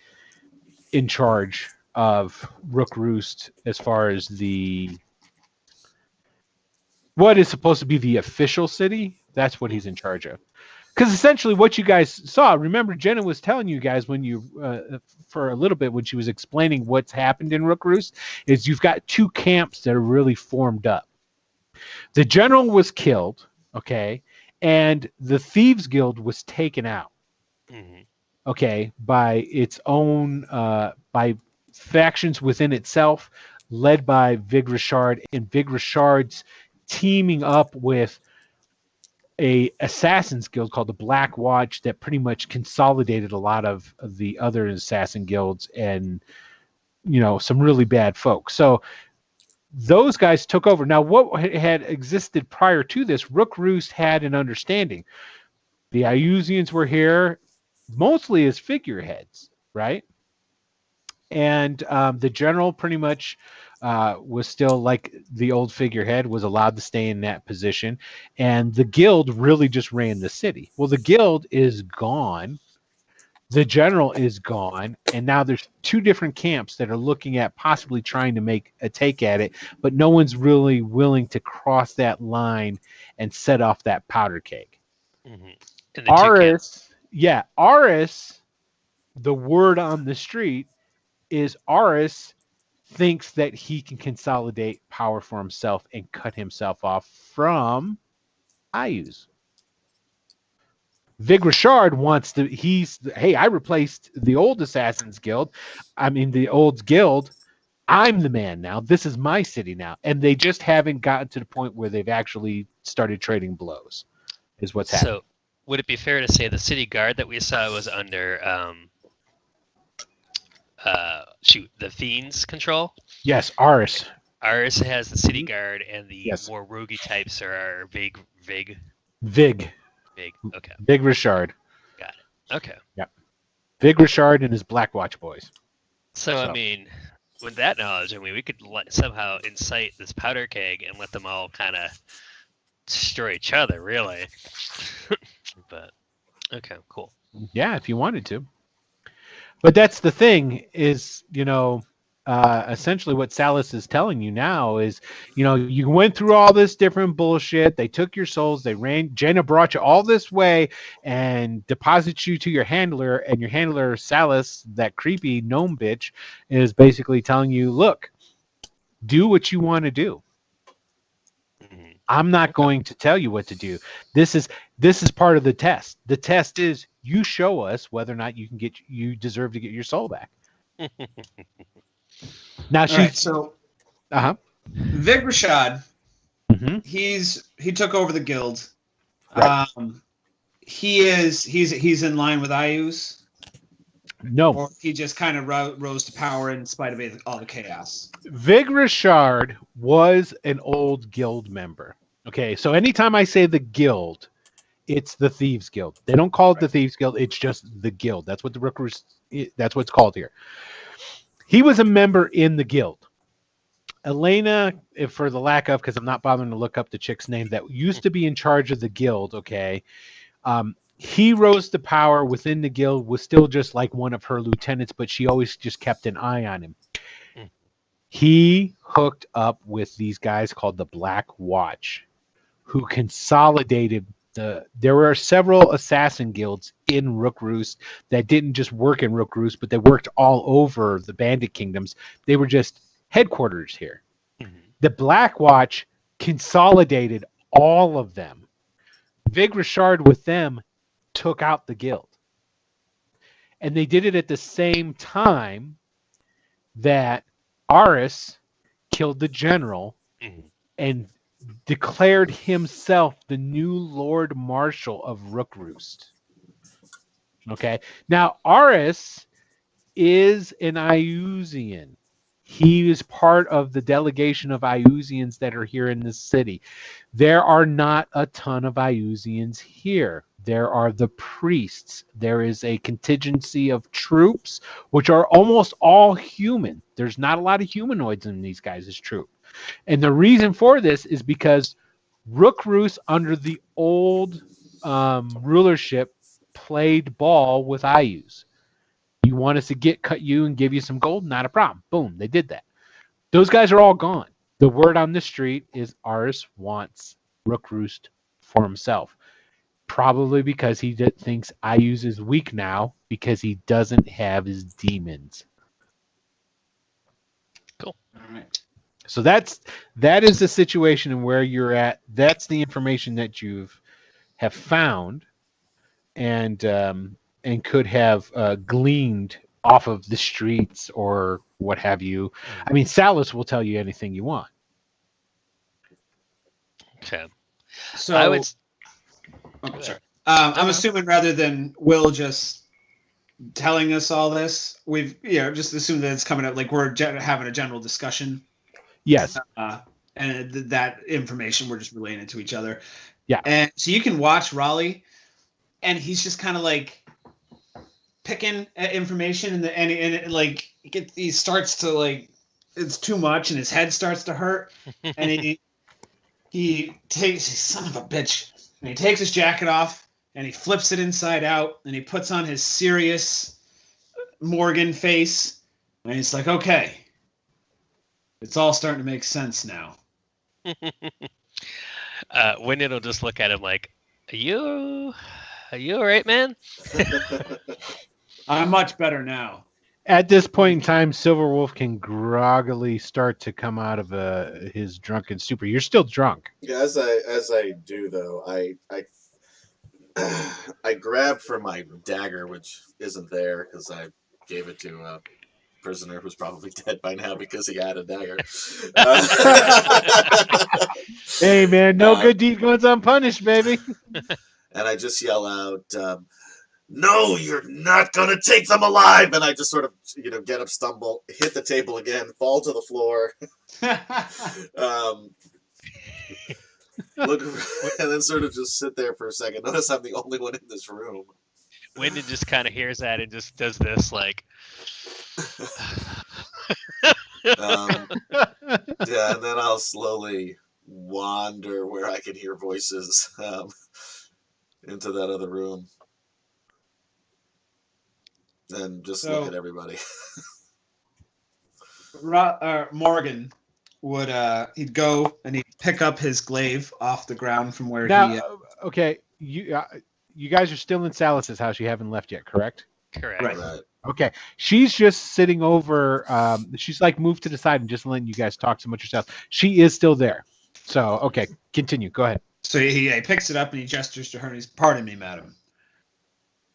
in charge of Rookroost as far as what is supposed to be the official city. That's what he's in charge of. Because essentially what you guys saw, remember Jenna was telling you guys when you, for a little bit when she was explaining what's happened in Rookroost, is you've got two camps that are really formed up. The general was killed, okay, and the Thieves Guild was taken out, okay, by its own, by factions within itself, led by Vig Richard, and Vig Richard's teaming up with a assassins guild called the Black Watch that pretty much consolidated a lot of the other assassin guilds and some really bad folks. So those guys took over. Now, what had existed prior to this, Rookroost had an understanding. The Iusians were here mostly as figureheads, right? And the general pretty much was still like the old figurehead, was allowed to stay in that position. And the guild really just ran the city. Well, the guild is gone. The general is gone. And now there's two different camps that are looking at possibly trying to make a take at it. But no one's really willing to cross that line and set off that powder keg. Mm-hmm. Aris, the word on the street is Aris thinks that he can consolidate power for himself and cut himself off from Ius. Vig Richard wants to, I replaced the old Assassins Guild. I mean, the old guild. I'm the man now. This is my city now. And they just haven't gotten to the point where they've actually started trading blows, is what's happening. So, would it be fair to say the city guard that we saw was under, the Fiend's control? Yes, Aris. Aris has the city guard, and the Yes. more roguey types are Vig. Vig. Okay. Vig Richard. Got it. Okay. Vig Richard and his Black Watch boys. So, I mean, with that knowledge, we could somehow incite this powder keg and let them all kind of destroy each other, really. But, okay, cool. Yeah, if you wanted to. But that's the thing is, essentially what Salus is telling you now is, you went through all this different bullshit. They took your souls. Jenna brought you all this way and deposits you to your handler. And your handler, Salus, that creepy gnome bitch, is basically telling you, look, do what you want to do. I'm not going to tell you what to do. This is part of the test. The test is you show us whether or not you deserve to get your soul back. Now she's so Vig Rashad, he took over the guild. Right. He's in line with Ius. No, Or he just kind of rose to power in spite of all the chaos. Vig Richard was an old guild member. Okay, so anytime I say the guild, it's the Thieves Guild. They don't call it the Thieves Guild. It's just the guild. That's what the Rookroost. That's what it's called here. He was a member in the guild. Elena, for the lack of, because I'm not bothering to look up the chick's name that used to be in charge of the guild. Okay, he rose to power within the guild. Was still just like one of her lieutenants, but she always just kept an eye on him. He hooked up with these guys called the Black Watch, who consolidated there were several assassin guilds in Rookroost that didn't just work in Rookroost, but they worked all over the Bandit kingdoms. They were just headquarters here. The Black Watch consolidated all of them. Vig Richard with them took out the guild. And they did it at the same time that Aris killed the general and declared himself the new Lord Marshal of Rookroost. Okay. Now, Aris is an Iusian. He is part of the delegation of Iusians that are here in this city. There are not a ton of Iusians here. There are the priests. There is a contingency of troops, which are almost all human. There's not a lot of humanoids in these guys' troop. And the reason for this is because Rookroost, under the old rulership, played ball with Ius. You want us to cut you and give you some gold? Not a problem. Boom, they did that. Those guys are all gone. The word on the street is Aris wants Rookroost for himself. Probably because he thinks Ius is weak now because he doesn't have his demons. Cool. All right. So that is the situation and where you're at. That's the information that have found and could have gleaned off of the streets or what have you. I mean, Salus will tell you anything you want. Okay. So I would. Okay, sorry. I'm assuming rather than Will just telling us all this, we've just assumed that it's coming up like we're having a general discussion. Yes. And that information we're just relaying it to each other. Yeah. And so you can watch Raleigh, and he's just kind of like picking at information, and he starts to like it's too much, and his head starts to hurt, and he takes son of a bitch, and he takes his jacket off, and he flips it inside out, and he puts on his serious Morgan face, and he's like, okay, it's all starting to make sense now. Wyndon will just look at him like, are you all right, man? I'm much better now. At this point in time, Silverwolf can groggily start to come out of his drunken stupor. You're still drunk. Yeah, as I do though, I grab for my dagger, which isn't there because I gave it to a prisoner who's probably dead by now because he had a dagger. Hey man, no good deed goes unpunished, baby. And I just yell out, "No, you're not gonna take them alive!" And I just sort of, get up, stumble, hit the table again, fall to the floor. Look, and then sort of just sit there for a second. Notice I'm the only one in this room. Wyndon just kind of hears that and just does this like. Yeah, and then I'll slowly wander where I can hear voices into that other room, and just look at everybody. Morgan would he'd go and he'd pick up his glaive off the ground from where Okay, you guys are still in Salus's house. You haven't left yet, correct? Correct. Right. Okay, she's just sitting over. She's like moved to the side and just letting you guys talk so much yourself. She is still there. So okay, continue. Go ahead. So he picks it up and he gestures to her and he's, "Pardon me, madam.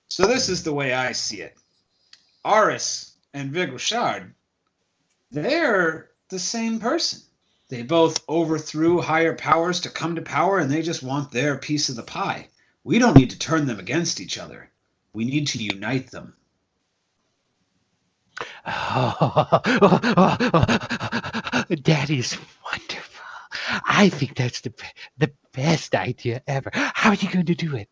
So this is the way I see it. Aris and Vigouchard, they're the same person. They both overthrew higher powers to come to power, and they just want their piece of the pie. We don't need to turn them against each other. We need to unite them." That is wonderful. I think that's the best idea ever. How are you going to do it?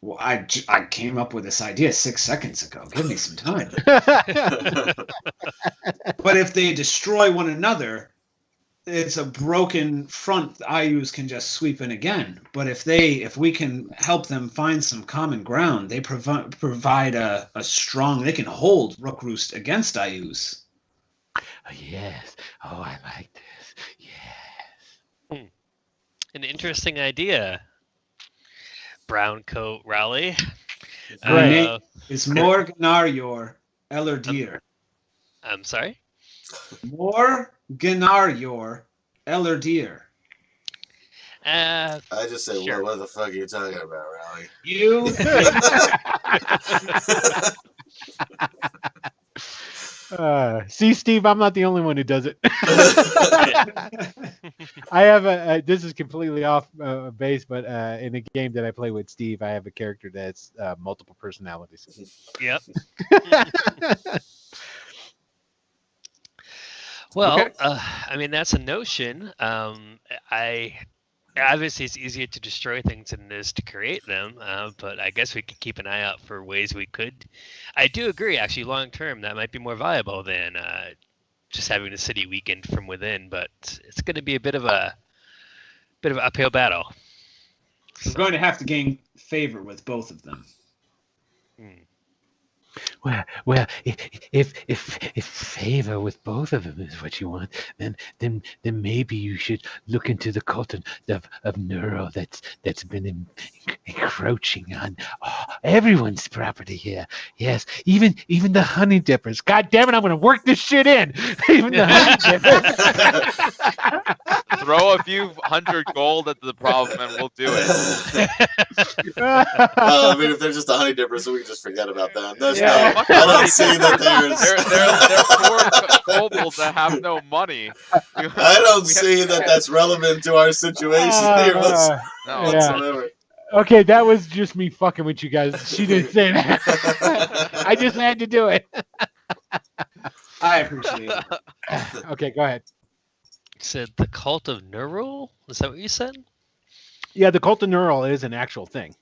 Well, I came up with this idea 6 seconds ago. Give me some time. But if they destroy one another, it's a broken front the IUs can just sweep in again. But if we can help them find some common ground, they provide a strong, they can hold Rookroost against IUs. Oh, yes. Oh, I like this. Yes. An interesting idea. Brown coat Raleigh. Right. It's Morganaryor Ellerdir. I'm sorry? Morganaryor Ellerdir. I I just say, sure. what the fuck are you talking about, Raleigh? You. See, Steve, I'm not the only one who does it. I have this is completely off base, but in a game that I play with Steve, I have a character that's multiple personalities. Yep. Well, Okay. I mean, that's a notion. Obviously, it's easier to destroy things than it is to create them, but I guess we could keep an eye out for ways we could. I do agree, actually, long term, that might be more viable than just having the city weakened from within. But it's going to be a bit of an uphill battle. We're going to have to gain favor with both of them. Well, if favor with both of them is what you want, then maybe you should look into the cult of Neuro that's been encroaching on everyone's property here. Yes, even the honey dippers. God damn it, I'm gonna work this shit in. Even the honey dippers. Throw a few hundred gold at the problem and we'll do it. Well, I mean, if they're just a honey dipper, so we can just forget about them. There's Yeah. no, I don't see that They're poor kobolds that have no money. I don't see that that's relevant to our situation here No. whatsoever. Okay, that was just me fucking with you guys. She didn't say that. I just had to do it. I appreciate it. Okay, go ahead. You said the cult of Nerul? Is that what you said? Yeah, the cult of Neural is an actual thing.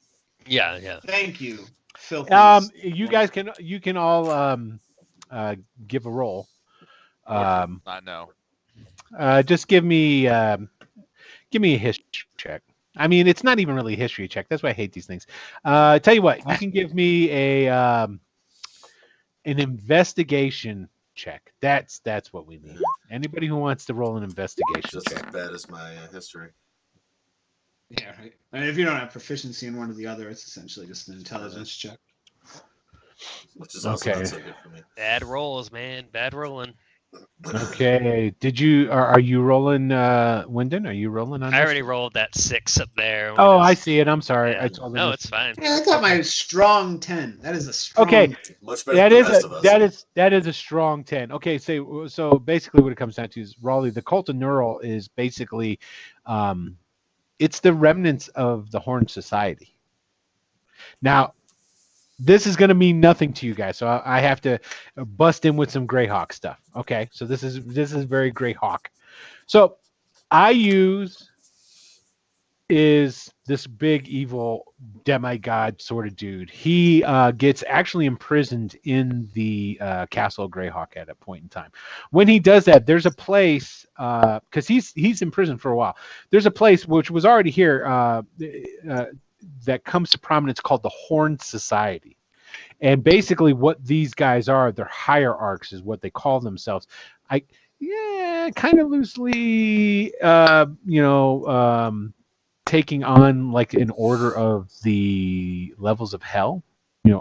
Yeah, yeah. Thank you, filthy. You guys can all give a roll. I know. Just give me a history check. I mean, it's not even really a history check. That's why I hate these things. Tell you what, you can give me an investigation check. That's what we need. Anybody who wants to roll an investigation Just check. as bad as my history. Yeah, right. And if you don't have proficiency in one or the other, it's essentially just an intelligence check. Which is also not so good for me. Bad rolls, man. Bad rolling. Okay. Are you rolling, Wyndon? Are you rolling on I this? already rolled that 6 up there. Oh, I see it. I'm sorry. Yeah. I totally No, missed it's fine. Yeah, I got my strong 10. That is a strong Okay. 10. Much better than the rest of us. That is a strong 10. Okay, so basically what it comes down to is Raleigh, the cult of Neural is basically it's the remnants of the Horn Society. Now, this is going to mean nothing to you guys, so I have to bust in with some Greyhawk stuff. Okay, so this is very Greyhawk. So I use is this big evil demigod sort of dude. He gets actually imprisoned in the castle of Greyhawk at a point in time. When he does that, there's a place because he's in prison for a while. There's a place which was already here that comes to prominence called the Horn Society. And basically what these guys are, they're hierarchs is what they call themselves. Kind of loosely, taking on like an order of the levels of hell,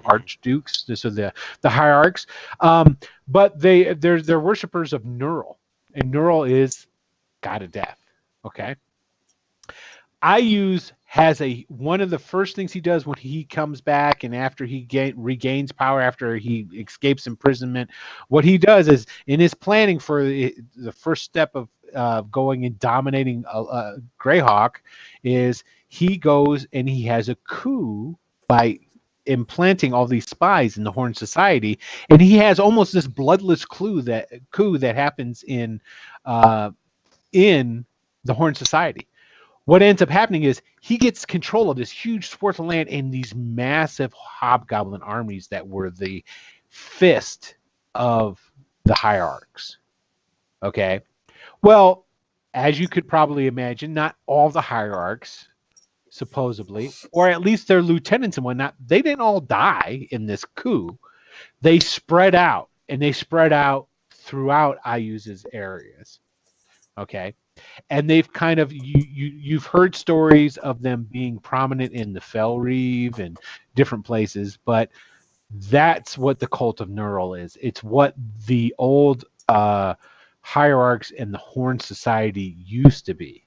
archdukes, so the hierarchs. But they're worshippers of Neural, and Neural is god of death. Okay. One of the first things he does when he comes back and after he regains power, after he escapes imprisonment, what he does is in his planning for the first step of going and dominating Greyhawk is he goes and he has a coup by implanting all these spies in the Horn Society, and he has almost this bloodless coup that happens in the Horn Society. What ends up happening is he gets control of this huge swath of land and these massive hobgoblin armies that were the fist of the hierarchs. Okay. Well, as you could probably imagine, not all the hierarchs, supposedly, or at least their lieutenants and whatnot, they didn't all die in this coup. They spread out, and they spread out throughout Ayuz's areas. Okay. And they've kind of you've heard stories of them being prominent in the Felreave and different places, but that's what the cult of Neural is. It's what the old hierarchs and the Horn Society used to be.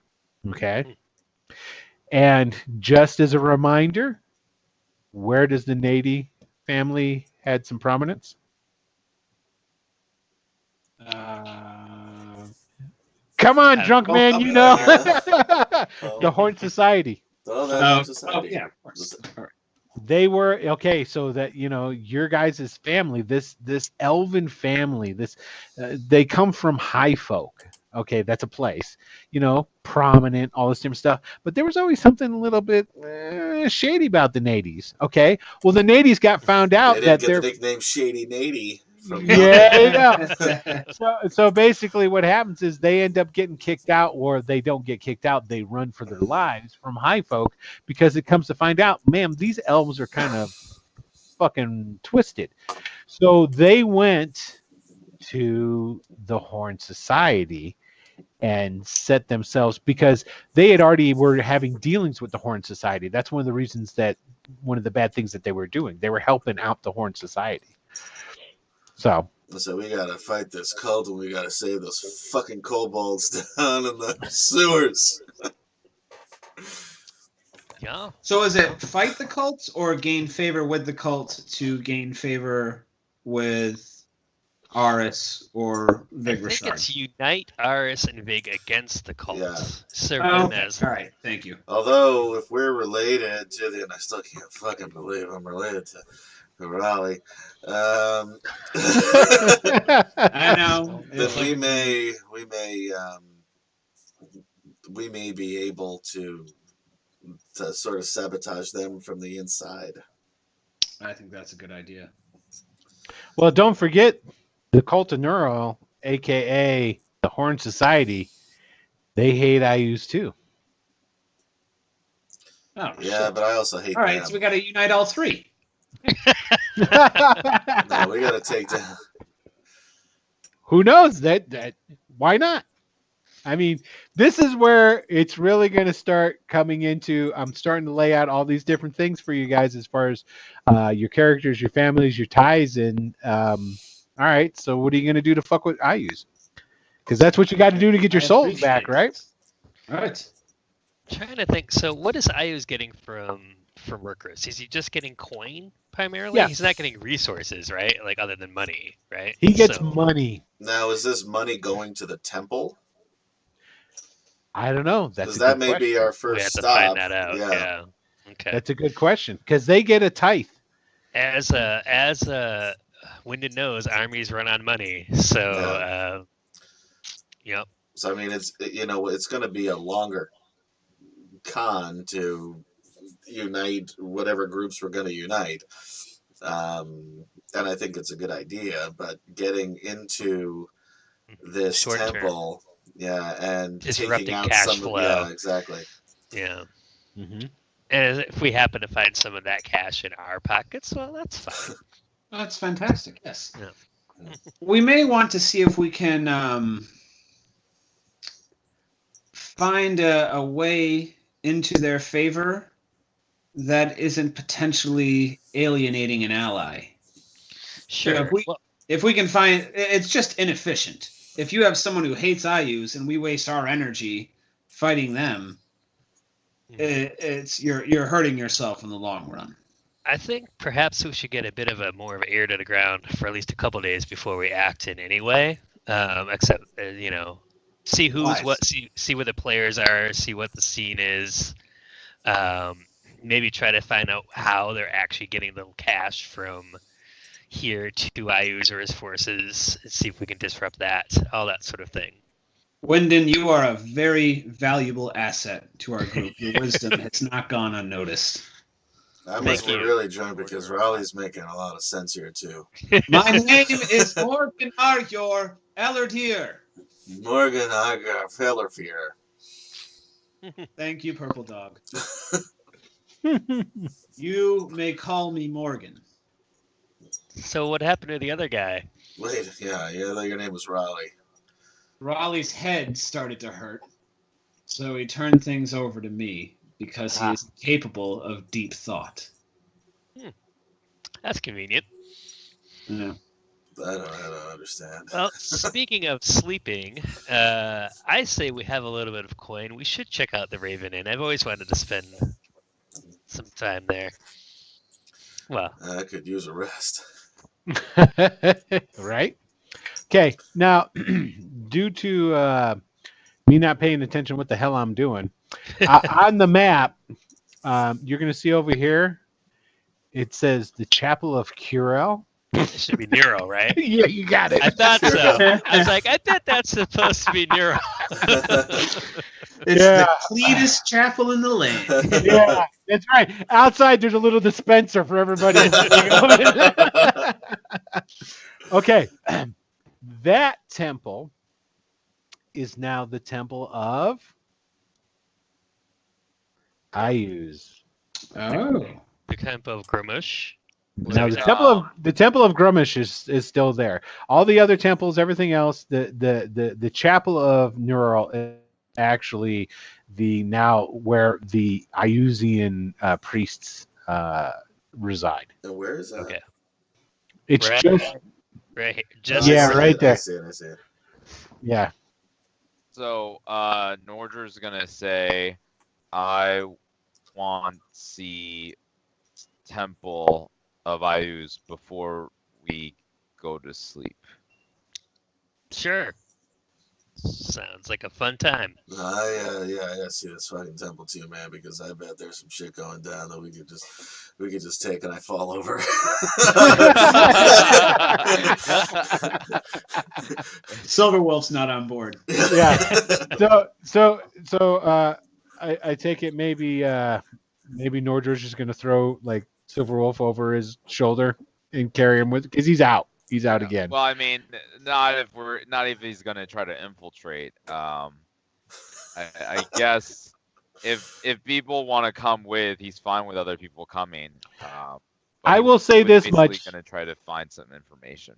Okay. And just as a reminder, where does the Nady family had some prominence? Come on, drunk man, you know. The Horn Society. Oh, that Horn Society. Yeah, of course. They were okay, so that your guys' family, this elven family, they come from High Folk. Okay, that's a place, prominent, all this different stuff. But there was always something a little bit shady about the Nadies. Okay, well the Nadies got found out that they're the nickname Shady Nady. Yeah, so basically what happens is they end up getting kicked out, or they don't get kicked out, they run for their lives from High Folk, because it comes to find out, man, these elves are kind of fucking twisted. So they went to the Horn Society and set themselves, because they had already were having dealings with the Horn Society. That's one of the reasons one of the bad things that they were doing. They were helping out the Horn Society. So So we gotta fight this cult, and we gotta save those fucking kobolds down in the sewers. Yeah. So is it fight the cults or gain favor with the cult to gain favor with Aris or I Vig think Richard? it's unite Aris and Vig against the cult. Yeah. Serve Oh, them okay. as All right, thank you. Although, if we're related to the, and I still can't fucking believe I'm related to Raleigh, I know. then we may be able to sort of sabotage them from the inside. I think that's a good idea. Well, don't forget the Cult of Neural, aka the Horn Society. They hate IUs too. Oh, Yeah, shit. but I also hate All right, them. so we got to unite all three. No, we gotta take down. Who knows? That why not? I mean, this is where it's really going to start coming into. I'm starting to lay out all these different things for you guys as far as your characters, your families, your ties, and all right. So what are you going to do to fuck with IUs? Because that's what you got to do to get your I souls appreciate back, it. right? All right. trying to think. So what is Io's getting from Rookroost? Is he just getting coin primarily? Yeah. He's not getting resources, right? Like other than money, right? He gets So- money. Now, is this money going to the temple? I don't know. That's Because a that good may be question. our We first have to stop. find that out. Yeah. Yeah. Okay. That's a good question because they get a tithe. As Wyndon knows, armies run on money. So, yep. So I mean, it's going to be a longer con to unite whatever groups we're going to unite, and I think it's a good idea. But getting into this Short term. temple, and Disrupting taking out cash some flow. yeah, exactly. Yeah. Mm-hmm. And if we happen to find some of that cash in our pockets, well, that's fine. That's fantastic. Yes. Yeah. We may want to see if we can find a way into their favor that isn't potentially alienating an ally. Sure. If we can find, it's just inefficient. If you have someone who hates IUs and we waste our energy fighting them, it's you're hurting yourself in the long run. I think perhaps we should get a bit of a more of an ear to the ground for at least a couple days before we act in any way. Except see who's Wise. what, see where the players are, see what the scene is. Maybe try to find out how they're actually getting the cash from here to IUs or his forces, and see if we can disrupt that, all that sort of thing. Wyndon, you are a very valuable asset to our group. Your wisdom has not gone unnoticed. I must be you. really drunk because Raleigh's making a lot of sense here too. My name is Morgan Aryor Ellertier. Morgan Agar Fellerfier. Thank you, Purple Dog. You may call me Morgan. So what happened to the other guy? Wait, yeah, I thought your name was Raleigh. Raleigh's head started to hurt, so he turned things over to me because he is capable of deep thought. That's convenient. Yeah. I don't understand. Well, speaking of sleeping, I say we have a little bit of coin. We should check out the Raven Inn. I've always wanted to spend some time there. Well, I could use a rest. Right? Okay. Now, due to me not paying attention what the hell I'm doing, on the map, you're going to see over here, it says the Chapel of Curel. it should be Nero, right? Yeah, you got it. I thought so. I was like, I bet that's supposed to be Nero. It's Yeah. the cleanest chapel in the land. Yeah, that's right. Outside, there's a little dispenser for everybody. Okay. That temple is now the temple of Ayuz. Oh. The camp of Gramush. Now the temple of Grumish is still there. All the other temples, everything else, the chapel of Neural is actually the now where the Ayuzian priests reside. And where is that? Okay. It's Right. just Right. Just Yeah, I see right it, there. I see it. Yeah. So Norger's gonna say, I want to see Temple of Ayus before we go to sleep. Sure. Sounds like a fun time. I gotta see this fucking temple too, man, because I bet there's some shit going down that we could just take and I fall over. Silverwolf's not on board. Yeah. I take it maybe Nordr's just gonna throw like Silverwolf over his shoulder and carry him with because he's out. He's out again. Well, I mean, not if he's gonna try to infiltrate. I guess if people want to come with, he's fine with other people coming. But I he will say was this basically much. Gonna try to find some information.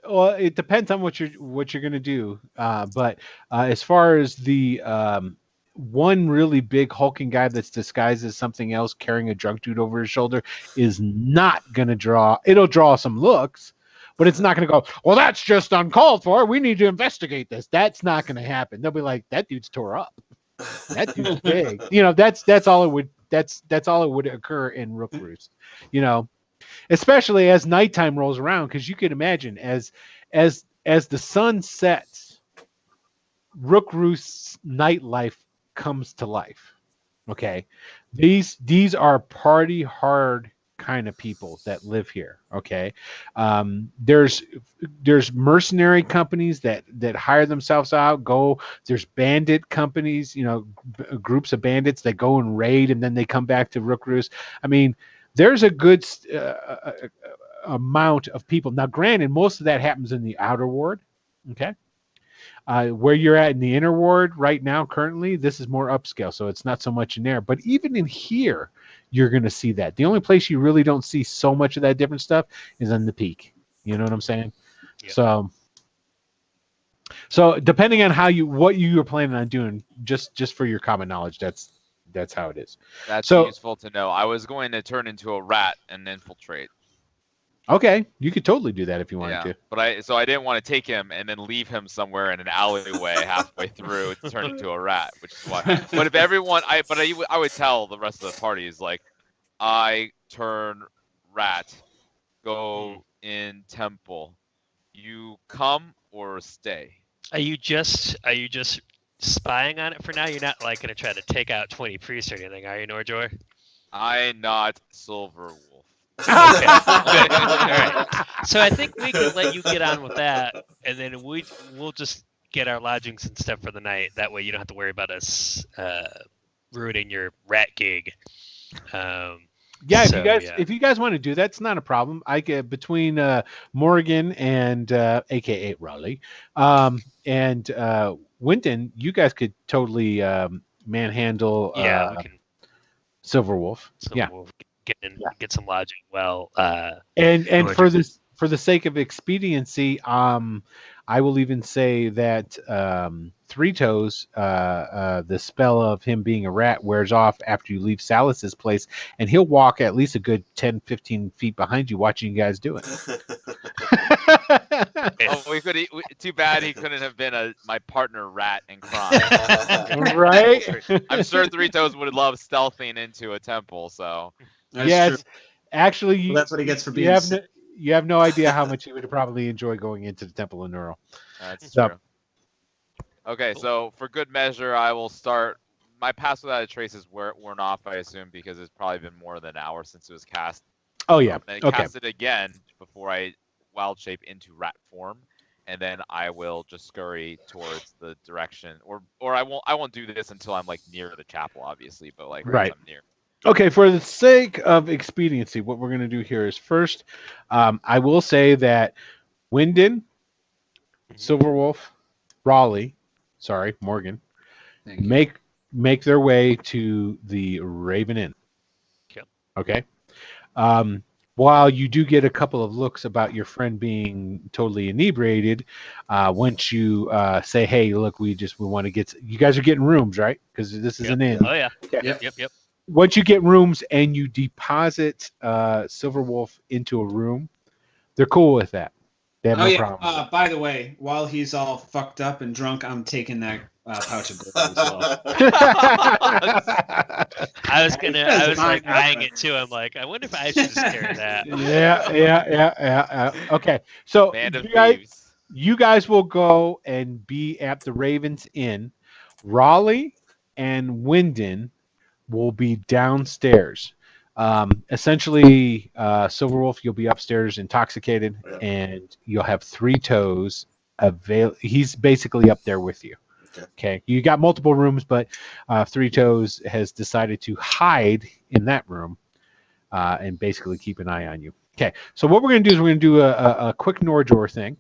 Well, it depends on what you're gonna do. But as far as the one really big hulking guy that's disguised as something else carrying a drunk dude over his shoulder is not gonna draw. It'll draw some looks, but it's not gonna go, well, that's just uncalled for. We need to investigate this. That's not gonna happen. They'll be like, that dude's tore up. That dude's big. That's all it would. That's all it would occur in Rookroost. Especially as nighttime rolls around, because you can imagine as the sun sets, Rookroost's nightlife comes to life. Okay, these are party hard kind of people that live here. Okay, there's mercenary companies that hire themselves out. There's bandit companies, groups of bandits that go and raid, and then they come back to Rookroost. I mean, there's a good amount of people. Now, granted, most of that happens in the outer ward. Okay. Where you're at in the inner ward right now, currently, this is more upscale, so it's not so much in there. But even in here, you're going to see that. The only place you really don't see so much of that different stuff is on the peak. You know what I'm saying? Yeah. So depending on what you are planning on doing, just for your common knowledge, that's how it is. That's useful to know. I was going to turn into a rat and infiltrate. Okay, you could totally do that if you wanted to. But I didn't want to take him and then leave him somewhere in an alleyway halfway through to turn into a rat, which is why. But if everyone, I would tell the rest of the party is like, I turn rat, go in temple. You come or stay. Are you just spying on it for now? You're not like gonna try to take out 20 priests or anything, are you, Norjor? I'm not Silverwolf. Okay. All right. So I think we can let you get on with that, and then we'll just get our lodgings and stuff for the night. That way you don't have to worry about us ruining your rat gig. If you guys want to do that, it's not a problem. I get between Morgan and aka Raleigh and Winton, you guys could totally manhandle we can Silverwolf. Get some lodging. Well, and for the sake of expediency, I will even say that Three Toes, the spell of him being a rat wears off after you leave Salus's place, and he'll walk at least a good 10, 15 feet behind you watching you guys do it. Too bad he couldn't have been my partner rat in crime. Right? I'm sure Three Toes would love stealthing into a temple, so. Yes, actually, that's what he gets for being. You have no idea how much he would probably enjoy going into the Temple of Neural. That's true. Okay, so for good measure, I will start. My pass without a trace is worn off, I assume, because it's probably been more than an hour since it was cast. Oh yeah. And then cast it again before I wild shape into rat form, and then I will just scurry towards the direction, or I won't do this until I'm like near the chapel, obviously, but like right. I'm near. Okay, for the sake of expediency, what we're going to do here is first, I will say that Wyndon, Silverwolf, Morgan, make their way to the Raven Inn. Okay. While you do get a couple of looks about your friend being totally inebriated, once you say, "Hey, look, we want to get," you guys are getting rooms, right? Because this is an inn. Oh yeah. Okay. Yep. Once you get rooms and you deposit Silverwolf into a room, they're cool with that. They have Oh no yeah. problem. By the way, while he's all fucked up and drunk, I'm taking that pouch of gold as well. I was That's like mine, eyeing but- it too. I'm like, I wonder if I should just carry that. Yeah. Okay, so Band of you thieves. guys will go and be at the Ravens Inn. Raleigh and Wyndon will be downstairs. Essentially, Silverwolf, you'll be upstairs intoxicated, Yeah. and you'll have Three Toes. He's basically up there with you. Okay. You got multiple rooms, but Three Toes has decided to hide in that room and basically keep an eye on you. Okay. So what we're going to do is we're going to do a quick Norjor thing,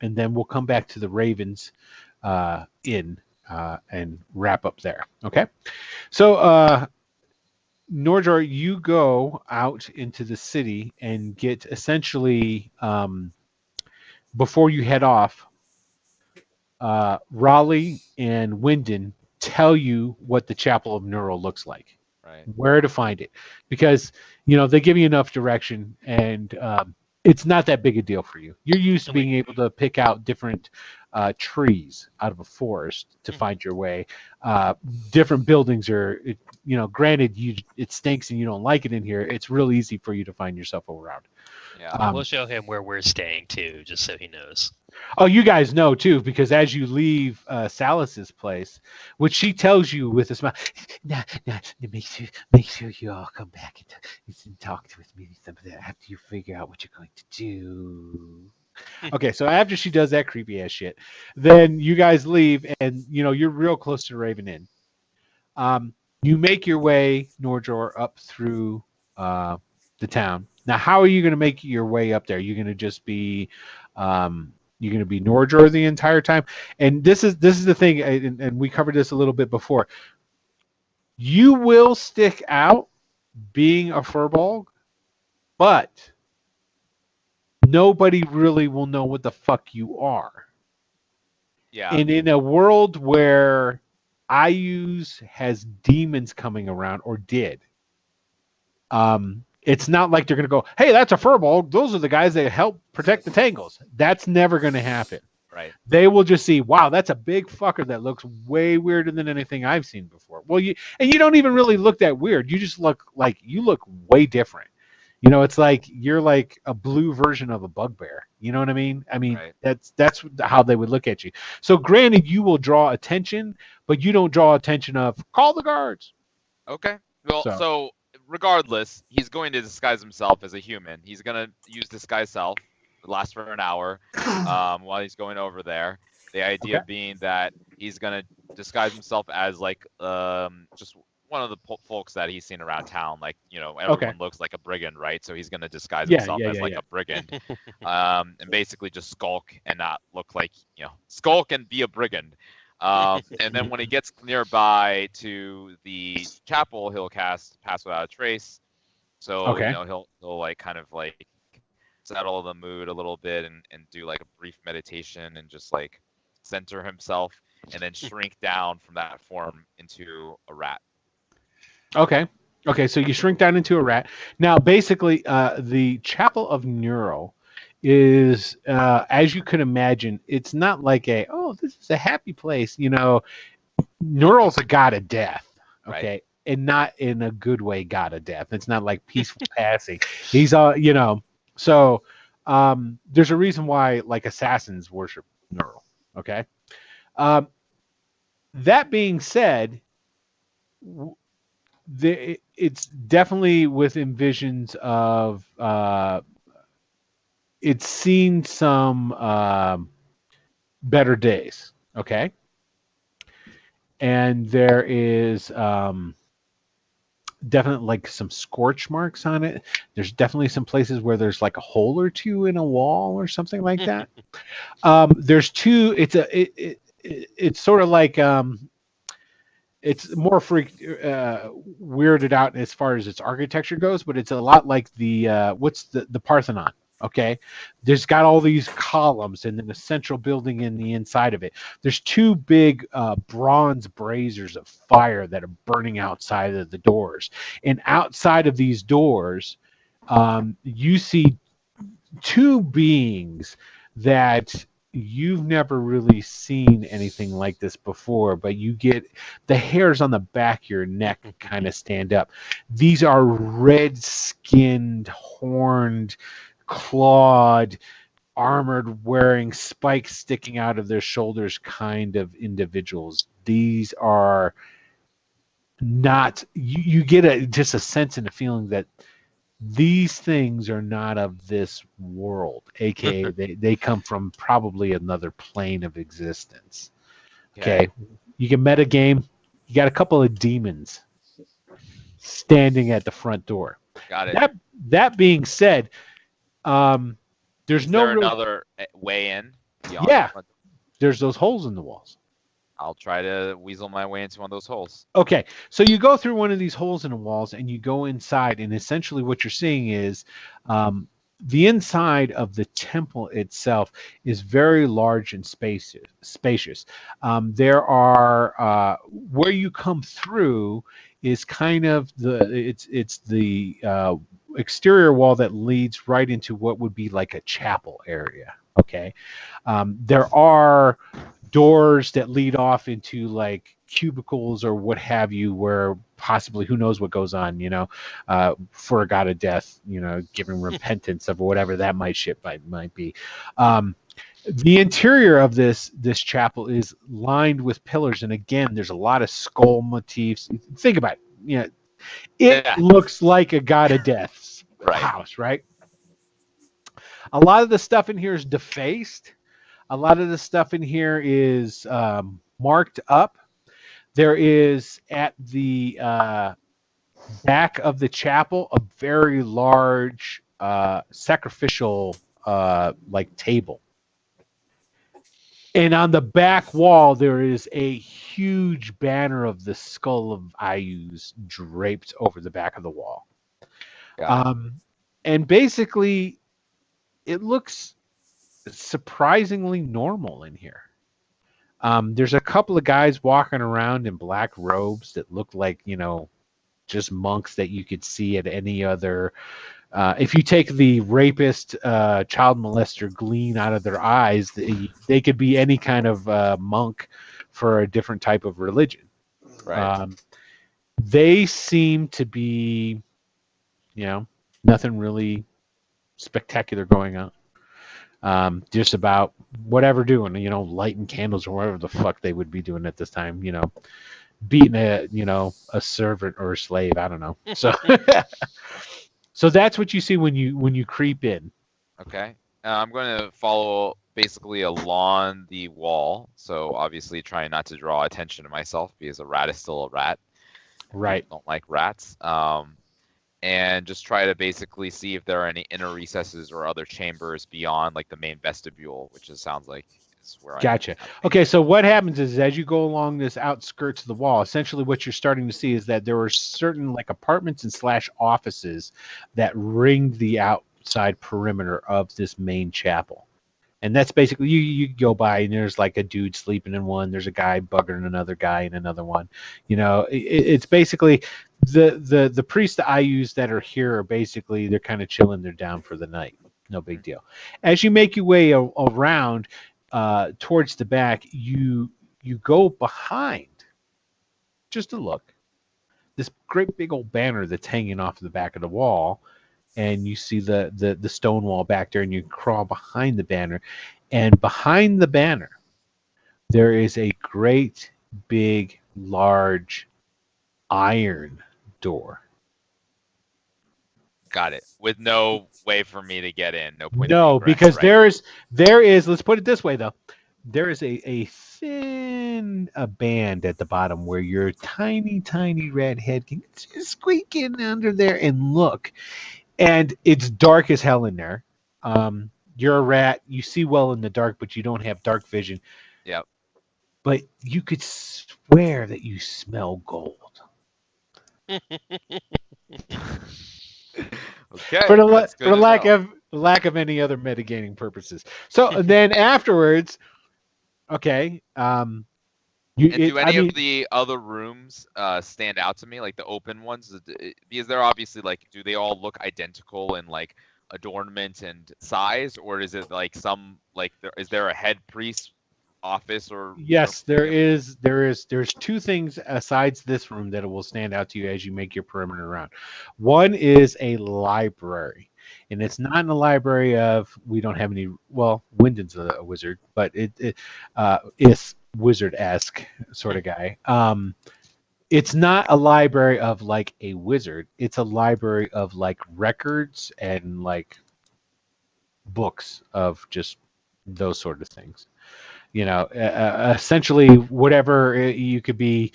and then we'll come back to the Ravens Inn and wrap up there. Okay. So Norjor, you go out into the city and get essentially before you head off. Raleigh and Wyndon tell you what the Chapel of Neural looks like, Right. where to find it, because they give you enough direction, and it's not that big a deal for you. You're used to being able to pick out different trees out of a forest to find your way. Different buildings are, granted, it stinks and you don't like it in here. It's real easy for you to find yourself around. Yeah. We'll show him where we're staying too, just so he knows. Oh, you guys know too, because as you leave Salas's place, which she tells you with a smile, nah, make sure you all come back and talk with me after you figure out what you're going to do. Okay, so after she does that creepy ass shit, then you guys leave, and you're real close to Raven Inn. You make your way, Norjor, up through the town. Now, how are you going to make your way up there? You're going to just be you're going to be Norjor the entire time. And this is the thing, and we covered this a little bit before. You will stick out being a Furbolg, but nobody really will know what the fuck you are. Yeah. And in a world where IUs has demons coming around, or did, it's not like they're going to go, hey, that's a Furbolg. Those are the guys that help protect the Tangles. That's never going to happen. Right. They will just see, wow, that's a big fucker that looks way weirder than anything I've seen before. Well, you don't even really look that weird. You just look like you look way different. It's like you're like a blue version of a bugbear. You know what I mean? Right. That's how they would look at you. So granted, you will draw attention, but you don't draw attention of call the guards. Okay. Well, So- so regardless, he's going to disguise himself as a human. He's going to use disguise self. It lasts for an hour while he's going over there. The idea being that he's going to disguise himself as like just one of the folks that he's seen around town. Like, everyone looks like a brigand, right? So he's going to disguise himself as a brigand and basically just skulk and not look like, skulk and be a brigand. And then when he gets nearby to the chapel, he'll cast Pass Without a Trace. So he'll like kind of like settle the mood a little bit and do like a brief meditation and just like center himself and then shrink down from that form into a rat. Okay, so you shrink down into a rat. Now, basically, the Chapel of Neuro is, as you could imagine, it's not like this is a happy place. Neural's a god of death, okay? Right. And not in a good way god of death. It's not like peaceful passing. He's, so there's a reason why, like, assassins worship Neural, okay? That being said, it's definitely within visions of it's seen some better days, okay? And there is definitely like some scorch marks on it. There's definitely some places where there's like a hole or two in a wall or something like that. There's two. It's sort of like it's more weirded out as far as its architecture goes, but it's a lot like the Parthenon. Okay, there's got all these columns and then a central building in the inside of it. There's two big bronze braziers of fire that are burning outside of the doors, and outside of these doors, you see two beings that you've never really seen anything like this before, but you get the hairs on the back of your neck kind of stand up. These are red-skinned, horned, clawed, armored, wearing spikes sticking out of their shoulders kind of individuals. These are not, you get just a sense and a feeling that these things are not of this world, aka they come from probably another plane of existence. Okay, you can meta game. You got a couple of demons standing at the front door. Got it. That being said, there's Is no there real, another way in? beyond Yeah. the front- there's those holes in the walls. I'll try to weasel my way into one of those holes. Okay, so you go through one of these holes in the walls and you go inside, and essentially what you're seeing is the inside of the temple itself is very large and spacious. There are where you come through is kind of it's the exterior wall that leads right into what would be like a chapel area. Okay, there are doors that lead off into like cubicles or what have you, where possibly who knows what goes on, for a god of death, giving repentance of whatever that might be. The interior of this chapel is lined with pillars, and again, there's a lot of skull motifs. Think about it. It Yeah. looks like a god of death's Right. house, right? A lot of the stuff in here is defaced. A lot of the stuff in here is marked up. There is at the back of the chapel a very large sacrificial like table. And on the back wall, there is a huge banner of the skull of Ayus draped over the back of the wall. Got And basically, it looks surprisingly normal in here. There's a couple of guys walking around in black robes that look like, just monks that you could see at any other. If you take the rapist, child molester gleam out of their eyes, they could be any kind of monk for a different type of religion. Right. They seem to be, nothing really spectacular going on. Just about whatever doing, lighting candles or whatever the fuck they would be doing at this time, beating a servant or a slave. I don't know. So, so that's what you see when you creep in. Okay. I'm going to follow basically along the wall. So obviously trying not to draw attention to myself because a rat is still a rat. Right. People don't like rats. And just try to basically see if there are any inner recesses or other chambers beyond like the main vestibule, which it sounds like is where Gotcha. Okay, so what happens is as you go along this outskirts of the wall, essentially what you're starting to see is that there were certain like apartments and / offices that ringed the outside perimeter of this main chapel. And that's basically you go by and there's like a dude sleeping in one, there's a guy buggering another guy in another one. It's basically the priests that I use that are here are basically they're kind of chilling, they're down for the night. No big deal. As you make your way around towards the back, you go behind just to look. This great big old banner that's hanging off the back of the wall. And you see the stone wall back there, and you crawl behind the banner. And behind the banner, there is a great, big, large iron door. Got it. With no way for me to get in. No point. No, of egress, because right? there is. Let's put it this way, though. There is a thin band at the bottom where your tiny, tiny red head can squeak in under there and look. And it's dark as hell in there. You're a rat. You see well in the dark, but you don't have dark vision. Yep. But you could swear that you smell gold. Okay. For the that's good to know. lack of any other mitigating purposes. So then afterwards, okay. And do any of the other rooms stand out to me, like the open ones? Because they're obviously like, do they all look identical in like adornment and size, or is it like some is there a head priest office or? Yes, there's two things besides this room that will stand out to you as you make your perimeter round. One is a library, and it's not in the library of, we don't have any, well, Wyndon's a wizard, but it is wizard-esque sort of guy. It's not a library of like a wizard. It's a library of like records and like books of just those sort of things. You know, essentially whatever you could be,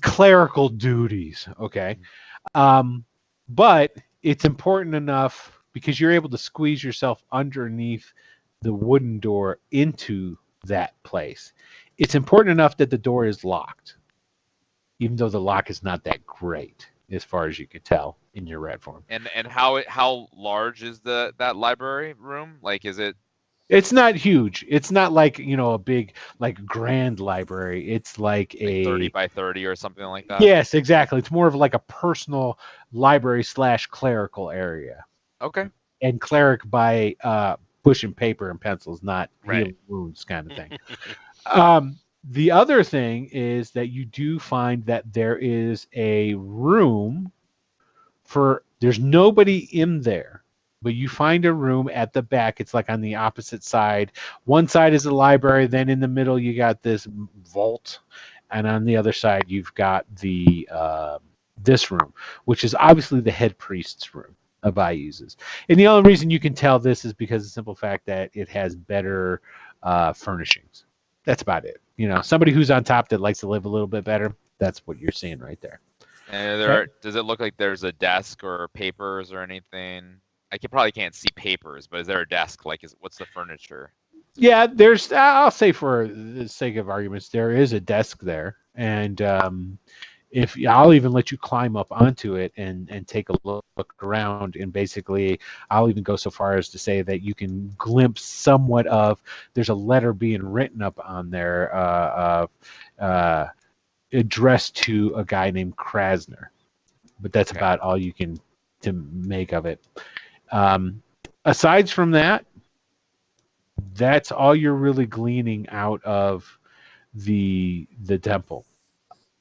clerical duties. Okay. But it's important enough because you're able to squeeze yourself underneath the wooden door into that place. It's important enough that the door is locked, even though the lock is not that great as far as you could tell in your red form. And how large is that library room? Like, is it? It's not huge. It's not like, you know, a big, like, grand library. It's like a 30 by 30 or something like that? Yes, exactly. It's more of like a personal library / clerical area. Okay. And cleric by pushing paper and pencils, not Right. healing wounds kind of thing. The other thing is that you do find that there is a room there's nobody in there. But you find a room at the back. It's like on the opposite side. One side is the library. Then in the middle, you got this vault. And on the other side, you've got the this room, which is obviously the head priest's room Abai uses. And the only reason you can tell this is because of the simple fact that it has better furnishings. That's about it. You know, somebody who's on top that likes to live a little bit better, that's what you're seeing right there. And does it look like there's a desk or papers or anything? I probably can't see papers, but is there a desk? Like, what's the furniture? Yeah, I'll say for the sake of arguments, there is a desk there, and I'll even let you climb up onto it and take a look around, and basically I'll even go so far as to say that you can glimpse somewhat of, there's a letter being written up on there addressed to a guy named Krasner, but that's about all you can to make of it. Aside from that, that's all you're really gleaning out of the temple.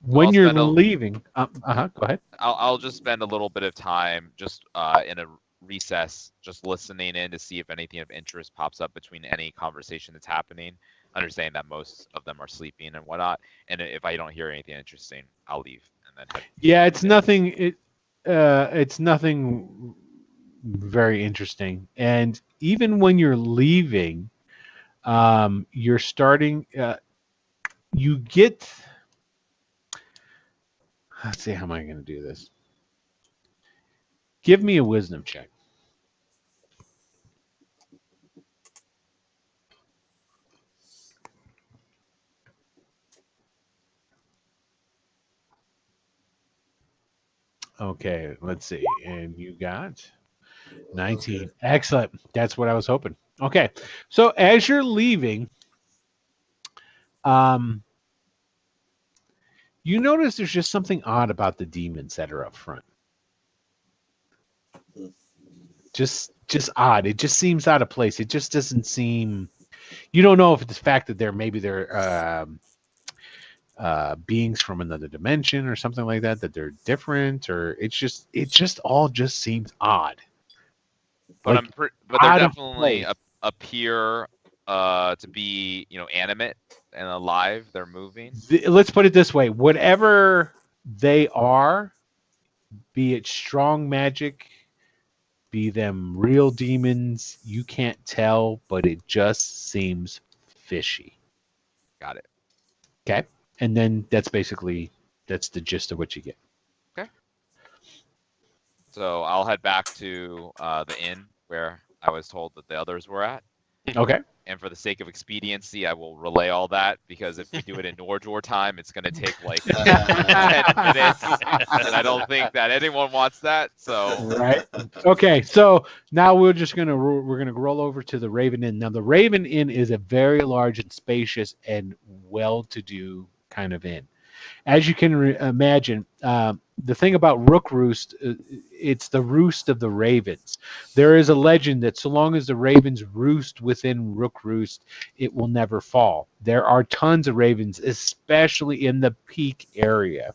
When you're leaving, go ahead. I'll just spend a little bit of time just in a recess, just listening in to see if anything of interest pops up between any conversation that's happening. Understanding that most of them are sleeping and whatnot, and if I don't hear anything interesting, I'll leave and then. Yeah, it's nothing. It's nothing very interesting, and even when you're leaving, you're starting. You get. Let's see, how am I going to do this? Give me a wisdom check. Okay, let's see. And you got 19. Okay. Excellent. That's what I was hoping. Okay. So as you're leaving, you notice there's just something odd about the demons that are up front. Just odd. It just seems out of place. It just doesn't seem. You don't know if it's the fact that they're beings from another dimension or something like that they're different, or it just all seems odd. But like, but they definitely appear to be, you know, animate and alive. They're moving. Let's put it this way: whatever they are, be it strong magic, be them real demons, you can't tell, but it just seems fishy. Got it. Okay. And then that's the gist of what you get. Okay. So I'll head back to the inn where I was told that the others were at. Okay. And for the sake of expediency, I will relay all that, because if we do it in Nordjor time, it's going to take like 10 minutes. And I don't think that anyone wants that. So. Right. Okay. So now we're going to roll over to the Raven Inn. Now the Raven Inn is a very large and spacious and well-to-do kind of inn. As you can imagine, the thing about Rookroost, it's the roost of the ravens. There is a legend that so long as the ravens roost within Rookroost, it will never fall. There are tons of ravens, especially in the peak area.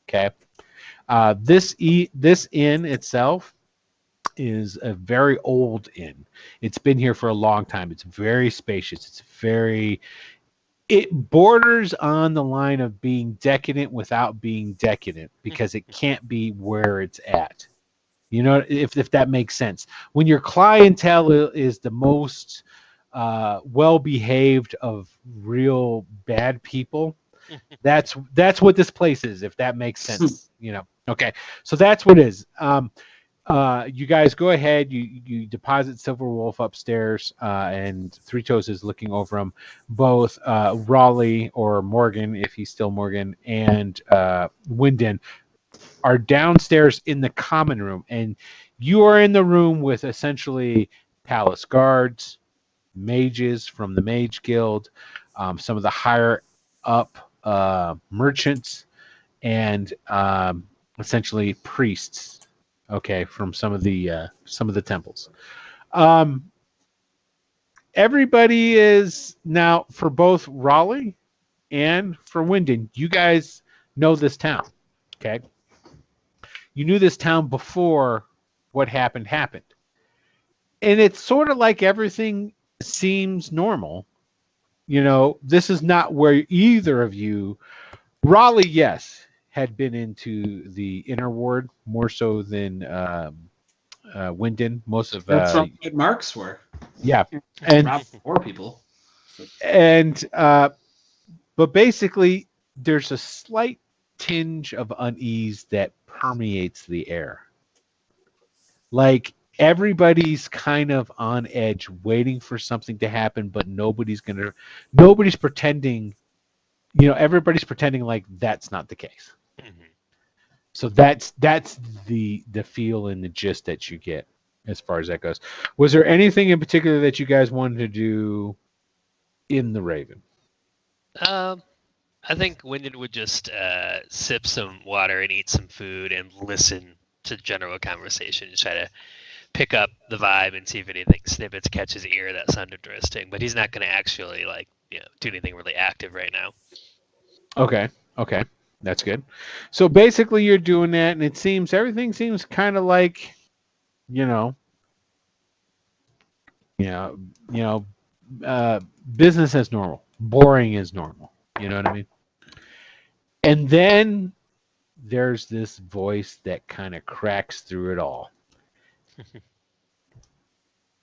Okay, this inn itself is a very old inn. It's been here for a long time. It's very spacious. It borders on the line of being decadent without being decadent because it can't be where it's at. You know, if that makes sense. When your clientele is the most well-behaved of real bad people, that's what this place is, if that makes sense. You know. Okay, so that's what it is. You guys go ahead. You deposit Silver Wolf upstairs, and Three Toes is looking over them. Both Raleigh or Morgan, if he's still Morgan, and Wyndon are downstairs in the common room, and you are in the room with essentially palace guards, mages from the Mage Guild, some of the higher up merchants, and essentially priests. Okay, from some of the temples. Everybody is now, for both Raleigh and for Wyndon, you guys know this town. Okay, you knew this town before what happened, and it's sort of like everything seems normal. You know, this is not where either of you, Raleigh, yes, had been into the inner ward more so than Wyndon. Most of That's what marks were. Yeah, and Rob 4 people. And but basically, there's a slight tinge of unease that permeates the air. Like everybody's kind of on edge, waiting for something to happen, but nobody's pretending. You know, everybody's pretending like that's not the case. So that's the feel and the gist that you get as far as that goes. Was there anything in particular that you guys wanted to do in the Raven? I think Wyndon would just sip some water and eat some food and listen to general conversation. Just try to pick up the vibe and see if anything snippets catch his ear that sound interesting. But he's not going to actually do anything really active right now. Okay. That's good. So basically you're doing that, and everything seems kind of like, business as normal. Boring as normal. You know what I mean? And then there's this voice that kind of cracks through it all.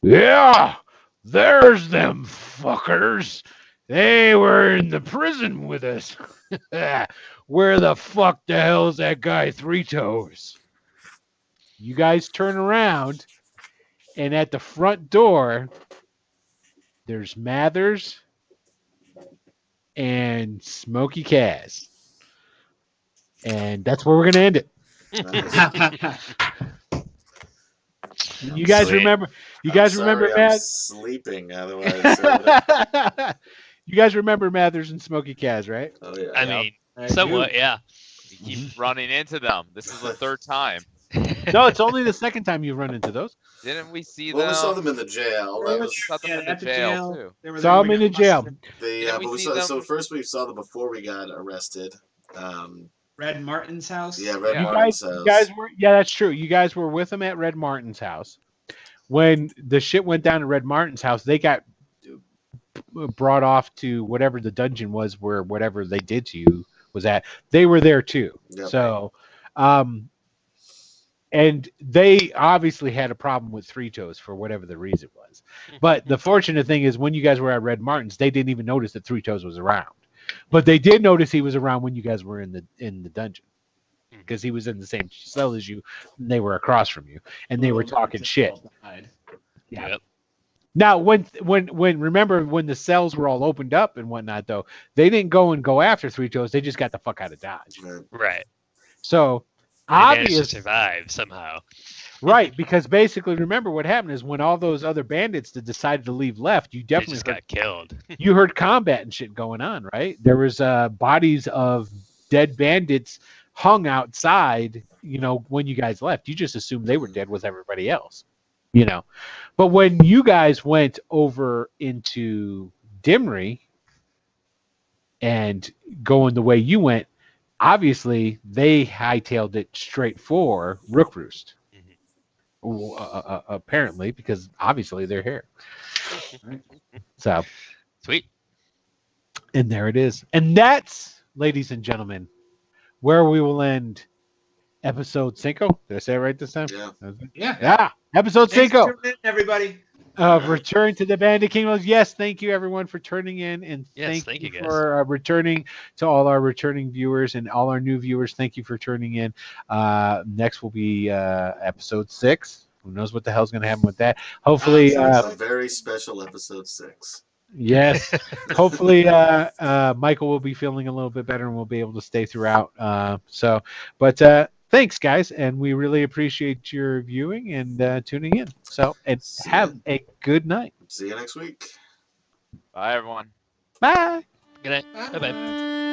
Yeah, there's them fuckers. They were in the prison with us. Where the hell's that guy Three Toes? You guys turn around, and at the front door, there's Mathers and Smokey Kaz. And that's where we're going to end it. You guys remember? You guys remember Mathers? Sleeping otherwise. You guys remember Mathers and Smokey Kaz, right? Oh yeah. I mean, somewhat, yeah. You keep running into them. This is the third time. No, it's only the second time you've run into those. Didn't we see Well, them? we saw them in the jail. That was Saw them in at the jail too. They were Saw there them in the jail. Didn't we but see them? so first we saw them before we got arrested. Red Martin's house. Yeah, Red Yeah. Martin's house. You guys were, yeah, that's true. You guys were with them at Red Martin's house. When the shit went down at Red Martin's house, they got brought off to whatever the dungeon was where whatever they did to you was at. They were there too. Yep. So, and they obviously had a problem with Three Toes for whatever the reason was. But the fortunate thing is when you guys were at Red Martin's, they didn't even notice that Three Toes was around. But they did notice he was around when you guys were in the dungeon. Because he was in the same cell as you, and they were across from you, and they were talking shit. Yeah. Yep. Now, when remember when the cells were all opened up and whatnot, though, they didn't go after Three Toes. They just got the fuck out of Dodge. Right. So They managed to obviously, survive somehow. right? Because basically, remember what happened is when all those other bandits that decided to leave left, you They definitely just got killed. you heard combat and shit going on, right? There was bodies of dead bandits hung outside, when you guys left. You just assumed they were dead with everybody else, But when you guys went over into Dimry and going the way you went, obviously they hightailed it straight for Rookroost. Apparently, because obviously they're here. So, Sweet. and there it is. And that's, ladies and gentlemen, where we will end episode 5. Did I say it right this time? Yeah. Yeah. Episode Thanks 5 for tuning in, everybody. of Return to the Bandit Kingdoms. Yes, thank you everyone for turning in, and Yes, thank thank you you, guys. for returning to all our returning viewers and all our new viewers. Thank you for turning in. Next will be episode 6. Who knows what the hell's going to happen with that? Hopefully, It's a very special episode 6. yes. Hopefully, Michael will be feeling a little bit better and we'll be able to stay throughout. But thanks, guys, and we really appreciate your viewing and tuning in. So, and have a good night. See you next week. Bye, everyone. Bye. Good night. Bye bye.